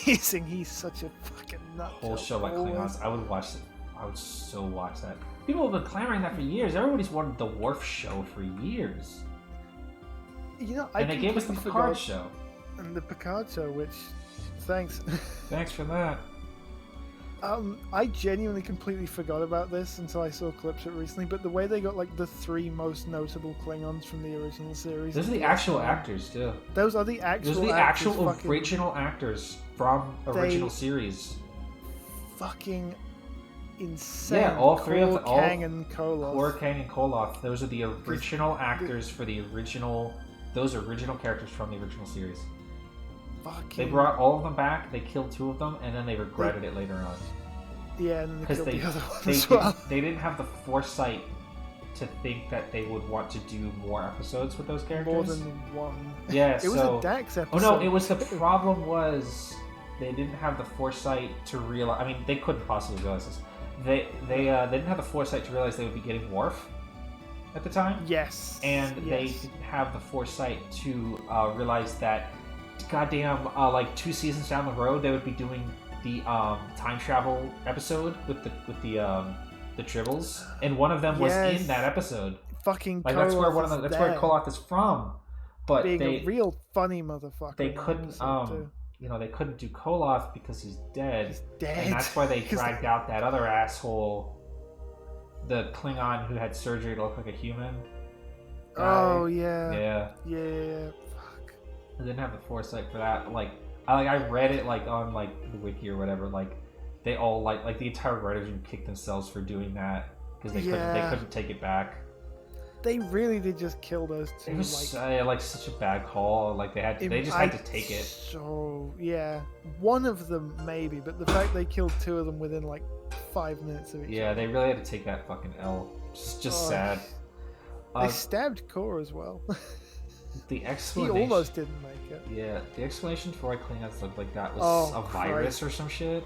B: amazing. He's such a fucking nut.
A: Whole show by
B: always.
A: Klingons. I would watch it. I would so watch that. People have been clamoring that for years. Everybody's wanted the Worf show for years,
B: You know,
A: and they gave us the
B: completely
A: Picard
B: forgot-
A: show.
B: And the Picard show, which, thanks.
A: Thanks for that.
B: I genuinely completely forgot about this until I saw clips of it recently. But the way they got like the 3 most notable Klingons from the original series.
A: Those are the actual actors too.
B: Those are the actual.
A: Those are the
B: actors
A: actual
B: fucking,
A: original actors from original
B: They-
A: series.
B: fucking insane.
A: Yeah, all 3 of
B: Kor,
A: the all
B: Kang and Koloth.
A: Kor, Kang, and Koloth. Those are the original actors for the original. Those original characters from the original series.
B: Fucking,
A: They brought all of them back. They killed 2 of them, and then they regretted it later on
B: yeah, and then they
A: because
B: killed
A: they
B: the other one
A: they,
B: as well.
A: they didn't have the foresight to think that they would want to do more episodes with those characters.
B: More than one.
A: Yeah,
B: It was
A: so
B: a Dax
A: oh
B: episode.
A: no, it was the problem was they didn't have the foresight to realize. I mean, they couldn't possibly realize this. They didn't have the foresight to realize they would be getting Worf at the time,
B: Yes.
A: and they
B: yes.
A: didn't have the foresight to realize that goddamn like 2 seasons down the road they would be doing the time travel episode with the Tribbles, and one of them was
B: Yes.
A: in that episode.
B: Fucking
A: Like that's where
B: Koloth
A: one of them.
B: is
A: That's where
B: there,
A: Koloth is from. But
B: being
A: they
B: a real funny motherfucker.
A: they
B: in that
A: couldn't
B: episode, too.
A: you know, they couldn't do Koloth because he's dead.
B: He's dead.
A: And that's why they
B: 'Cause
A: dragged out that other asshole, the Klingon who had surgery to look like a human.
B: Oh
A: guy.
B: yeah.
A: Yeah.
B: Yeah. Fuck.
A: I didn't have the foresight for that. I read it like on like the wiki or whatever. Like they all like the entire writers room kicked themselves for doing that because they
B: Yeah.
A: couldn't take it back.
B: They really did just kill those 2.
A: It was like such a bad call. Like they just had to take it.
B: So yeah, one of them maybe, but the fact they killed 2 of them within like 5 minutes of each
A: Yeah,
B: other.
A: they really had to take that fucking L. It's just
B: Oh,
A: sad.
B: They stabbed Kor as well.
A: The
B: He
A: explanation.
B: almost didn't make it.
A: Yeah, the explanation for why Klingons looked like that was
B: Oh,
A: a virus or some shit.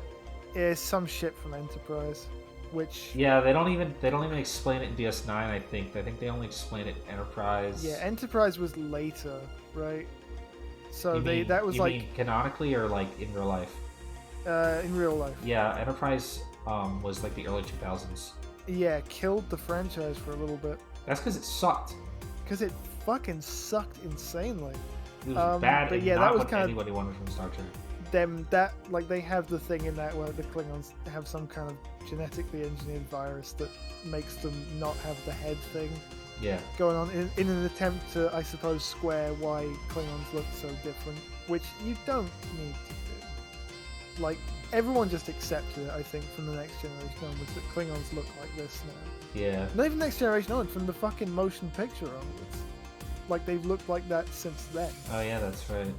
B: It's some shit from Enterprise, which
A: Yeah, they don't even explain it in DS9. I think they only explain it in Enterprise.
B: yeah, Enterprise was later, right? So
A: You mean-
B: that was
A: you
B: like
A: mean canonically or like in real life.
B: in real life.
A: Yeah, Enterprise was like the early 2000s.
B: Yeah, killed the franchise for a little bit
A: That's because it sucked.
B: because it fucking sucked insanely.
A: It was bad
B: but
A: and
B: yeah,
A: not
B: that was
A: what
B: kind of-
A: anybody wanted from Star Trek.
B: Them that like they have the thing in that where the Klingons have some kind of genetically engineered virus that makes them not have the head thing.
A: Yeah.
B: going on in an attempt to, I suppose, square why Klingons look so different, which you don't need to do. Like, everyone just accepted it, I think, from the Next Generation onwards, that Klingons look like this now.
A: Yeah.
B: Not even Next Generation onwards, from the fucking motion picture onwards. Like, they've looked like that since then.
A: Oh yeah, that's right.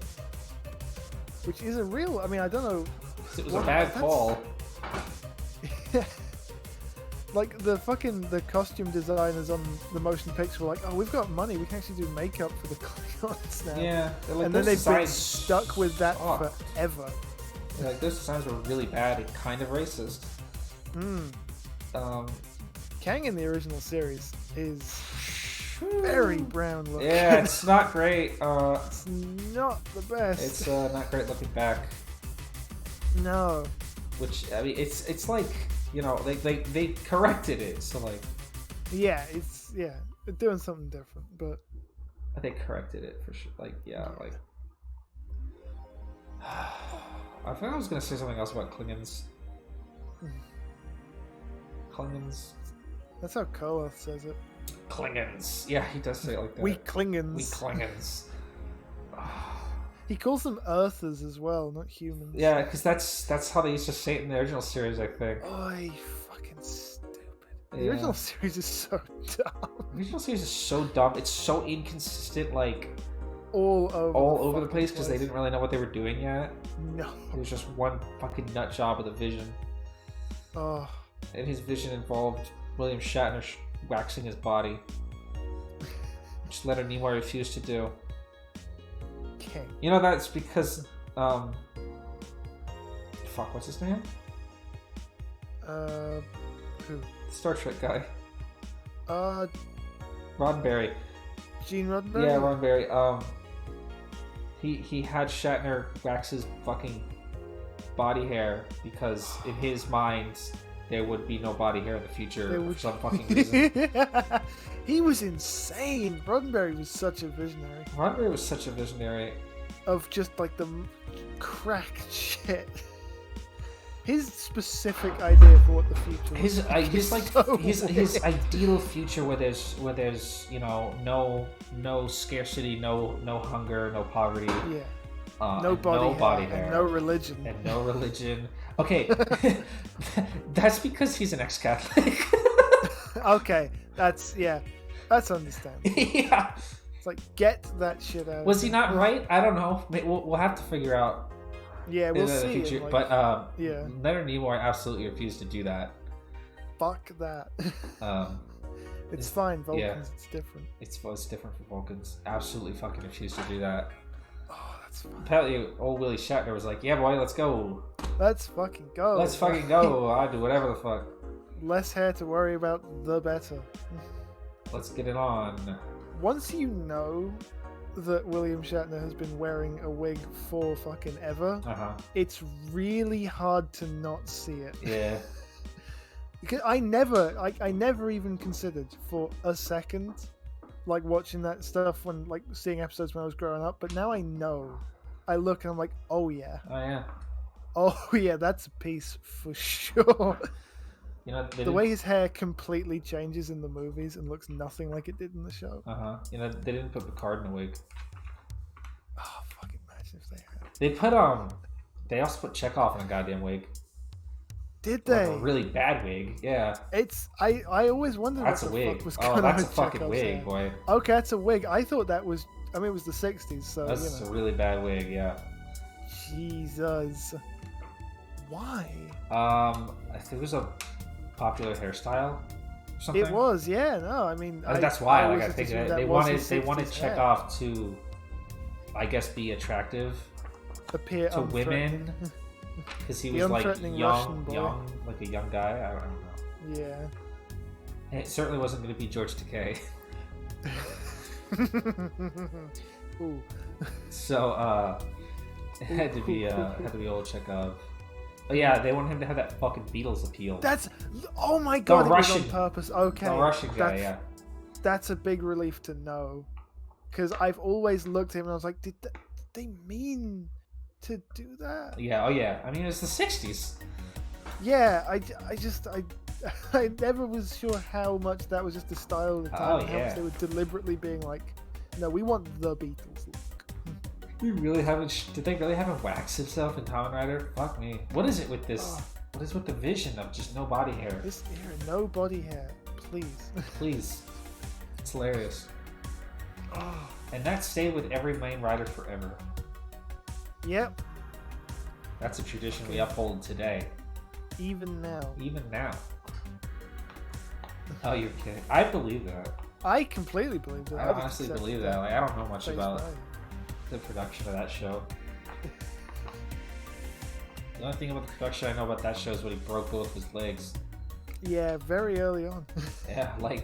B: Which is a real, I mean, I don't know.
A: It was a bad call.
B: Like, the costume designers on the motion picture were like, oh, we've got money, we can actually do makeup for the Klingons now.
A: Yeah. Like,
B: And then they've been stuck with that
A: suck.
B: forever.
A: Yeah, like, those designs were really bad and kind of racist.
B: Kang in the original series is very brown looking.
A: Yeah, it's not great.
B: It's not the best.
A: It's not great looking back.
B: No.
A: Which, I mean, it's like, you know, they corrected it, so like.
B: Yeah, they're doing something different, but.
A: They corrected it for sure. Like, yeah, like. I thought I was gonna say something else about Klingons. Klingons.
B: That's how Koloth says it.
A: Klingons. Yeah, he does say it like that.
B: We Klingons.
A: We Klingons.
B: He calls them Earthers as well, not humans.
A: Yeah, because that's how they used to say it in the original series, I think.
B: Oy, fucking stupid. The
A: Yeah.
B: original series is so dumb.
A: The original series is so dumb. It's so inconsistent, like
B: All over
A: the place because they didn't really know what they were doing yet.
B: No.
A: It was just one fucking nut job of the vision.
B: Oh.
A: And his vision involved William Shatner waxing his body, which Leonard Nimoy refused to do.
B: Okay.
A: You know, that's because fuck, what's his name?
B: Who?
A: Star Trek guy. Roddenberry.
B: Gene Roddenberry?
A: Yeah, Roddenberry. He had Shatner wax his fucking body hair because in his mind there would be no body hair in the future for some fucking reason.
B: He was insane. Roddenberry was such a visionary.
A: Roddenberry was such a visionary.
B: Of just like the cracked shit. His specific idea for what the future was.
A: His ideal future where there's you know no scarcity, no hunger, no poverty.
B: Yeah. No body hair. And no religion.
A: Okay, that's because he's an ex-Catholic.
B: Okay, that's understandable.
A: Yeah.
B: It's like, get that shit out.
A: Was he not right? I don't know. We'll have to figure out.
B: Yeah, we'll see.
A: Future.
B: Like,
A: but
B: yeah,
A: Leonard Nimoy absolutely refused to do that.
B: Fuck that. It's fine, Vulcans. It's different.
A: It's different for Vulcans. Absolutely fucking refused to do that.
B: Oh, that's fine.
A: Apparently, old Willie Shatner was like, "Yeah, boy, let's go.
B: Let's fucking go.
A: Let's fucking go. I'll do whatever the fuck.
B: Less hair to worry about, the better."
A: Let's get it on.
B: Once you know that William Shatner has been wearing a wig for fucking ever, it's really hard to not see it.
A: Yeah.
B: Because I never even considered for a second, like watching that stuff when, like, seeing episodes when I was growing up. But now I know. I look and I'm like, oh yeah.
A: Oh yeah.
B: Oh yeah, that's a piece for sure.
A: You know,
B: the way his hair completely changes in the movies and looks nothing like it did in the show.
A: You know, they didn't put Picard in a wig.
B: Oh, fucking imagine if they had.
A: They put they also put Chekhov in a goddamn wig.
B: Did they?
A: Like a really bad wig, yeah.
B: I always wondered
A: that's
B: what
A: a
B: the
A: wig.
B: fuck was
A: Oh,
B: going
A: that's
B: on
A: a fucking
B: Chekhov's
A: wig,
B: hair.
A: boy.
B: Okay, that's a wig. I thought that was. I mean, it was the '60s, so
A: That's
B: you know.
A: a really bad wig, yeah.
B: Jesus. Why?
A: I think it was a popular hairstyle. Or something.
B: It was, yeah. No, I mean,
A: that's why.
B: I
A: I
B: was
A: think
B: assuming that
A: they
B: was
A: wanted
B: his
A: they wanted
B: 60s hair.
A: Chekhov to, I guess, be attractive
B: Appear
A: to women because he
B: The
A: was like
B: unthreatening Russian boy.
A: like a young guy. I don't know.
B: Yeah.
A: And it certainly wasn't going to be George Takei.
B: Ooh.
A: So it had to be old Chekhov. But yeah, they wanted him to have that fucking Beatles appeal.
B: That's oh my god!
A: The
B: it
A: Russian,
B: was on purpose. Okay,
A: the Russian guy. Yeah,
B: that's a big relief to know, because I've always looked at him and I was like, did they mean to do that?
A: Yeah. Oh yeah. I mean, it's the '60s.
B: Yeah, I never was sure how much that was just the style of the time.
A: Oh,
B: and how
A: yeah.
B: much they were deliberately being like, no, we want the Beatles look.
A: We really haven't. Did they really haven't waxed himself in Kamen Rider? Fuck me. What is it with this?
B: Oh.
A: What is with the vision of just no body hair?
B: This era, no body hair, please.
A: Please. It's hilarious.
B: Oh,
A: And that stayed with every main rider forever.
B: yep,
A: That's a tradition we uphold today.
B: even now.
A: Even now. Oh, you're kidding. I believe that.
B: I completely believe that.
A: I
B: I've
A: honestly
B: accepted
A: believe that. Like, I don't know much
B: face
A: about
B: value.
A: the production of that show. The only thing about the production I know about that show is when he broke both his legs.
B: Yeah, very early on.
A: Yeah, like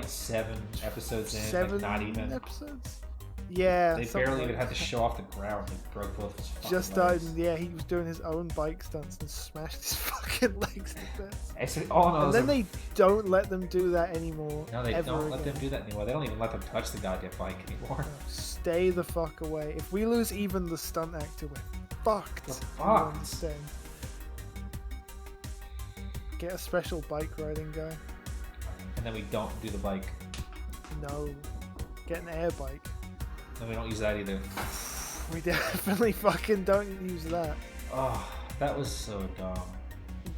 A: 7 episodes in?
B: 7
A: Like, not even.
B: episodes? Yeah.
A: They
B: something
A: barely
B: like
A: even had to
B: that.
A: show off the ground. He broke both his fucking
B: Just
A: legs.
B: started, yeah, he was doing his own bike stunts and smashed his fucking legs to bits.
A: Actually, oh no,
B: And then they don't let them do that anymore.
A: no, they
B: ever
A: don't let
B: again.
A: them do that anymore. They don't even let them touch the goddamn bike anymore.
B: No, stay the fuck away. If we lose even the stunt actor, we're fucked.
A: We're
B: You
A: fucked.
B: understand? Get a special bike riding guy.
A: And then we don't do the bike.
B: No. Get an air bike.
A: And we don't use that either.
B: We definitely fucking don't use that.
A: Oh, that was so dumb.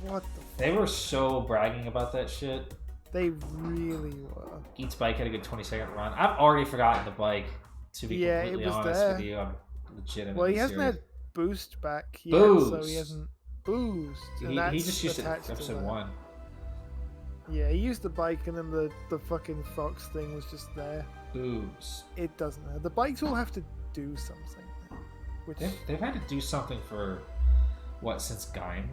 B: What the
A: They were so bragging about that shit.
B: They really were.
A: Geats' bike had a good 20-second run. I've already forgotten the bike, to be
B: Yeah, it
A: completely
B: was
A: honest
B: there.
A: with you. I'm legitimately
B: Well, he hasn't
A: serious.
B: had boost back yet, so
A: Boost.
B: he hasn't boozed. And
A: He
B: that's
A: just used it in
B: attached to
A: episode
B: that.
A: 1.
B: Yeah, he used the bike and then the fucking Fox thing was just there.
A: Booze.
B: It doesn't matter. The bikes all have to do something. Which,
A: They've had to do something for, what, since Gaim?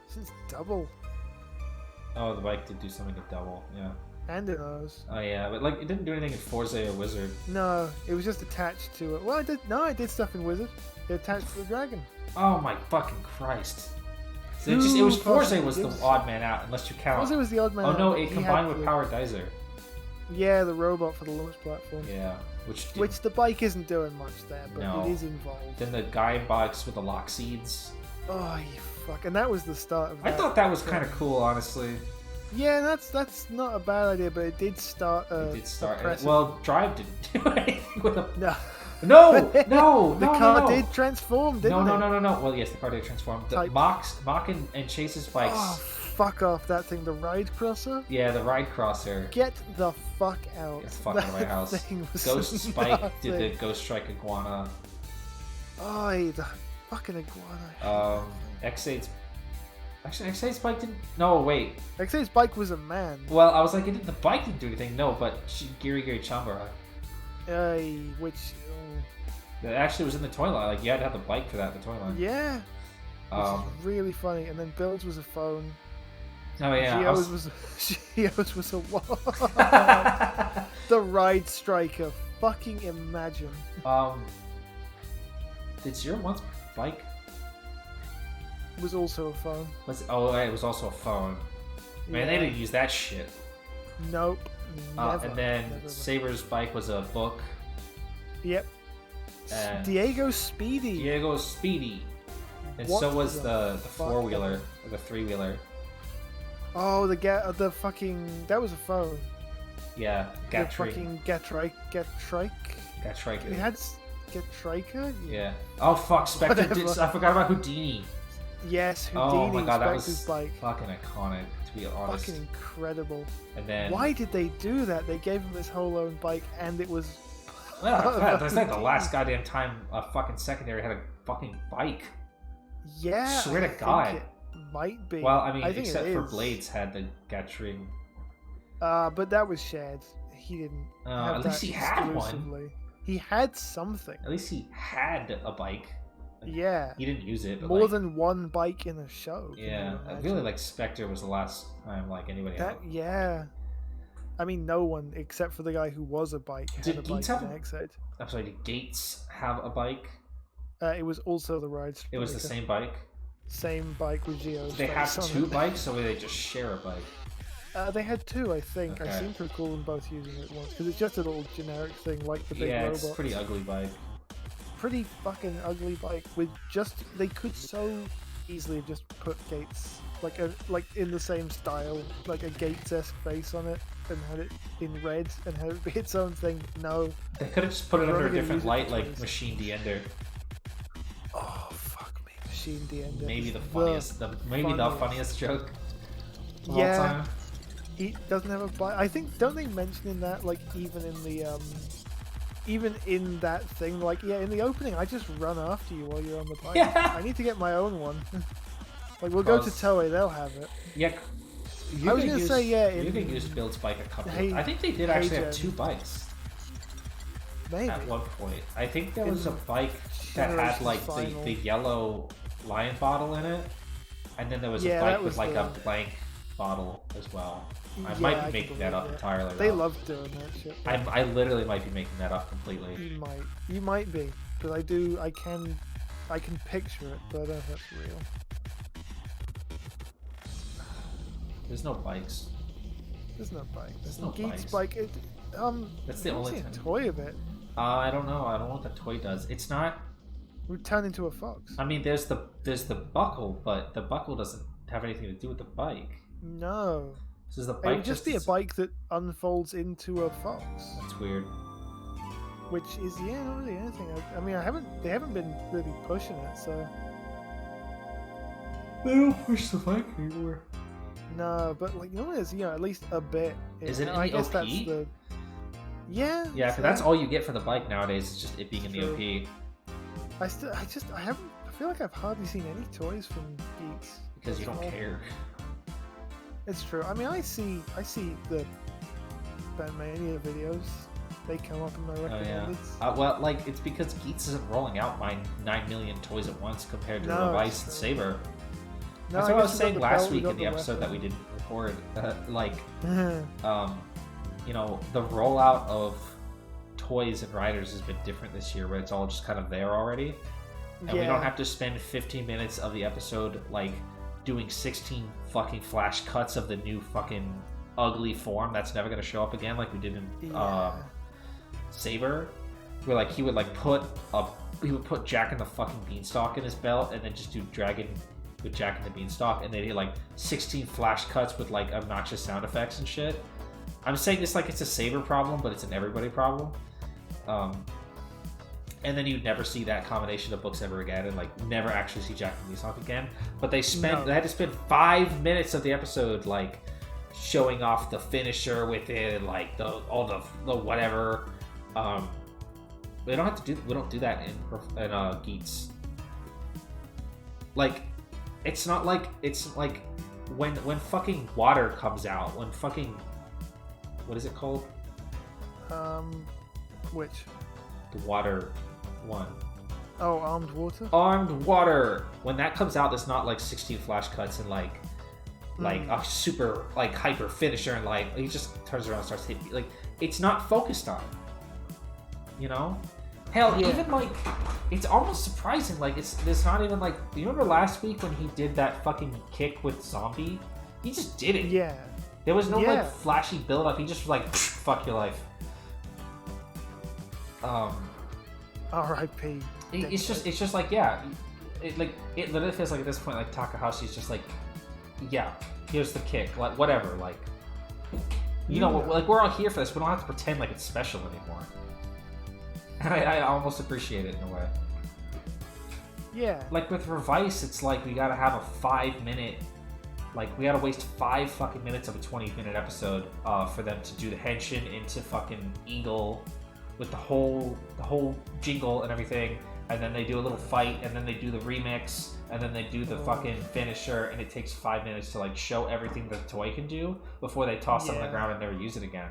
B: since double
A: Oh, the bike did do something to double, yeah.
B: and in ours.
A: Oh yeah, but like it didn't do anything in Forza or Wizard.
B: No, it was just attached to it. Well, I did stuff in Wizard. It attached to the dragon.
A: Oh my fucking Christ. So it was
B: Who
A: Forza
B: fucking
A: was the
B: gives a
A: odd man out, unless you count.
B: Forza was the odd man
A: Oh
B: out,
A: no,
B: but
A: it
B: he
A: combined
B: had
A: with
B: the-
A: Power Dizer.
B: Yeah, the robot for the launch platform.
A: Yeah, which
B: Which the bike isn't doing much there, but
A: No.
B: it is involved.
A: then the guy box with the lock seeds.
B: Oh, you fuck! And that was the start of
A: I
B: that.
A: thought that was kind of cool, honestly.
B: Yeah, that's not a bad idea, but it did start.
A: It did start.
B: a precedent.
A: Well, Drive didn't do anything with a.
B: no,
A: No, no,
B: the
A: no,
B: car
A: no.
B: did transform, didn't
A: No,
B: it?
A: no, no, no, no. Well, yes, the car did transform. The
B: Type-
A: Mock and Chase's bikes.
B: Oh, fuck off that thing! The ride crosser.
A: Yeah, the Ride Crosser.
B: Get the fuck out!
A: Get the fuck out of my
B: That
A: house.
B: thing was
A: Ghost Spike did the
B: nothing.
A: Ghost Strike Iguana.
B: Oh, the fucking iguana.
A: X8's. Actually, X8's bike didn't. No, wait.
B: Xa's bike was a man.
A: Well, I was like, the bike didn't do anything. No, but Giri Chambara.
B: Which.
A: That actually was in the toy line. Like, you had to have the bike for that in the toy line.
B: Yeah. Which
A: Um,
B: is really funny. And then Builds was a phone.
A: oh, yeah. I
B: Geo's
A: was-
B: was Geo's was a wall. The Ride Striker. Fucking imagine.
A: Did Zero One's bike.
B: Was also a phone.
A: It was also a phone. Man, they
B: Yeah.
A: didn't use that shit.
B: Nope. Never.
A: And then
B: Never.
A: Saber's bike was a book.
B: Yep.
A: And
B: Diego Speedy.
A: Diego's Speedy. And
B: What
A: so was
B: the
A: the
B: fuck?
A: 4-wheeler, or the 3-wheeler.
B: Oh, the fucking that was a phone.
A: Yeah,
B: The
A: Gatrike.
B: fucking Gatrike.
A: Gatrike.
B: It had Gatrika.
A: Yeah. Oh fuck, Spectre.
B: Whatever.
A: I forgot about Houdini.
B: Yes, Houdini.
A: Oh my god, that
B: Spectre's
A: was
B: bike.
A: fucking iconic, to be honest.
B: Fucking incredible.
A: And then
B: Why did they do that? They gave him his whole own bike, and it was.
A: well, that's like the last goddamn time a fucking secondary had a fucking bike.
B: Yeah.
A: Swear to
B: I think
A: God.
B: it might be.
A: Well, I mean,
B: think
A: except
B: it
A: for
B: is.
A: Blades had the Gatrike.
B: But that was shared. He didn't. have
A: At least
B: that
A: he had one.
B: exclusively. He had something.
A: At least he had a bike.
B: Yeah.
A: He didn't use it. But
B: More
A: like,
B: than one bike in a show. can you
A: yeah, I
B: imagine?
A: really like Spectre was the last time like anybody had.
B: That. Yeah. I mean, no one except for the guy who was a bike had
A: Did
B: a bike
A: Geats have
B: in
A: a-
B: Exit.
A: I'm sorry, did Gates have a bike?
B: It was also the Ride
A: It was the
B: Striker.
A: same bike.
B: Same bike with Geo's
A: Did they have
B: face on
A: two
B: it.
A: bikes, or would they just share a bike?
B: They had two, I think. I
A: Okay.
B: seem to recall them both using it once because it's just a little generic thing like the big
A: Yeah,
B: robot.
A: it's a pretty ugly bike.
B: Pretty fucking ugly bike with just they could so easily have just put Gates like in the same style, like a Gates-esque face on it, and had it in red and had it be its own thing. No,
A: They could have just put it
B: We're
A: under a
B: only gonna
A: different
B: use it
A: light,
B: for
A: like
B: toys.
A: Machine DeEnder.
B: oh fuck me, Machine DeEnder.
A: Maybe
B: is
A: the funniest, maybe the funniest joke of all
B: Yeah.
A: time.
B: He doesn't have a bike. I think, don't they mention in that, like, even in that thing, like, yeah, in the opening, I just run after you while you're on the bike.
A: Yeah.
B: I need to get my own one. Like, we'll go to
A: Because-
B: Toei, they'll have it.
A: Yeah.
B: I was gonna say, yeah,
A: You
B: in-
A: can use Build's bike a couple.
B: Hey-
A: I think they did
B: Hey
A: actually have
B: Gen.
A: 2 bikes
B: Maybe.
A: at one point. I think there was a
B: In
A: bike that had
B: Generations
A: like
B: Final.
A: the yellow lion bottle in it, and then there was
B: Yeah,
A: a
B: that
A: bike with
B: was
A: like a
B: the-
A: blank bottle as well. I
B: Yeah,
A: might
B: I
A: be
B: can
A: making that
B: believe
A: up
B: it.
A: entirely.
B: They
A: though.
B: love doing that shit.
A: I literally might be making that up completely.
B: You might be, but I can picture it, but I don't know if that's real.
A: There's no bikes.
B: There's no bike.
A: There's no
B: Geats
A: bikes.
B: bike.
A: That's the
B: I don't
A: only
B: see a
A: thing.
B: toy of it.
A: I don't know. I don't know what the toy does. It's not.
B: Would turn into a fox.
A: I mean, there's the buckle, but the buckle doesn't have anything to do with the bike.
B: No.
A: This is the
B: It
A: bike.
B: would just be a bike that unfolds into a fox,
A: That's weird.
B: which is not really anything. I mean, they haven't been really pushing it, so
A: They don't push the bike anymore.
B: no. But like, there's at least a bit.
A: Is it in
B: I
A: the
B: guess
A: OP?
B: that's the. Yeah.
A: Yeah,
B: so
A: that's all you get for the bike nowadays. Is just it being in the
B: True.
A: OP
B: I haven't. I feel like I've hardly seen any toys from Geats.
A: because you don't
B: Well,
A: care.
B: It's true. I mean, I see the Batmania videos. They come up in my
A: Oh yeah.
B: recommendeds.
A: Well, like it's because Geats isn't rolling out 9 million toys at once compared to
B: No,
A: Revice
B: it's
A: and
B: true.
A: Saber.
B: No,
A: That's what I was
B: guess we got
A: saying
B: the
A: last
B: belt, we
A: week
B: got
A: in the episode that we
B: weapon.
A: didn't record. Like,
B: Mhm.
A: the rollout of toys and riders has been different this year, where it's all just kind of there already, and we don't have to spend 15 minutes of the episode like doing 16 fucking flash cuts of the new fucking ugly form that's never gonna show up again, like we did in
B: Yeah.
A: Saber, where like he would put Jack in the fucking Beanstalk in his belt, and then just do Dragon with Jack in the Beanstalk, and they did like 16 flash cuts with like obnoxious sound effects and shit. I'm saying this like it's a Saber problem, but it's an everybody problem. And then you'd never see that combination of books ever again, and like never actually see Jack and Beanstalk again. But they had to spend 5 minutes of the episode like showing off the finisher with it, and like all the whatever. We don't do that in Geats. Like, it's like when fucking water comes out, when fucking, what is it called?
B: Which?
A: The water one.
B: Oh, Armed Water.
A: Armed Water. When that comes out, there's not like 16 flash cuts and like a super like hyper finisher, and like he just turns around and starts hitting. Like, it's not focused on. Hell,
B: Yeah.
A: even like it's almost surprising. Like there's not even like, you remember last week when he did that fucking kick with Zombie? He just did it.
B: Yeah.
A: There was no
B: Yeah.
A: like flashy build up. He just was like, fuck your life.
B: R.I.P.
A: It's just like, yeah, it literally feels like at this point like Takahashi's just like, yeah, here's the kick, like whatever, like like we're all here for this. We don't have to pretend like it's special anymore. And I almost appreciate it in a way.
B: Yeah.
A: Like with Revice, it's like we gotta have a 5-minute, like we gotta waste 5 fucking minutes of a 20-minute episode for them to do the henshin into fucking Eagle with the whole jingle and everything, and then they do a little fight, and then they do the remix, and then they do the fucking finisher, and it takes 5 minutes to like show everything the toy can do before they toss it on the
B: Yeah.
A: ground and never use it again.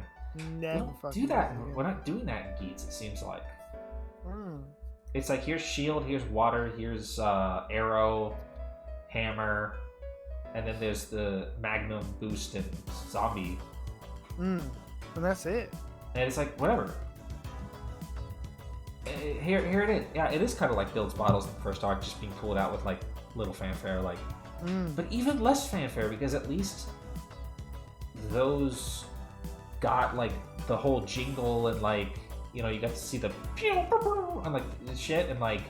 B: Never
A: We don't
B: fucking
A: do that.
B: do it.
A: We're not doing that in Geats, it seems like.
B: Mm.
A: It's like, here's shield, here's water, here's arrow, hammer, and then there's the magnum boost and zombie,
B: And that's it.
A: and it's like, whatever. Here it is. Yeah, it is kind of like Build's bottles in the first arc, just being pulled out with like little fanfare, like, but even less fanfare, because at least those got like the whole jingle, and like, you got to see the pew, and like shit, and like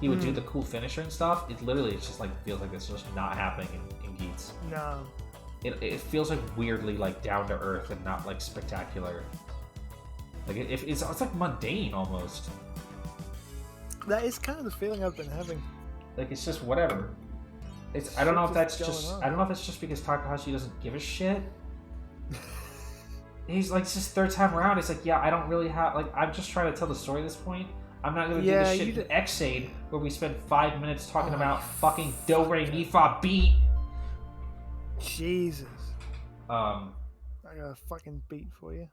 A: he would do the cool finisher and stuff. It literally, it's just like feels like it's just not happening in Geats.
B: No.
A: It feels like weirdly like down to earth and not like spectacular. Like it's like mundane almost.
B: That is kind of the feeling I've been having.
A: Like it's just whatever. I don't know if that's just I don't know if it's just because Takahashi doesn't give a shit. He's like, it's his third time around. It's like, yeah, I don't really have like I'm just trying to tell the story at this point. I'm not gonna do this shit in Xade where we spend 5 minutes talking about fucking Do Re Mi Fa beat.
B: Jesus.
A: I
B: got a fucking beat for you.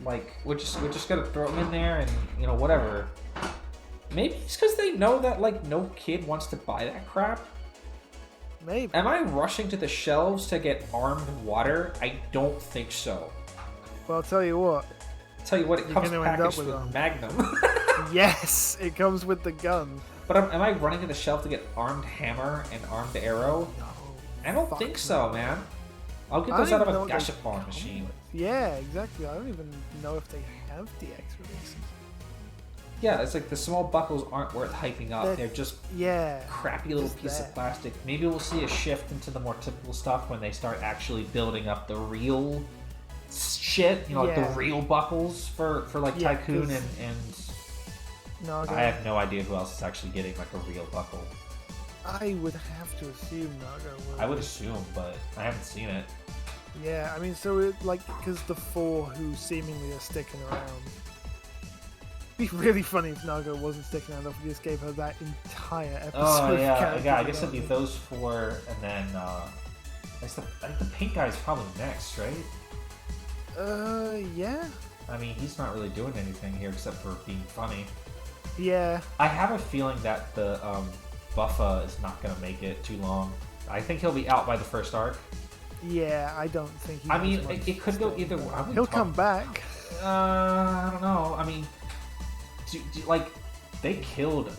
A: Like we're just gonna throw him in there and you know whatever. Maybe it's because they know that like no kid wants to buy that crap.
B: Maybe.
A: Am I rushing to the shelves to get armed water? I don't think so.
B: Well, I'll tell you what.
A: It comes packaged with Magnum.
B: Yes, it comes with the gun.
A: But am I running to the shelf to get armed hammer and armed arrow?
B: No.
A: I don't think so, man. I'll get those out of a gashapon machine.
B: Yeah, exactly. I don't even know if they have DX releases.
A: Yeah, it's like the small buckles aren't worth hyping up. They're just crappy little piece of plastic. Maybe we'll see a shift into the more typical stuff when they start actually building up the real shit. You know, like the real buckles for like Tycoon and
B: Naga.
A: I have no idea who else is actually getting like a real buckle.
B: I would have to assume Naga will.
A: I would assume, but I haven't seen it.
B: Yeah, I mean, so it, like, because the 4 who seemingly are sticking around. It'd be really funny if Naga wasn't sticking around if we just gave her that entire episode.
A: Oh yeah, I guess it'd be those 4, and then I think the pink guy's probably next, right?
B: Yeah.
A: I mean, he's not really doing anything here except for being funny.
B: Yeah.
A: I have a feeling that the Buffa is not gonna make it too long. I think he'll be out by the first arc.
B: Yeah, I don't think he.
A: I mean, it could go either way.
B: He'll come back.
A: I don't know. I mean, like, they killed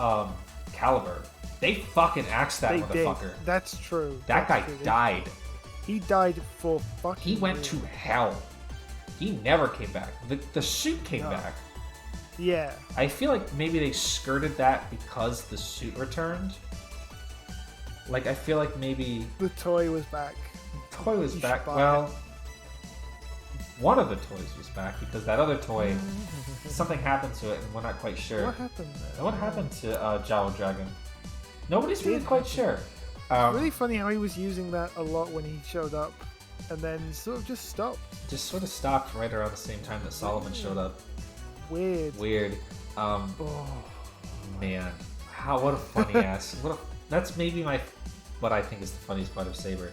A: Caliber. They fucking axed that motherfucker.
B: Did. That's true.
A: That guy died.
B: He died for fucking.
A: He went to hell. He never came back. The suit came back.
B: Yeah.
A: I feel like maybe they skirted that because the suit returned. Like, I feel like maybe...
B: The toy was back.
A: The toy was back. Well, one of the toys was back because that other toy, something happened to it and we're not quite sure.
B: What happened there?
A: What happened to Jowl Dragon? Nobody's really quite sure.
B: Really funny how he was using that a lot when he showed up and then sort of just stopped.
A: Just sort of stopped right around the same time that Solomon showed up.
B: Weird.
A: Man, what a funny ass. That's maybe what I think is the funniest part of Saber.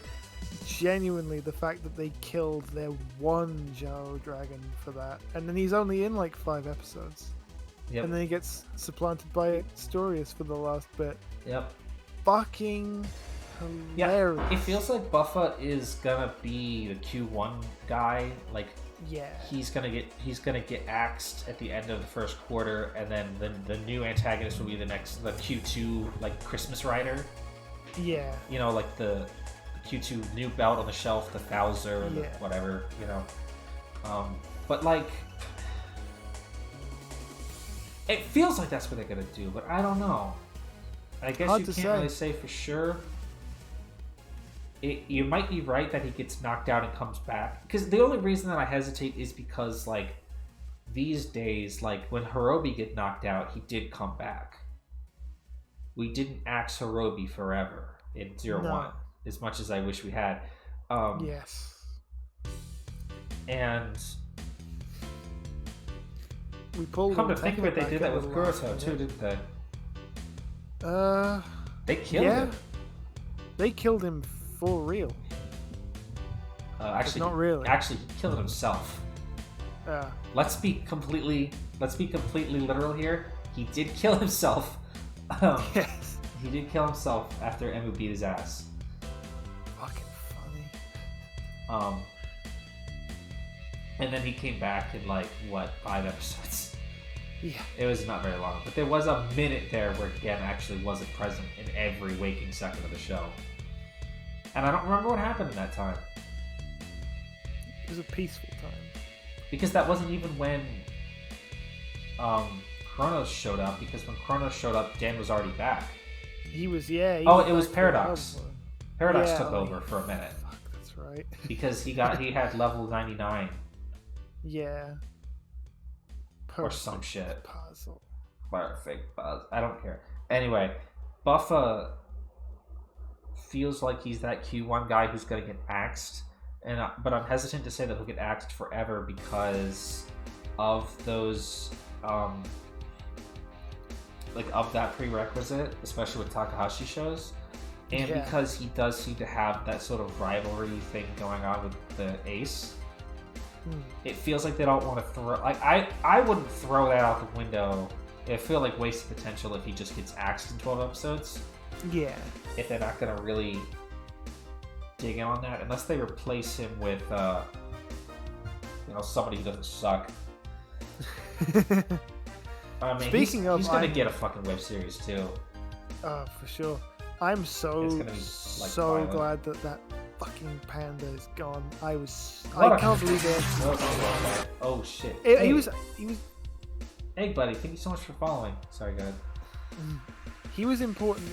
B: Genuinely, the fact that they killed their one Zhao Dragon for that, and then he's only in like 5 episodes.
A: Yep.
B: And then he gets supplanted by Storius for the last bit.
A: Yep.
B: Fucking hilarious.
A: Yeah, it feels like Buffa is gonna be the Q1 guy. Like,
B: yeah,
A: he's gonna get axed at the end of the first quarter, and then the new antagonist will be the Q2 like Christmas Rider.
B: Yeah.
A: You know, like the Q2 new belt on the shelf, the Bowser, the whatever. You know, but like, it feels like that's what they're gonna do, but I don't know. I guess you can't really say for sure. You might be right that he gets knocked out and comes back. Because the only reason that I hesitate is because, like, these days, like, when Hirobi get knocked out, he did come back. We didn't axe Hirobi forever in 0-1, as much as I wish we had.
B: Yes.
A: And...
B: we pulled
A: come to think of it, they did that with Kuroto, too, didn't they? They killed him.
B: They killed him for real.
A: Actually,
B: not really.
A: Actually, he killed himself. Let's be completely literal here. He did kill himself.
B: Yes.
A: He did kill himself after Emu beat his ass.
B: Fucking funny.
A: And then he came back in like 5 episodes.
B: Yeah.
A: It was not very long, but there was a minute there where Gen actually wasn't present in every waking second of the show. And I don't remember what happened in that time.
B: It was a peaceful time.
A: Because that wasn't even when Chronos showed up, because when Chronos showed up, Dan was already back.
B: He was, yeah. He
A: it was
B: back
A: Paradox.
B: forever.
A: Paradox
B: Yeah,
A: took
B: like,
A: over for a minute.
B: Fuck, that's right.
A: Because he had level 99
B: Yeah.
A: or some shit.
B: Puzzle.
A: Perfect buzz. I don't care. Anyway, Buffa feels like he's that Q1 guy who's gonna get axed, but I'm hesitant to say that he'll get axed forever because of those of that prerequisite, especially with Takahashi shows, and because he does seem to have that sort of rivalry thing going on with the Ace. It feels like they don't want to throw. I wouldn't throw that out the window. It feel like wasted potential if he just gets axed in 12 episodes.
B: Yeah.
A: If they're not gonna really dig in on that, unless they replace him with somebody who doesn't suck. I mean,
B: Speaking
A: he's gonna get a fucking web series too.
B: Oh, for sure. I'm so
A: violent.
B: glad that fucking panda is gone. I can't believe it.
A: Oh shit.
B: He was.
A: Hey buddy, thank you so much for following. Sorry, go ahead.
B: He was important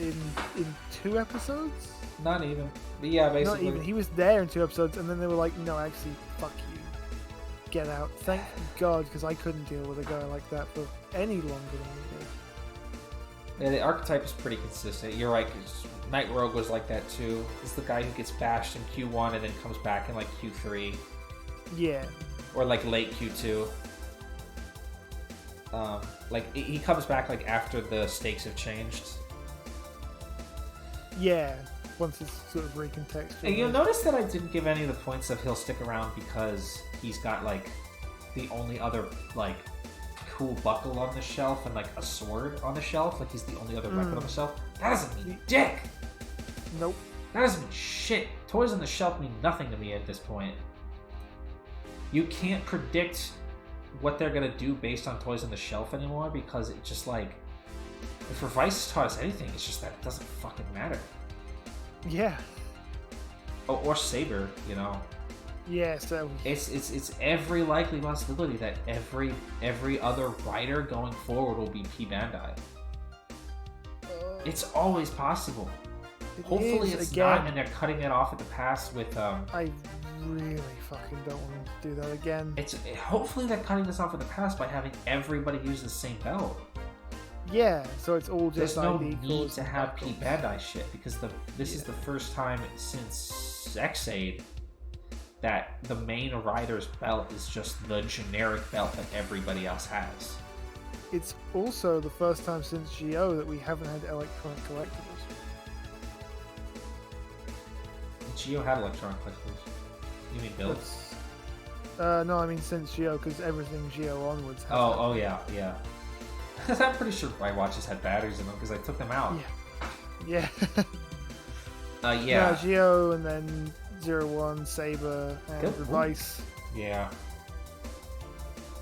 B: in 2 episodes.
A: Not even. But yeah, basically.
B: Not even. He was there in 2 episodes, and then they were like, "No, actually, fuck you, get out." Thank God, because I couldn't deal with a guy like that for any longer than he did.
A: Yeah, the archetype is pretty consistent. You're right, because Night Rogue was like that too. He's the guy who gets bashed in Q1 and then comes back in like Q3.
B: Yeah.
A: Or like late Q2. He comes back like after the stakes have changed.
B: Yeah, once it's sort of recontextualized.
A: And you'll notice that I didn't give any of the points of he'll stick around because he's got like the only other like cool buckle on the shelf and like a sword on the shelf. Like he's the only other weapon on the shelf. That doesn't mean dick.
B: Nope.
A: That doesn't mean shit. Toys on the shelf mean nothing to me at this point. You can't predict what they're gonna do based on toys on the shelf anymore because it just like if Revice taught us anything, it's just that it doesn't fucking matter.
B: Yeah.
A: Or Saber, you know.
B: Yeah, so
A: it's every likely possibility that every other writer going forward will be P Bandai. It's always possible. Hopefully it's not, and they're cutting it off at the pass with
B: I really fucking don't want to do that again.
A: Hopefully they're cutting this off at the pass by having everybody use the same belt.
B: Yeah, so it's all just
A: There's no
B: ID
A: need to have P Bandai shit because this is the first time since Xaid that the main rider's belt is just the generic belt that everybody else has.
B: It's also the first time since GO that we haven't had electronic collectibles.
A: GO had electronic collectibles. You mean builds?
B: No, I mean since GO, because everything GO onwards has.
A: Oh yeah. I'm pretty sure my watches had batteries in them because I took them out.
B: Yeah.
A: Yeah.
B: Yeah, GO and then 01, Saber, and Revice.
A: Yeah.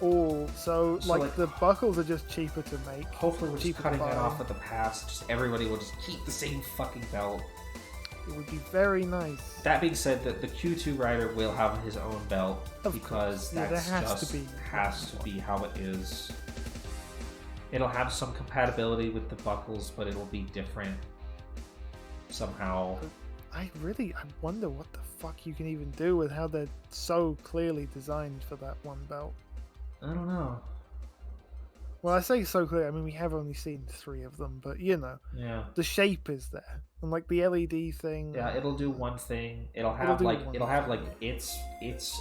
B: All so like the buckles are just cheaper to make.
A: Hopefully we're just cutting that off at the pass. Just everybody will just keep the same fucking belt.
B: It would be very nice.
A: That being said, the Q2 rider will have his own belt because that has to be how it is. It'll have some compatibility with the buckles, but it'll be different somehow.
B: I wonder what the fuck you can even do with how they're so clearly designed for that one belt.
A: I don't know.
B: Well, I say so clear. I mean, we have only seen 3 of them, but you know, the shape is there, and like the LED thing.
A: Yeah, it'll do one thing. It'll have its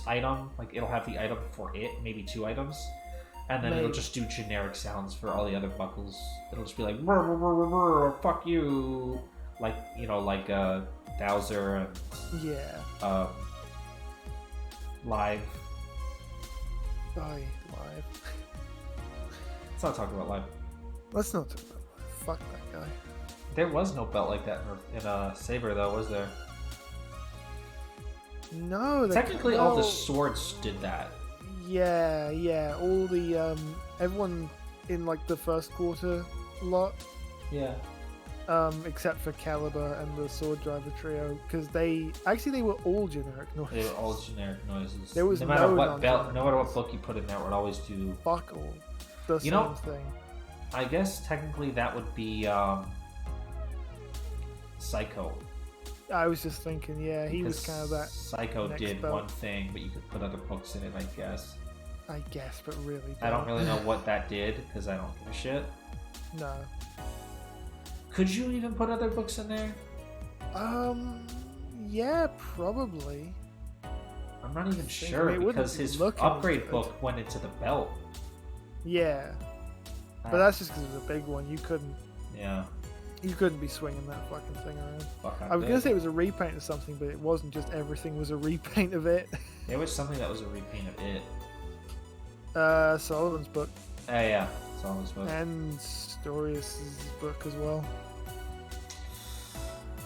A: item. Like it'll have the item for it, maybe 2 items, and then it'll just do generic sounds for all the other buckles. It'll just be like "Rrr, rrr, rrr, rrr, fuck you," like Dowser and Live.
B: Live.
A: Let's not talk about Live.
B: Let's not talk about Live. Fuck that guy.
A: There was no belt like that in Saber, though, was there?
B: No.
A: Technically, all the swords did that.
B: Yeah. All the everyone in like the first quarter lot.
A: Yeah.
B: Except for Caliber and the Sword Driver trio, because they were all generic noises.
A: They were all generic noises.
B: There was
A: no matter what belt, no matter what book you put in there, it would always do.
B: Fuck all. The same thing.
A: I guess technically that would be Psycho.
B: I was just thinking, yeah, he was
A: Because
B: kind of that.
A: Psycho
B: next
A: did
B: belt.
A: one thing, but you could put other books in it, I guess.
B: I guess, but really.
A: I don't really know what that did, because I don't give a shit.
B: No.
A: Could you even put other books in there?
B: Yeah, probably.
A: I'm not even
B: think-
A: sure,
B: I mean, it wouldn't
A: because his
B: look
A: upgrade
B: any good.
A: book went into the belt.
B: Yeah, but that's just because it was a big one. You couldn't be swinging that fucking thing around.
A: Fuck,
B: I was gonna say it was a repaint of something, but it wasn't. Just everything was a repaint of it.
A: There was something that was a repaint of it.
B: Sullivan's book
A: Yeah, it's on this book.
B: and Storius's book as well,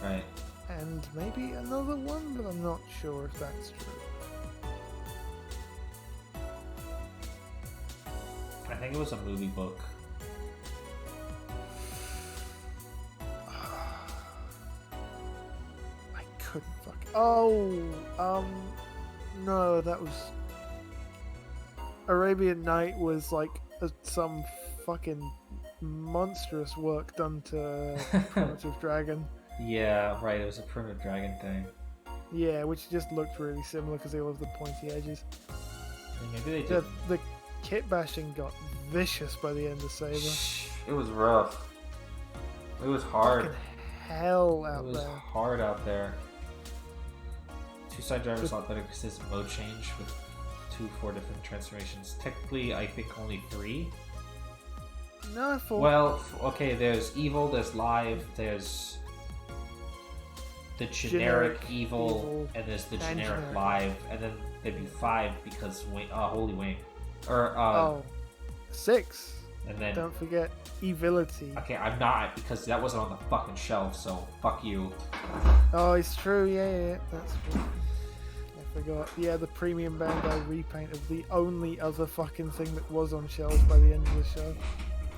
A: Right.
B: and maybe another one, but I'm not sure if that's true.
A: I think it was a movie book.
B: I couldn't fuck. Oh, no, that was Arabian Night was like some fucking monstrous work done to Primitive Dragon.
A: Yeah, right, it was a Primitive Dragon thing.
B: Yeah, which just looked really similar because they all have the pointy edges.
A: Maybe they
B: The,
A: did.
B: the kit bashing got vicious by the end of Saber.
A: It was rough. It was hard.
B: Fucking hell
A: It
B: out
A: was
B: there.
A: hard out there. Two side drivers a lot better because there's a mode change with 4 different transformations. Technically, I think only 3.
B: No, for
A: Well, okay, there's evil, there's live, there's the generic evil, and there's the
B: and
A: generic
B: generic.
A: live, and then there'd be 5 because Holy Wing. Or,
B: 6.
A: and then,
B: Don't forget Evility.
A: okay, I'm not, because that wasn't on the fucking shelf, so fuck you.
B: Oh, it's true. Yeah, that's true. I forgot. Yeah, the premium Bandai repaint of the only other fucking thing that was on shelves by the end of the show.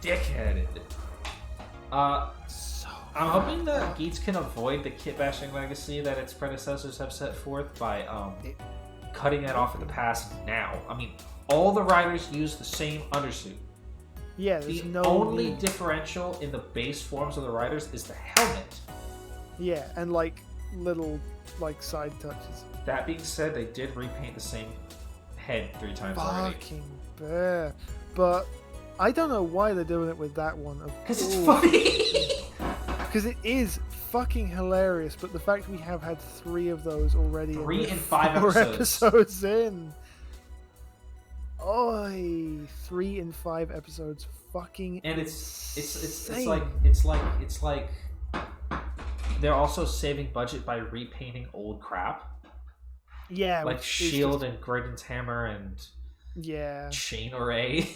A: Dickheaded.
B: So
A: I'm hoping that Geats can avoid the kit bashing legacy that its predecessors have set forth by cutting that off in the past now. I mean, all the riders use the same undersuit.
B: yeah,
A: The
B: there's no
A: only
B: need-
A: differential in the base forms of the riders is the helmet.
B: Yeah, and like little like side touches.
A: That being said, they did repaint the same head 3 times already.
B: Fucking bear. But I don't know why they're doing it with that one.
A: Because it's funny.
B: Because it is fucking hilarious, but the fact we have had 3 of those already
A: 3
B: and
A: in 5
B: 4
A: episodes.
B: episodes in. Oi, 3 in 5 episodes, fucking.
A: And it's
B: insane.
A: like they're also saving budget by repainting old crap.
B: Yeah,
A: Like
B: which is
A: Shield
B: just-
A: and Graydon's Hammer and
B: yeah,
A: Chain Array.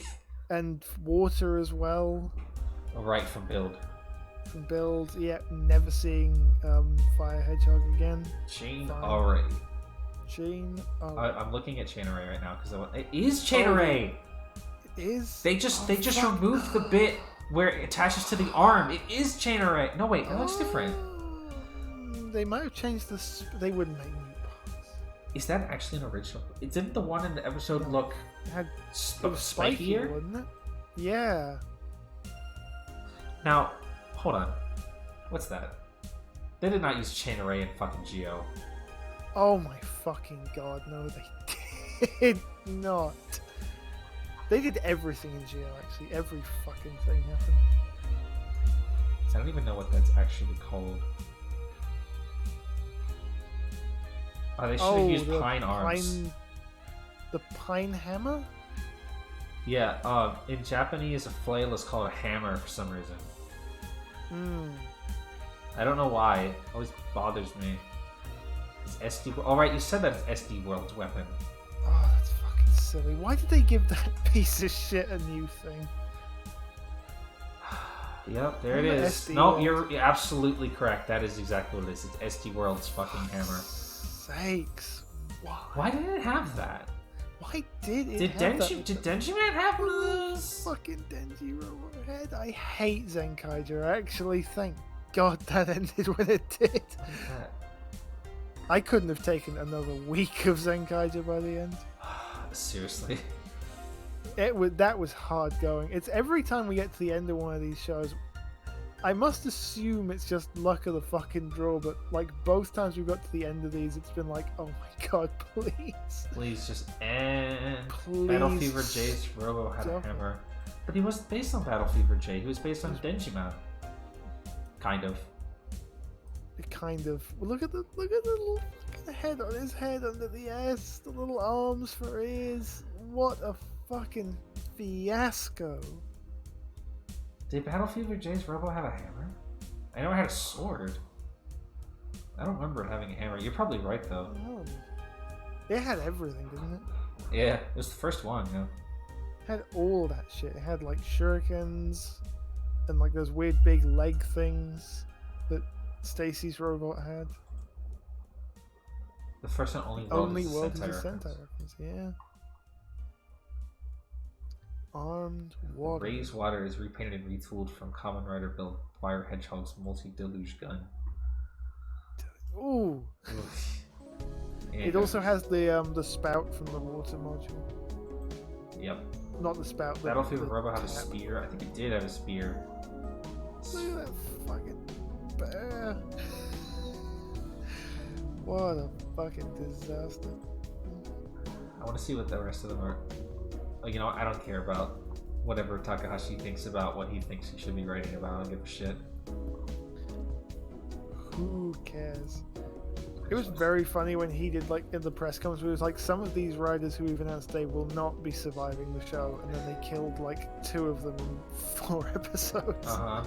B: and water as well
A: Right from build.
B: from build. Yeah, never seeing Fire Hedgehog again.
A: Chain
B: Fine.
A: Array.
B: Chain.
A: I'm looking at Chain Array right now because it is Chain
B: Oh,
A: Array.
B: It is.
A: They just
B: fuck.
A: removed the bit where it attaches to the arm. It is Chain Array. No wait, it looks different.
B: They might have changed this. They wouldn't make new parts.
A: Is that actually an original? Didn't the one in the episode look
B: It had it was spiky,
A: spikier?
B: wasn't it? Yeah.
A: Now, hold on. What's that? They did not use Chain Array in fucking Geo.
B: Oh my fucking god, no, they did not. They did everything in Geo, actually. Every fucking thing happened.
A: I don't even know what that's actually called. Oh, they should have used
B: the
A: Pine Arms.
B: The Pine Hammer?
A: Yeah, in Japanese, a flail is called a hammer for some reason.
B: Hmm.
A: I don't know why. It always bothers me. It's SD. All right, you said that it's SD World's weapon.
B: Oh, that's fucking silly. Why did they give that piece of shit a new thing?
A: Yep, there it
B: Remember
A: is.
B: SD
A: No,
B: World?
A: you're absolutely correct. That is exactly what it is. It's SD World's fucking hammer.
B: Sakes. Why?
A: Why did it have that?
B: Why did it
A: Did
B: have that?
A: Did Denjiman have one of those?
B: Fucking Denji Robot Head. I hate Zenkaiger. Actually, thank God that ended when it did. I couldn't have taken another week of Zenkaiger by the end.
A: Seriously.
B: That was hard going. It's every time we get to the end of one of these shows, I must assume it's just luck of the fucking draw, but like both times we've got to the end of these, it's been like, oh my god, please.
A: Please just end.
B: Please.
A: Battle Fever J's Robo had a hammer. But he wasn't based on Battle Fever J, he was based on Denjima. Kind of.
B: Kind of. Look at the little head on his head under the S, the little arms for ears. What a fucking fiasco.
A: Did Battle Fever J's Robo have a hammer? I know it had a sword. I don't remember it having a hammer. You're probably right though.
B: No. It had everything, didn't it?
A: Yeah, it was the first one, yeah.
B: It had all that shit. It had like shurikens and like those weird big leg things that Stacy's robot had.
A: The first and only world is a Sentai reference.
B: Yeah. Armed water.
A: Raised Water is repainted and retooled from Kamen Rider build Fire Hedgehog's multi-deluge gun.
B: Ooh. It also has the spout from the water module.
A: Yep.
B: Not the spout.
A: Battle Fever Robo had a spear. I think it did have a spear.
B: Look at that fucking bear. What a fucking disaster.
A: I want to see what the rest of them are. You know, I don't care about whatever Takahashi thinks about what he thinks he should be writing about. I don't give a shit.
B: Who cares? It was very funny when he did, like, in the press conference, it was like, some of these riders who we've announced today will not be surviving the show, and then they killed, like, 2 of them in 4 episodes.
A: Uh-huh.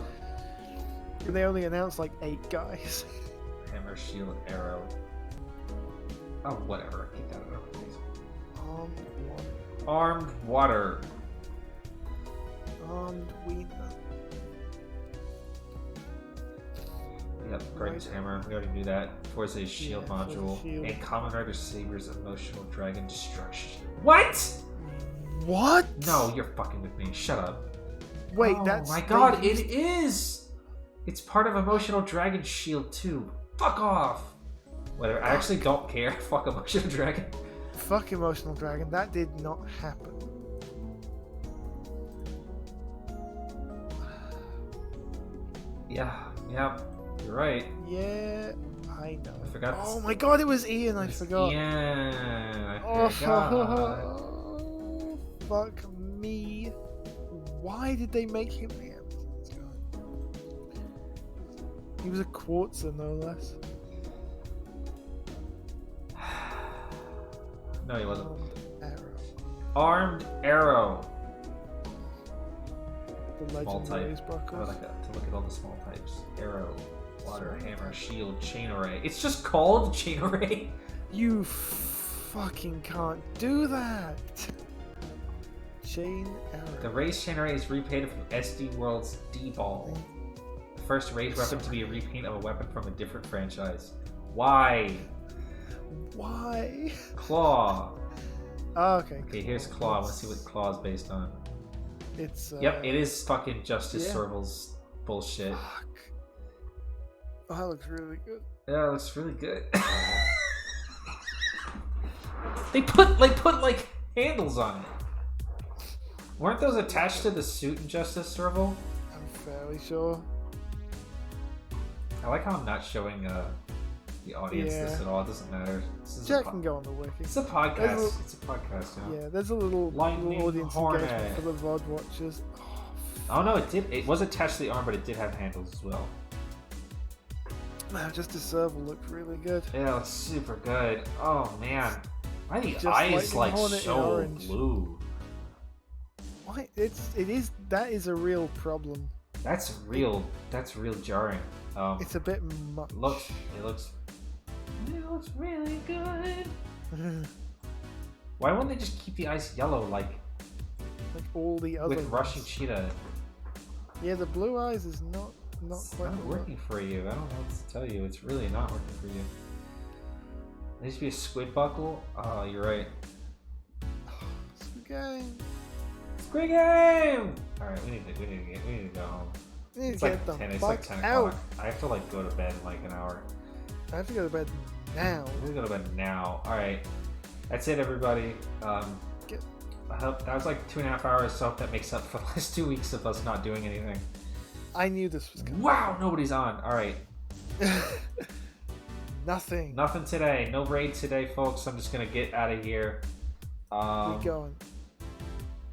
B: And they only announced, like, 8 guys.
A: Hammer, shield, arrow. Oh, whatever. Get that out of my face. Armed water.
B: Armed wiener.
A: Yep, Guardian's Hammer. We already knew that. Forza's Shield module.
B: Shield.
A: And Kamen Rider Saber's Emotional Dragon Destruction. What?
B: What?
A: No, you're fucking with me. Shut up.
B: Wait,
A: oh
B: that's...
A: my god, it is! It's part of Emotional Dragon Shield too. Fuck off! Whatever, I actually don't care. Fuck Emotional Dragon.
B: Fuck Emotional Dragon, that did not happen.
A: Yeah, you're right.
B: Yeah, I know.
A: I forgot.
B: Oh my god, it was Ian, I forgot.
A: Yeah, I forgot.
B: Oh, fuck me. Why did they make him the Amazon's guy? He was a quartzer, no less.
A: No, he wasn't.
B: Arrow.
A: Armed Arrow.
B: The
A: Small type.
B: Legendary
A: I
B: buckles.
A: would like that, to look at all the small types. Arrow, water, hammer, shield, chain array. It's just called chain array.
B: You fucking can't do that. Chain arrow.
A: The raised chain array is repainted from SD World's D-Ball. The first raised weapon to be a repaint of a weapon from a different franchise. Why?
B: Why?
A: Claw.
B: Oh, okay.
A: Okay, here's Claw. I want to see what Claw is based on.
B: It's
A: Yep, it is fucking Justice
B: yeah.
A: Serval's bullshit.
B: Fuck. Oh, that looks really good.
A: Yeah, it looks really good. They put like handles on it. Weren't those attached to the suit in Justice Serval?
B: I'm fairly sure.
A: I like how I'm not showing the audience this at all. It doesn't matter. This is
B: Jack can go on the wiki.
A: It's a podcast. It's a podcast, you know?
B: Yeah, there's a little audience
A: Hornet.
B: engagement for the VOD watchers.
A: Oh no, it did. It was attached to the arm, but it did have handles as well.
B: Man, just the serval looked really good.
A: Yeah, it looks super good. Oh man, why are the
B: Just
A: eyes
B: like
A: like
B: Hornet in
A: so
B: orange.
A: blue?
B: Why? That is a real problem.
A: That's real. That's real jarring.
B: It's a bit much.
A: It looks really good. Why wouldn't they just keep the eyes yellow like
B: all the other
A: with
B: ones.
A: Russian Cheetah?
B: Yeah, the blue eyes is not
A: It's
B: quite
A: not working for you. I don't know what to tell you. It's really not working for you. There needs to be a squid buckle. Oh, you're right.
B: Squid Game.
A: Squid Game! Alright, we need to go home.
B: We need
A: It's
B: to
A: like
B: get
A: 10.
B: the
A: It's like
B: fuck
A: 10
B: out.
A: o'clock. I have to like go to bed in like an hour.
B: I have to go to bed now.
A: I'm gonna go to bed now. Alright. That's it, everybody. hope that was like 2.5 hours. So I hope that makes up for the last 2 weeks of us not doing anything.
B: I knew this was coming.
A: Wow, nobody's on. All right.
B: Nothing.
A: Nothing today. No raid today, folks. I'm just gonna get out of here.
B: We're going.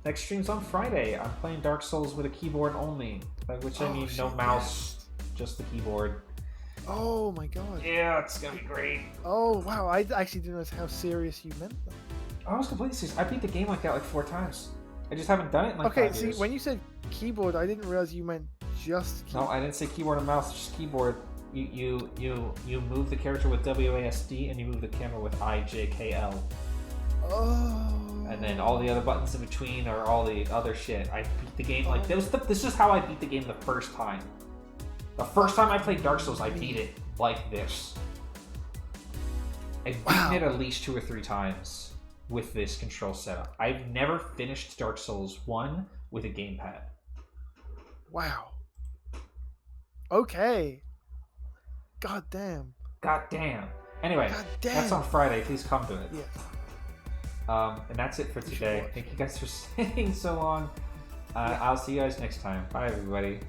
A: Next stream's on Friday. I'm playing Dark Souls with a keyboard only, by which I mean no mouse, just the keyboard.
B: Oh my god.
A: Yeah, it's gonna be great.
B: Oh wow, I actually didn't know how serious you meant that.
A: I was completely serious. I beat the game like that like 4 times. I just haven't done it in like
B: Okay,
A: 5
B: see,
A: years.
B: when you said keyboard, I didn't realize you meant just keyboard.
A: No, I didn't say keyboard and mouse, just keyboard. You move the character with WASD and you move the camera with IJKL.
B: Oh.
A: And then all the other buttons in between are all the other shit. I beat the game like this is how I beat the game the first time. The first time I played Dark Souls, I beat it like this. I've beaten it at least 2 or 3 times with this control setup. I've never finished Dark Souls 1 with a gamepad.
B: Wow. Okay. God damn.
A: God damn. Anyway,
B: God damn.
A: that's on Friday. Please come to it.
B: Yes.
A: And that's it for today. Thank you guys for staying so long. I'll see you guys next time. Bye, everybody.